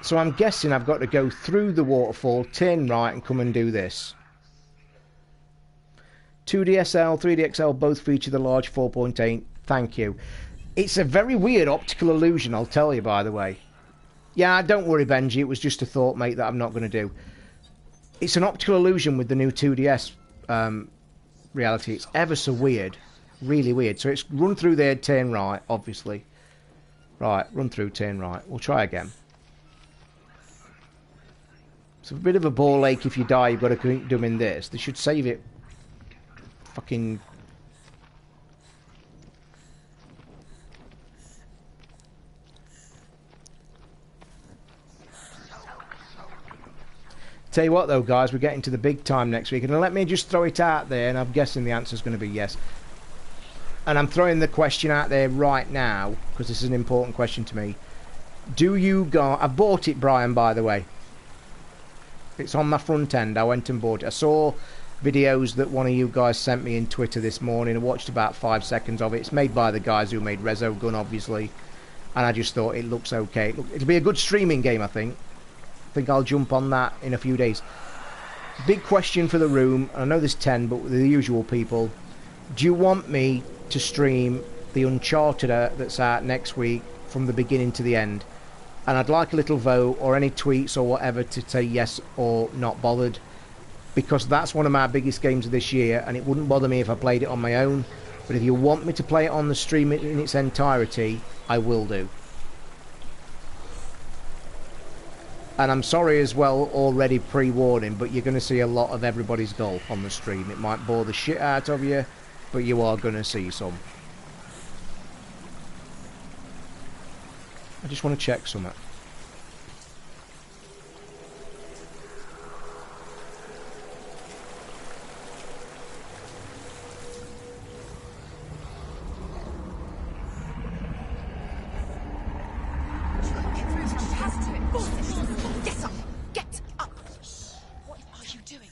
So I'm guessing I've got to go through the waterfall, turn right and come and do this. 2DSL, 3DXL both feature the large 4.8. Thank you. It's a very weird optical illusion, I'll tell you, by the way. Yeah, don't worry, Benji. It was just a thought, mate, that I'm not going to do. It's an optical illusion with the new 2DS reality. It's ever so weird. Really weird. So it's run through there, turn right, obviously. Right, run through, turn right. We'll try again. It's a bit of a ball ache if you die. You've got to keep doing this. They should save it. Fucking... Tell you what though, guys, we're getting to the big time next week, and let me just throw it out there, and I'm guessing the answer's going to be yes. And I'm throwing the question out there right now, because this is an important question to me. Do you go... I bought it, Brian, by the way. It's on my front end. I went and bought it. I saw videos that one of you guys sent me in Twitter this morning. I watched about 5 seconds of it. It's made by the guys who made Resogun, obviously. And I just thought it looks okay. It'll be a good streaming game, I think. I think I'll jump on that in a few days. Big question for the room. I know there's 10, but the usual people. Do you want me to stream the Uncharted that's out next week from the beginning to the end? And I'd like a little vote or any tweets or whatever to say yes or not bothered. Because that's one of my biggest games of this year, and it wouldn't bother me if I played it on my own. But if you want me to play it on the stream in its entirety, I will do. And I'm sorry as well, already pre-warning, but you're going to see a lot of everybody's golf on the stream. It might bore the shit out of you, but you are going to see some. I just want to check something. you doing?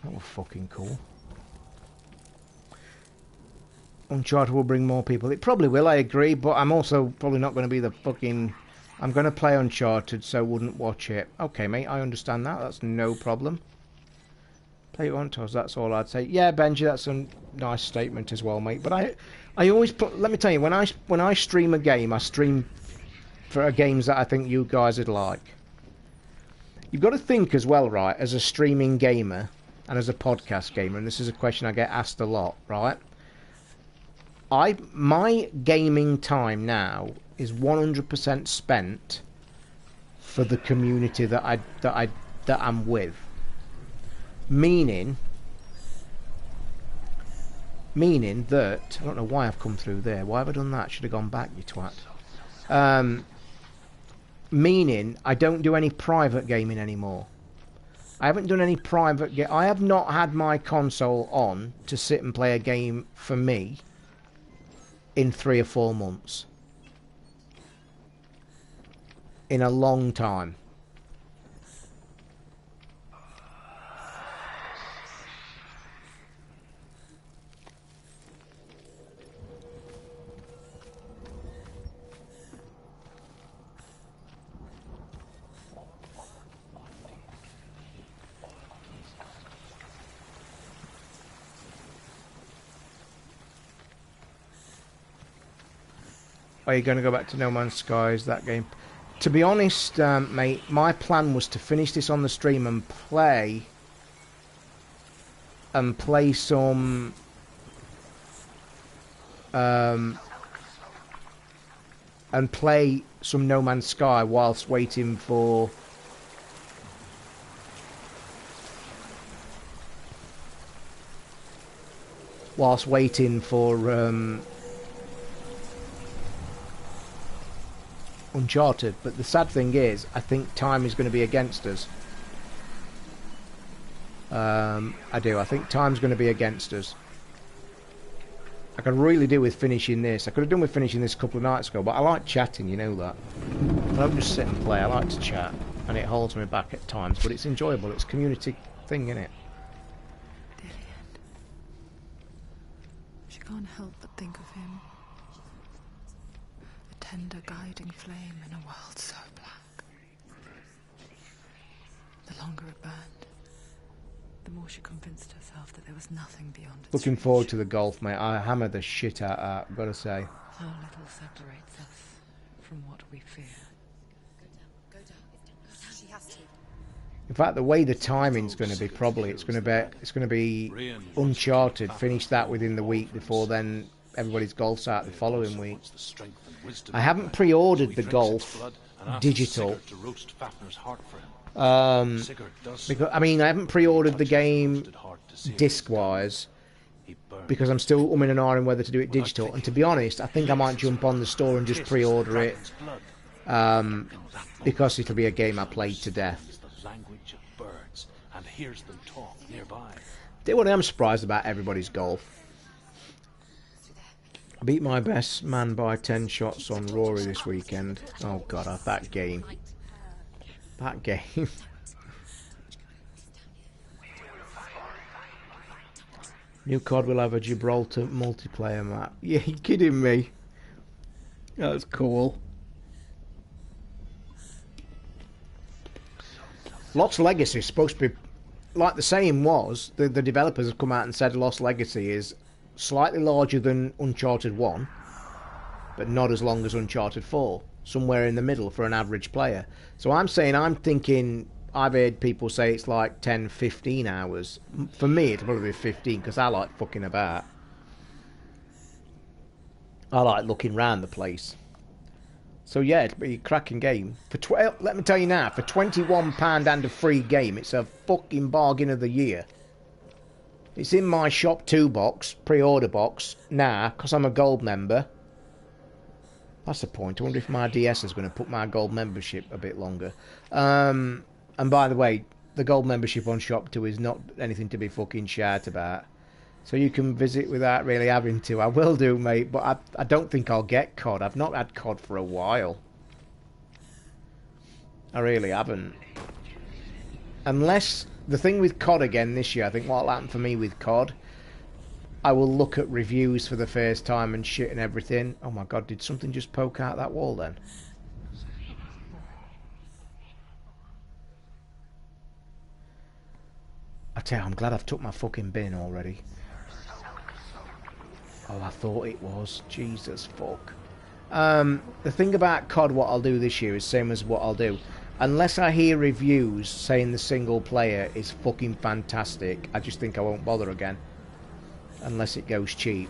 That was fucking cool. Uncharted will bring more people. It probably will, I agree, but I'm also probably not going to be the fucking... I'm going to play Uncharted, so wouldn't watch it. Okay, mate, I understand that. That's no problem. Play it on toes, that's all I'd say. Yeah, Benji, that's a nice statement as well, mate. But I always put... Let me tell you, when I stream a game, I stream for games that I think you guys would like. You've got to think as well, right, as a streaming gamer and as a podcast gamer, and this is a question I get asked a lot, right? My gaming time now is 100% spent for the community that I'm with. Meaning that I don't know why I've come through there. Why have I done that? Should have gone back, you twat. Meaning I don't do any private gaming anymore. I haven't done any private I have not had my console on to sit and play a game for me in 3 or 4 months. In a long time. Are you going to go back to No Man's Skies, that game? To be honest, mate, my plan was to finish this on the stream and play some No Man's Sky whilst waiting for Uncharted, but the sad thing is I think time is going to be against us. I think time's going to be against us. I could really do with finishing this. I could have done with finishing this a couple of nights ago, but I like chatting, you know that. I don't just sit and play, I like to chat, and it holds me back at times, but it's enjoyable. It's a community thing, isn't it? She can't help but think of him. A tender guiding flame in a world so black. The longer it burned, the more she convinced herself that there was nothing beyond its Looking reach. forward to the golf, mate. I hammered the shit out of that, I've got to say. How little separates us from what we fear. Go down. She has to. In fact, the way the timing's going to be, probably it's going to be Uncharted. Finish that within the week before then everybody's golf's out the following week. I haven't pre-ordered the golf digital. Because I haven't pre-ordered the game disc-wise because I'm still umming and ahhing whether to do it digital. And to be honest, I think I might jump on the store and just pre-order it because it'll be a game I played to death. What I'm surprised about everybody's golf. I beat my best man by 10 shots on Rory this weekend. Oh god, that game. That game. New COD will have a Gibraltar multiplayer map. Yeah, you kidding me? That's cool. Lost Legacy is supposed to be, like the saying was, the developers have come out and said Lost Legacy is slightly larger than Uncharted 1, but not as long as Uncharted 4. Somewhere in the middle for an average player. So I'm thinking, I've heard people say it's like 10, 15 hours. For me, it'll probably be 15, because I like fucking about. I like looking round the place. So yeah, it'll be a cracking game. Let me tell you now, for £21 and a free game, it's a fucking bargain of the year. It's in my Shop 2 box, pre-order box, now, because I'm a gold member. That's the point. I wonder if my DS is going to put my gold membership a bit longer. And by the way, the gold membership on Shop 2 is not anything to be fucking shout about. So you can visit without really having to. I will do, mate, but I don't think I'll get COD. I've not had COD for a while. I really haven't. Unless the thing with COD again this year, I think what'll happen for me with COD, I will look at reviews for the first time and shit and everything. Oh my god, did something just poke out that wall then? I tell you, I'm glad I've took my fucking bin already. Oh, I thought it was. Jesus fuck. The thing about COD, what I'll do this year is same as what I'll do. Unless I hear reviews saying the single player is fucking fantastic, I just think I won't bother again. Unless it goes cheap.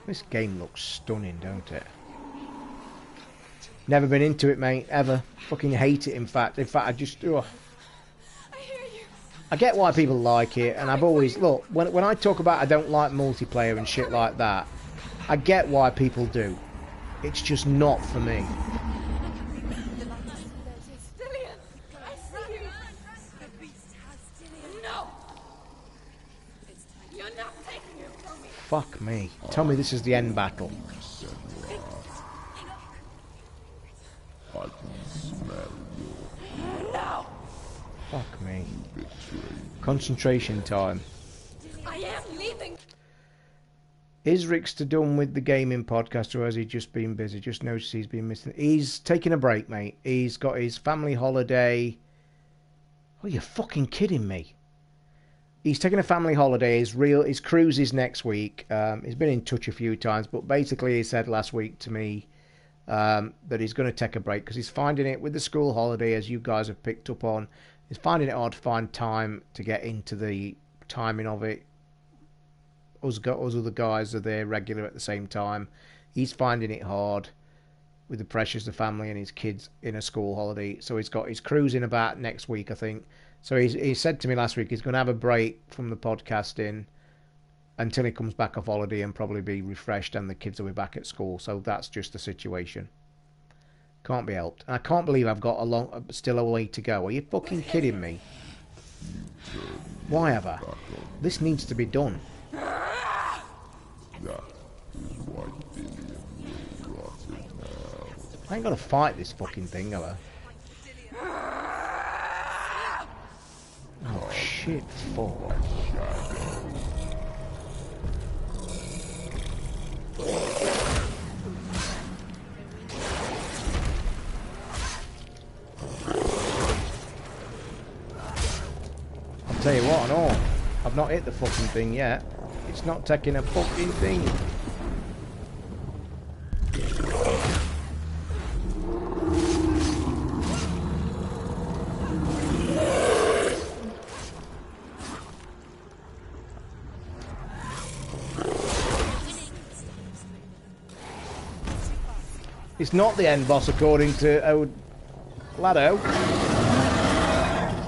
This game looks stunning, don't it? Never been into it, mate, ever. Fucking hate it, in fact. In fact, I just... Ugh. I get why people like it, and I've always... Look, when I talk about I don't like multiplayer and shit like that, I get why people do. It's just not for me. Fuck me. Tell me this is the end battle. I can smell No! Fuck me. you betrayed. Concentration time. I am leaving! Is Rickster done with the gaming podcast, or has he just been busy? Just noticed he's been missing. He's taking a break, mate. He's got his family holiday. Oh, you're fucking kidding me. He's taking a family holiday. His cruise is next week. He's been in touch a few times, but basically he said last week to me that he's going to take a break because he's finding it with the school holiday, as you guys have picked up on. He's finding it hard to find time to get into the timing of it. Us other guys are there regular at the same time. He's finding it hard with the pressures of family and his kids in a school holiday. So he's got his cruise in about next week, I think. So he said to me last week he's going to have a break from the podcasting until he comes back off holiday and probably be refreshed and the kids will be back at school. So that's just the situation. Can't be helped. And I can't believe I've got still a way to go. Are you fucking kidding me? Why ever? This needs to be done. That is why Dillian will rot it now. I ain't gonna fight this fucking thing, am I? Oh shit, fuck. I'll tell you what, I know. I've not hit the fucking thing yet. It's not taking a fucking thing. It's not the end boss according to Lado.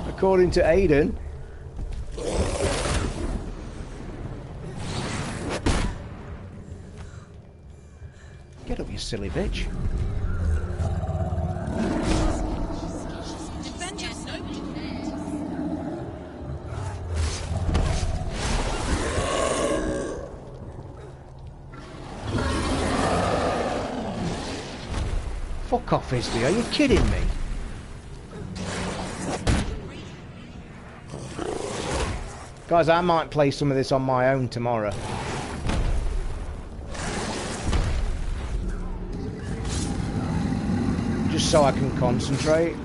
According to Aiden. Get up, you silly bitch. Fuck off, Isley. Are you kidding me? Guys, I might play some of this on my own tomorrow. Just so I can concentrate.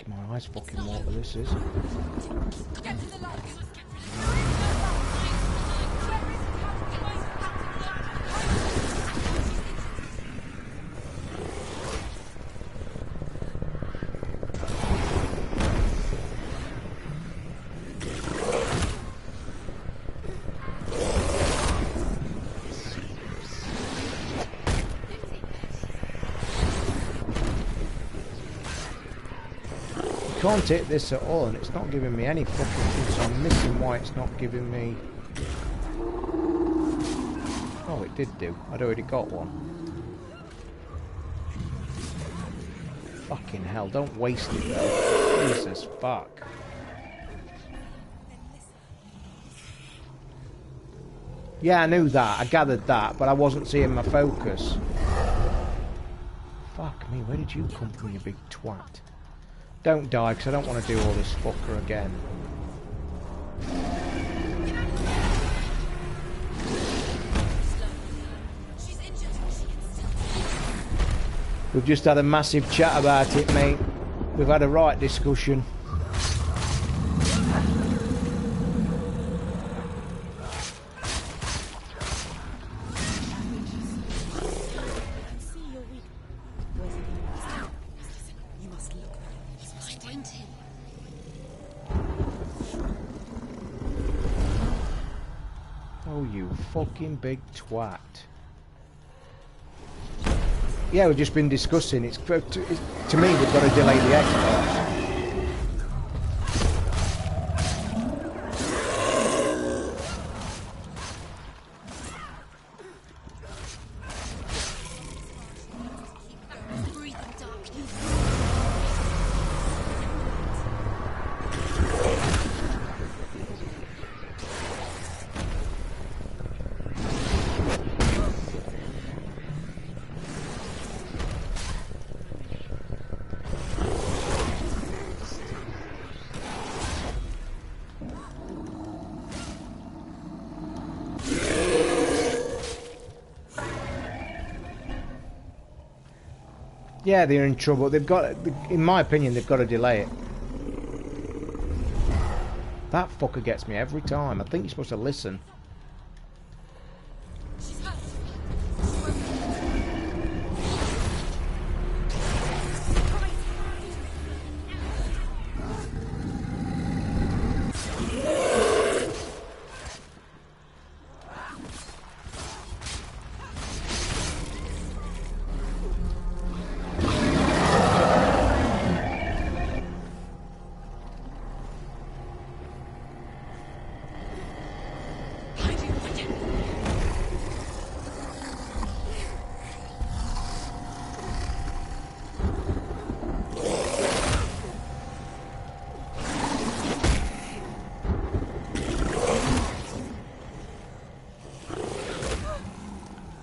my eyes fucking water, this is. Get to the light. Can't hit this at all, and it's not giving me any fucking thing, so I'm missing why it's not giving me... Oh, it did do. I'd already got one. Fucking hell, don't waste it though. Jesus fuck. Yeah, I knew that. I gathered that, but I wasn't seeing my focus. Fuck me, where did you come from, you big twat? Don't die, because I don't want to do all this fucker again. We've just had a massive chat about it, mate. We've had a right discussion. Oh, you fucking big twat. Yeah, we've just been discussing. To me, we've got to delay the Xbox. Yeah, they're in trouble. They've got, in my opinion, they've got to delay it. That fucker gets me every time. I think you're supposed to listen.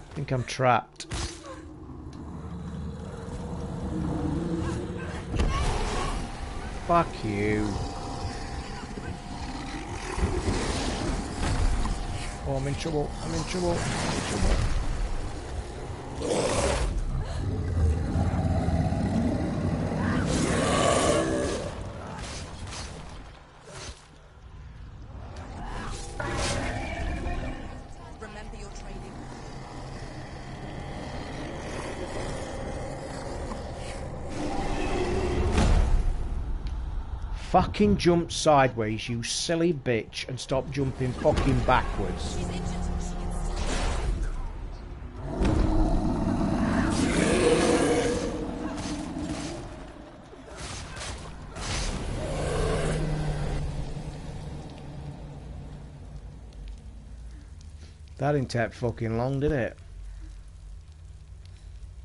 I think I'm trapped. Fuck you. Oh, I'm in trouble. I'm in trouble. I'm in trouble. Remember your training. Fucking jump sideways, you silly bitch, and stop jumping fucking backwards. That didn't take fucking long, did it?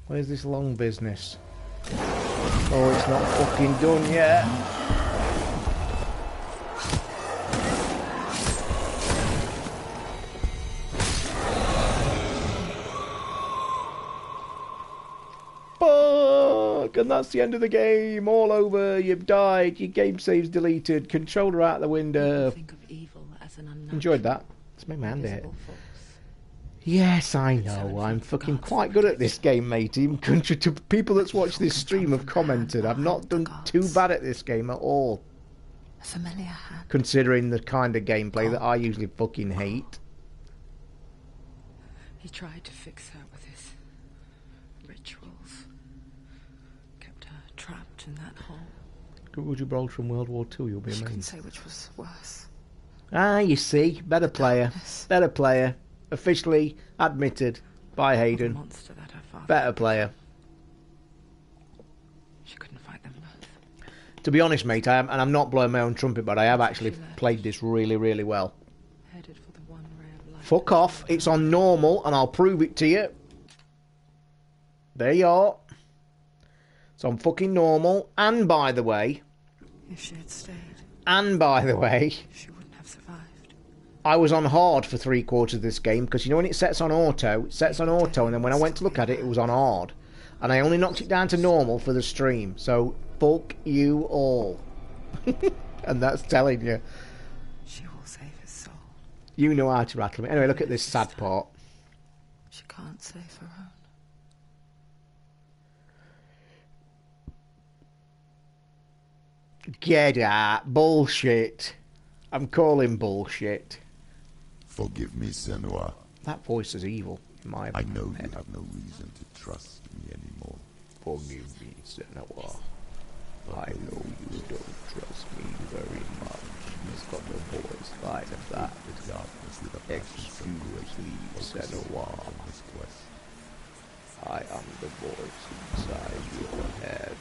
Where's this long business? Oh, it's not fucking done yet. Fuck! And that's the end of the game. All over. You've died. Your game save's deleted. Controller out the window. Think of evil as an unnatural, Enjoyed that. Let's make my hand hit. invisible force. Yes, I know. I'm fucking quite good at this game, mate. Even contrary to people that's watched this stream have commented, I've not done too bad at this game at all. A familiar hand. Considering the kind of gameplay that I usually fucking hate. He tried to fix her with his rituals. Kept her trapped in that hole. Google Gibraltar from World War II, you'll be She couldn't amazed. say which was worse. Ah, you see. Better player. Better player. Officially admitted by The Hayden. monster that her father. Better player. She couldn't fight them both. To be honest, mate, and I'm not blowing my own trumpet, but I have actually played this really, really well. Headed for the one ray of light. Fuck off. It's on normal, and I'll prove it to you. There you are. It's on fucking normal. And by the way, If she had stayed, she wouldn't have survived. I was on hard for 3/4 of this game, because you know when it sets on auto, and then when I went to look at it, it was on hard. And I only knocked it down to normal for the stream. So, fuck you all. And that's telling you. She will save his soul. You know how to rattle me. Anyway, look at this sad part. She can't save her own. Get out. Bullshit. I'm calling bullshit. Forgive me, Senua. That voice is evil, in my I know head. you have no reason to trust me anymore. Forgive me, Senua. I know you don't trust me very much. He's got the voice right of that. Excuse me, Senua. I am the voice inside your head.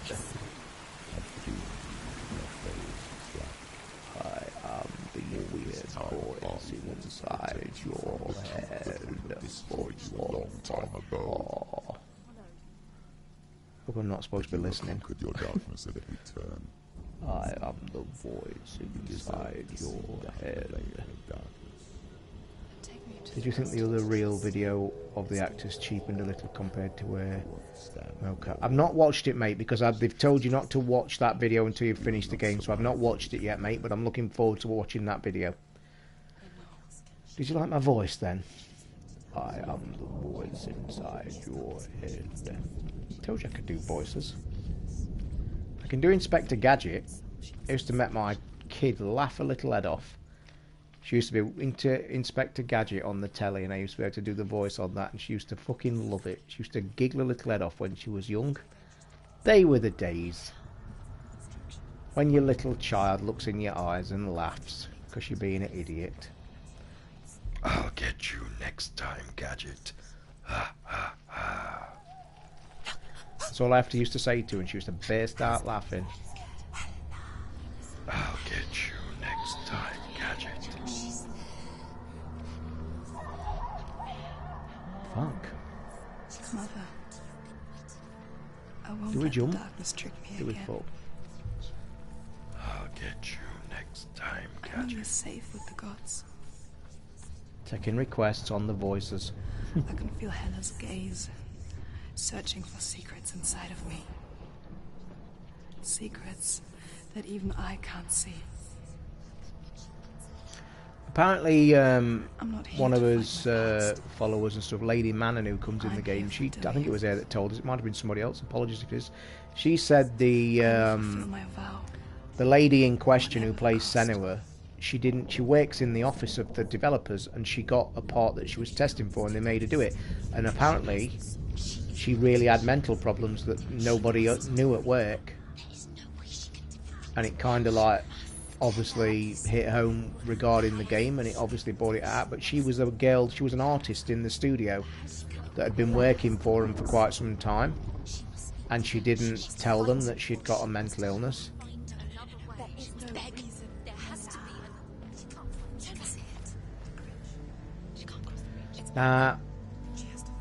I am the weird voice inside your head. Destroyed you a long time ago. Hope I'm not supposed to be listening. Conquered your darkness at every turn. I am the voice inside your head. Did you think the other real video of the actors cheapened a little compared to Mocha? I've not watched it, mate, because they've told you not to watch that video until you've finished the game, so I've not watched it yet, mate, but I'm looking forward to watching that video. Did you like my voice, then? I am the voice inside your head. Told you I could do voices. I can do Inspector Gadget. I used to make my kid laugh a little head off. She used to be into Inspector Gadget on the telly, and I used to be able to do the voice on that, and she used to fucking love it. She used to giggle a little head off when she was young. They were the days. When your little child looks in your eyes and laughs because you're being an idiot. I'll get you next time, Gadget. Ha ha ha. That's all I have to used to say to her, and she used to burst out laughing. I'll get you next time, Gadget. Fuck. Mother, I won't Do we let jump? the darkness trick me Do we again. fall? I'll get you next time, I'm only Gadget. safe with the gods. Taking requests on the voices. I can feel Hela's gaze, searching for secrets inside of me. Secrets that even I can't see. Apparently, I'm not here one of to his fight my past. followers and stuff, Lady Manon, who comes in the I'm game, here for I think it doing was her that told us, it might have been somebody else, apologies if it is. She said the Fulfill my vow. the lady in question who plays Senua, she works in the office of the developers, and she got a part that she was testing for, and they made her do it. And apparently, she really had mental problems that nobody knew at work, and it kind of like obviously hit home regarding the game, and it obviously brought it out. But she was a girl, she was an artist in the studio that had been working for them for quite some time, and she didn't tell them that she'd got a mental illness.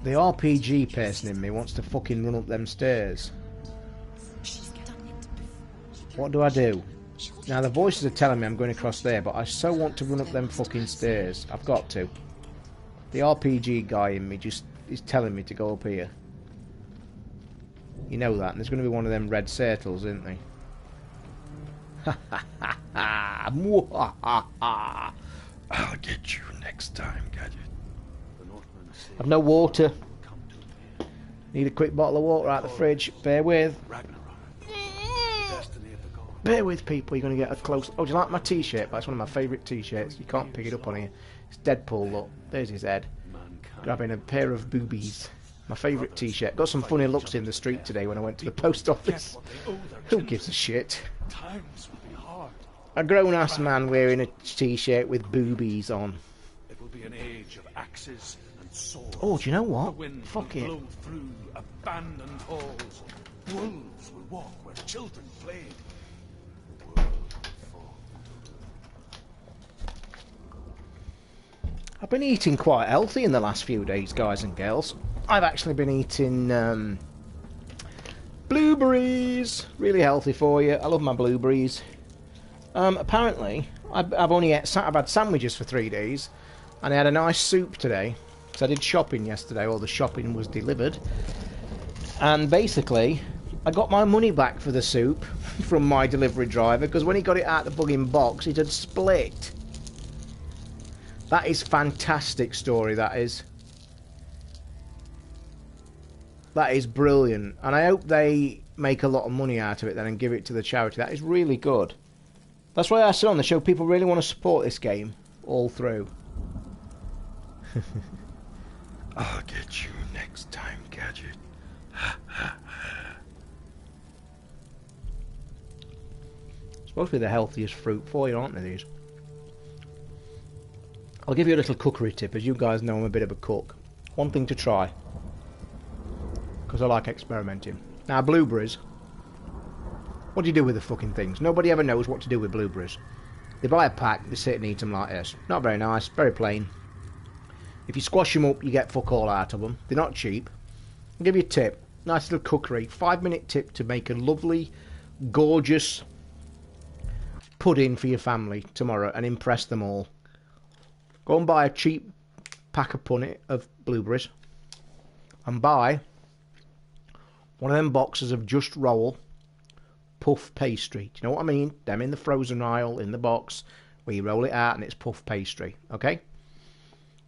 The RPG person in me wants to fucking run up them stairs. What do I do? Now the voices are telling me I'm going across there, but I so want to run up them fucking stairs. I've got to. The RPG guy in me just is telling me to go up here. You know that, and there's going to be one of them red circles, isn't there? Ha ha ha ha! Mwah ha ha! I'll get you next time, Gadget. The Northmen I've no water. Need a quick bottle of water out of the fridge. Bear with. Bear with, people. You're going to get a close... Oh, do you like my t-shirt? That's one of my favourite t-shirts. You can't pick it up on here. It's Deadpool, look. There's his head. Grabbing a pair of boobies. My favourite t-shirt. Got some funny looks in the street today when I went to the post office. Who gives a shit? A grown-ass man wearing a t-shirt with boobies on. It will be an age of axes and swords. Oh, do you know what? The wind Fuck will it. blow through abandoned halls. Wolves will walk where children played. The world will fall. I've been eating quite healthy in the last few days, guys and girls. I've actually been eating blueberries. Really healthy for you. I love my blueberries. Apparently, I've had sandwiches for 3 days, and I had a nice soup today. So I did shopping yesterday. All the shopping was delivered, and basically, I got my money back for the soup from my delivery driver because when he got it out the bugging box, it had split. That is fantastic story. That is brilliant, and I hope they make a lot of money out of it then and give it to the charity. That is really good. That's why I said on the show, people really want to support this game all through. I'll get you next time, Gadget. Supposed to be the healthiest fruit for you, aren't they, these? I'll give you a little cookery tip. As you guys know, I'm a bit of a cook. One thing to try, because I like experimenting. Now, blueberries. What do you do with the fucking things? Nobody ever knows what to do with blueberries. They buy a pack, they sit and eat them like this. Not very nice, very plain. If you squash them up, you get fuck all out of them. They're not cheap. I'll give you a tip. Nice little cookery. 5-minute tip to make a lovely, gorgeous pudding for your family tomorrow and impress them all. Go and buy a cheap pack of punnet of blueberries and buy one of them boxes of Just Roll puff pastry. Do you know what I mean? Them in the frozen aisle in the box where you roll it out and it's puff pastry. Okay?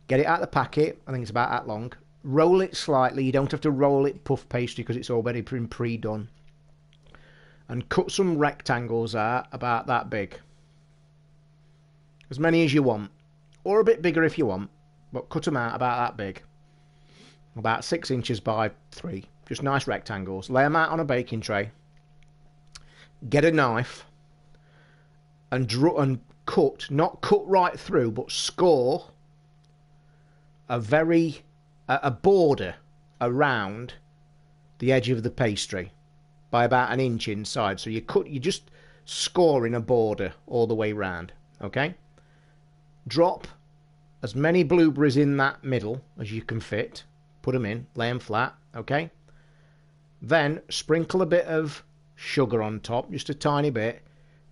Get it out of the packet. I think it's about that long. Roll it slightly. You don't have to roll it puff pastry because it's already been pre-done. And cut some rectangles out about that big. As many as you want. Or a bit bigger if you want. But cut them out about that big. About 6 inches by 3. Just nice rectangles. Lay them out on a baking tray. Get a knife. And cut. Not cut right through, but score a border around the edge of the pastry by about 1 inch inside. So you just scoring a border all the way round. Okay? Drop as many blueberries in that middle as you can fit. Put them in, lay them flat. Okay? Then sprinkle a bit of sugar on top, just a tiny bit.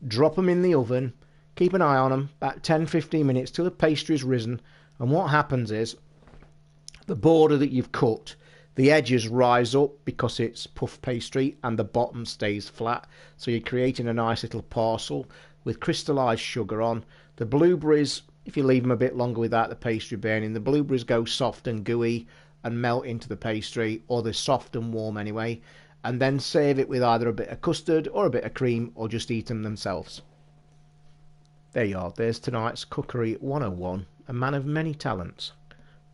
Drop them in the oven. Keep an eye on them about 10-15 minutes till the pastry's risen. And what happens is the border that you've cut, the edges rise up because it's puff pastry and the bottom stays flat. So you're creating a nice little parcel with crystallised sugar on. The blueberries, if you leave them a bit longer without the pastry burning, the blueberries go soft and gooey and melt into the pastry, or they're soft and warm anyway. And then serve it with either a bit of custard or a bit of cream, or just eat them themselves. There you are. There's tonight's Cookery 101. A man of many talents.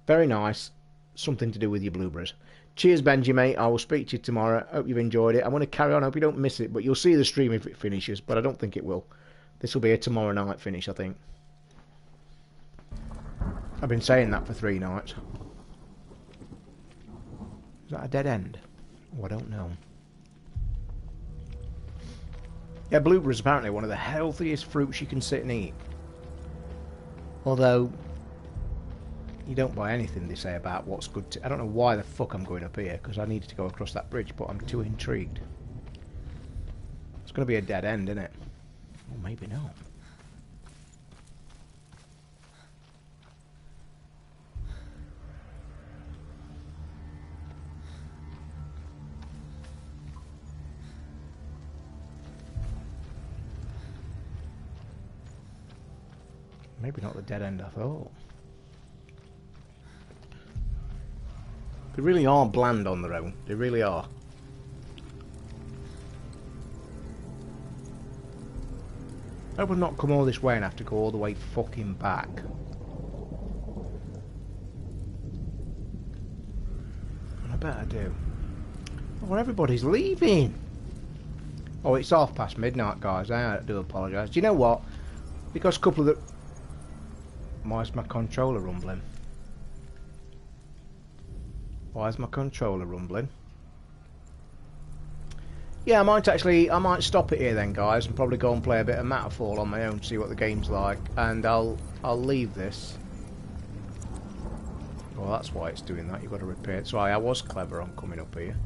Very nice. Something to do with your blueberries. Cheers, Benji, mate. I will speak to you tomorrow. Hope you've enjoyed it. I'm going to carry on. Hope you don't miss it. But you'll see the stream if it finishes. But I don't think it will. This will be a tomorrow night finish, I think. I've been saying that for 3 nights. Is that a dead end? Oh, I don't know. Yeah, blueberries apparently one of the healthiest fruits you can sit and eat. Although you don't buy anything they say about what's good to... I don't know why the fuck I'm going up here, because I needed to go across that bridge, but I'm too intrigued. It's going to be a dead end, isn't it? Or maybe not. Maybe not the dead end I thought. They really are bland on their own. They really are. I would not come all this way and have to go all the way fucking back. I better do. Oh, everybody's leaving. Oh, it's half past midnight, guys. I do apologise. Do you know what? Because a couple of the... Why is my controller rumbling? Why is my controller rumbling? Yeah, I might stop it here then, guys, and probably go and play a bit of Matterfall on my own, see what the game's like, and I'll leave this. Well, that's why it's doing that. You've got to repair it. So I was clever on coming up here.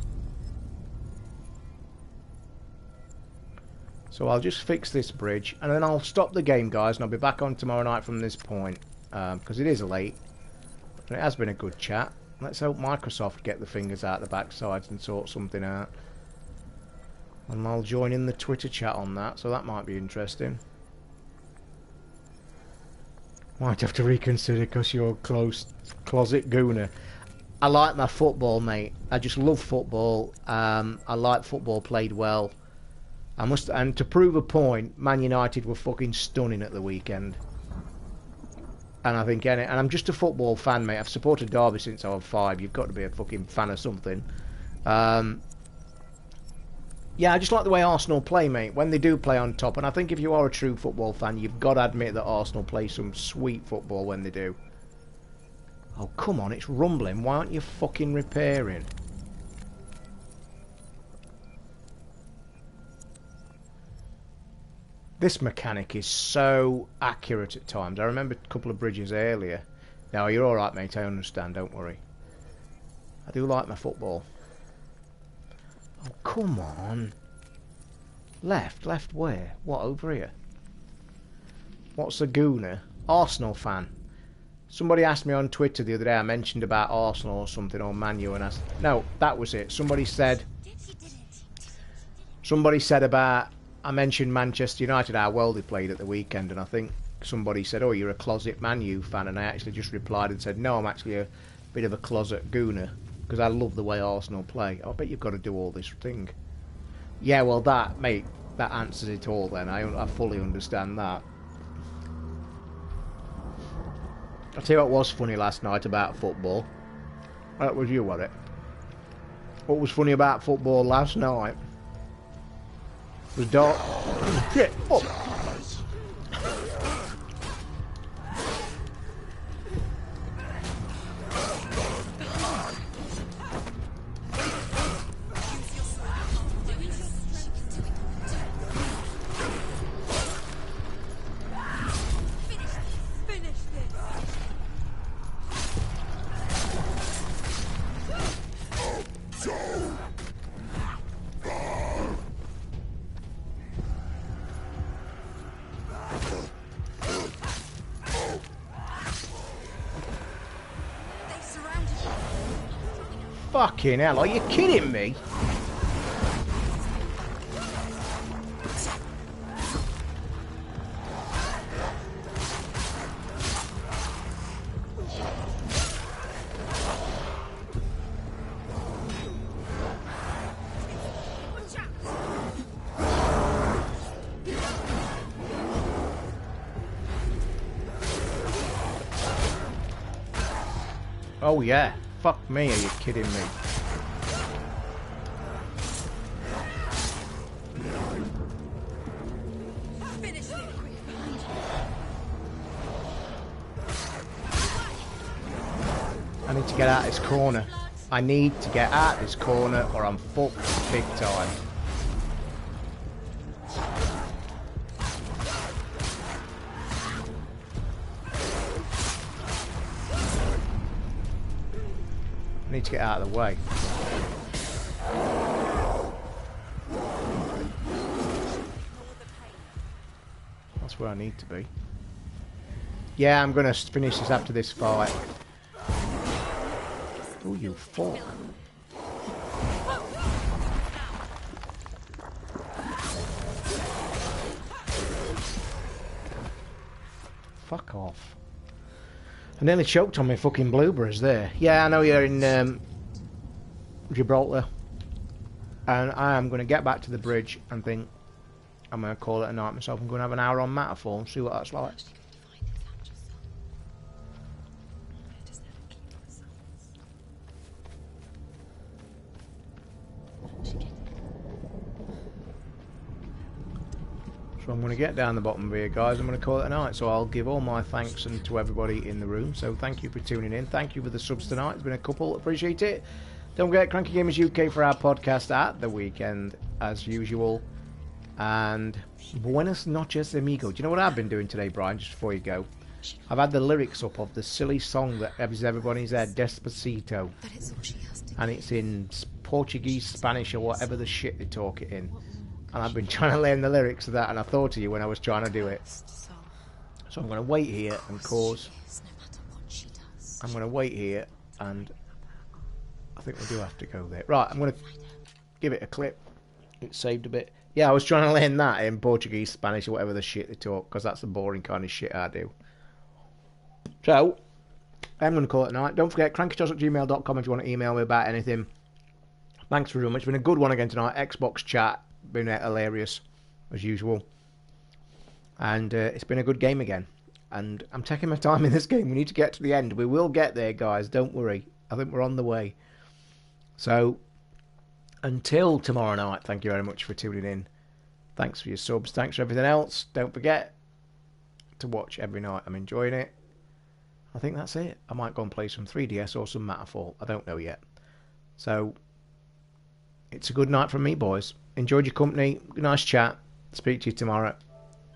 So I'll just fix this bridge, and then I'll stop the game, guys, and I'll be back on tomorrow night from this point, because it is late. And it has been a good chat. Let's hope Microsoft get the fingers out the backsides and sort something out. And I'll join in the Twitter chat on that, so that might be interesting. Might have to reconsider because you're a closet gooner. I like my football, mate. I just love football. I like football played well. And to prove a point, Man United were fucking stunning at the weekend. And I think, and I'm just a football fan, mate. I've supported Derby since I was 5. You've got to be a fucking fan of something. Yeah, I just like the way Arsenal play, mate. When they do play on top, and I think if you are a true football fan, you've got to admit that Arsenal play some sweet football when they do. Oh, come on, it's rumbling. Why aren't you fucking repairing? This mechanic is so accurate at times. I remember a couple of bridges earlier. No, you're alright, mate. I understand. Don't worry. I do like my football. Oh, come on. Left where? What, over here? What's a gooner? Arsenal fan. Somebody asked me on Twitter the other day, I mentioned about Arsenal or something, or Man U, and I said, no, that was it. Somebody said about, I mentioned Manchester United, how well they played at the weekend, and I think somebody said, oh, you're a closet Man U fan, and I actually just replied and said, no, I'm actually a bit of a closet gooner. Because I love the way Arsenal play. I bet you've got to do all this thing. Yeah, well, that, mate, that answers it all then. I fully understand that. I'll tell you what was funny last night about football. That was you, was it? What was funny about football last night was dark. Shit! Oh. Fucking hell, are you kidding me? Oh yeah. Fuck me, are you kidding me? I need to get out of this corner. I need to get out of this corner or I'm fucked big time. I need to get out of the way. That's where I need to be. Yeah, I'm gonna finish this after this fight. Oh, you fuck. Fuck off. I nearly choked on my fucking blueberries there. Yeah, I know you're in Gibraltar, and I am going to get back to the bridge and think I'm going to call it a night myself. I'm going to have an hour on Matterfall and see what that's like. So I'm going to get down the bottom here, guys. I'm going to call it a night. So I'll give all my thanks and to everybody in the room. So thank you for tuning in. Thank you for the subs tonight. It's been a couple. Appreciate it. Don't forget Cranky Gamers UK for our podcast at the weekend, as usual. And buenas noches, amigo. Do you know what I've been doing today, Brian, just before you go? I've had the lyrics up of the silly song that everybody's there, Despacito. And it's in Portuguese, Spanish, or whatever the shit they talk it in. And I've been trying to learn the lyrics of that, and I thought of you when I was trying to do it. So I'm going to wait here and cause... I'm going to wait here, and I think we do have to go there. Right, I'm going to give it a clip. It saved a bit. Yeah, I was trying to learn that in Portuguese, Spanish, or whatever the shit they talk, because that's the boring kind of shit I do. So, I'm going to call it a night. Don't forget, crankytoss@gmail.com if you want to email me about anything. Thanks for doing it. It's been a good one again tonight. Xbox chat. Been hilarious, as usual. And it's been a good game again. And I'm taking my time in this game. We need to get to the end. We will get there, guys. Don't worry. I think we're on the way. So, until tomorrow night, thank you very much for tuning in. Thanks for your subs. Thanks for everything else. Don't forget to watch every night. I'm enjoying it. I think that's it. I might go and play some 3DS or some Matterfall. I don't know yet. So, it's a good night from me, boys. Enjoyed your company. Nice chat. Speak to you tomorrow.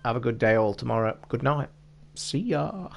Have a good day all tomorrow. Good night. See ya.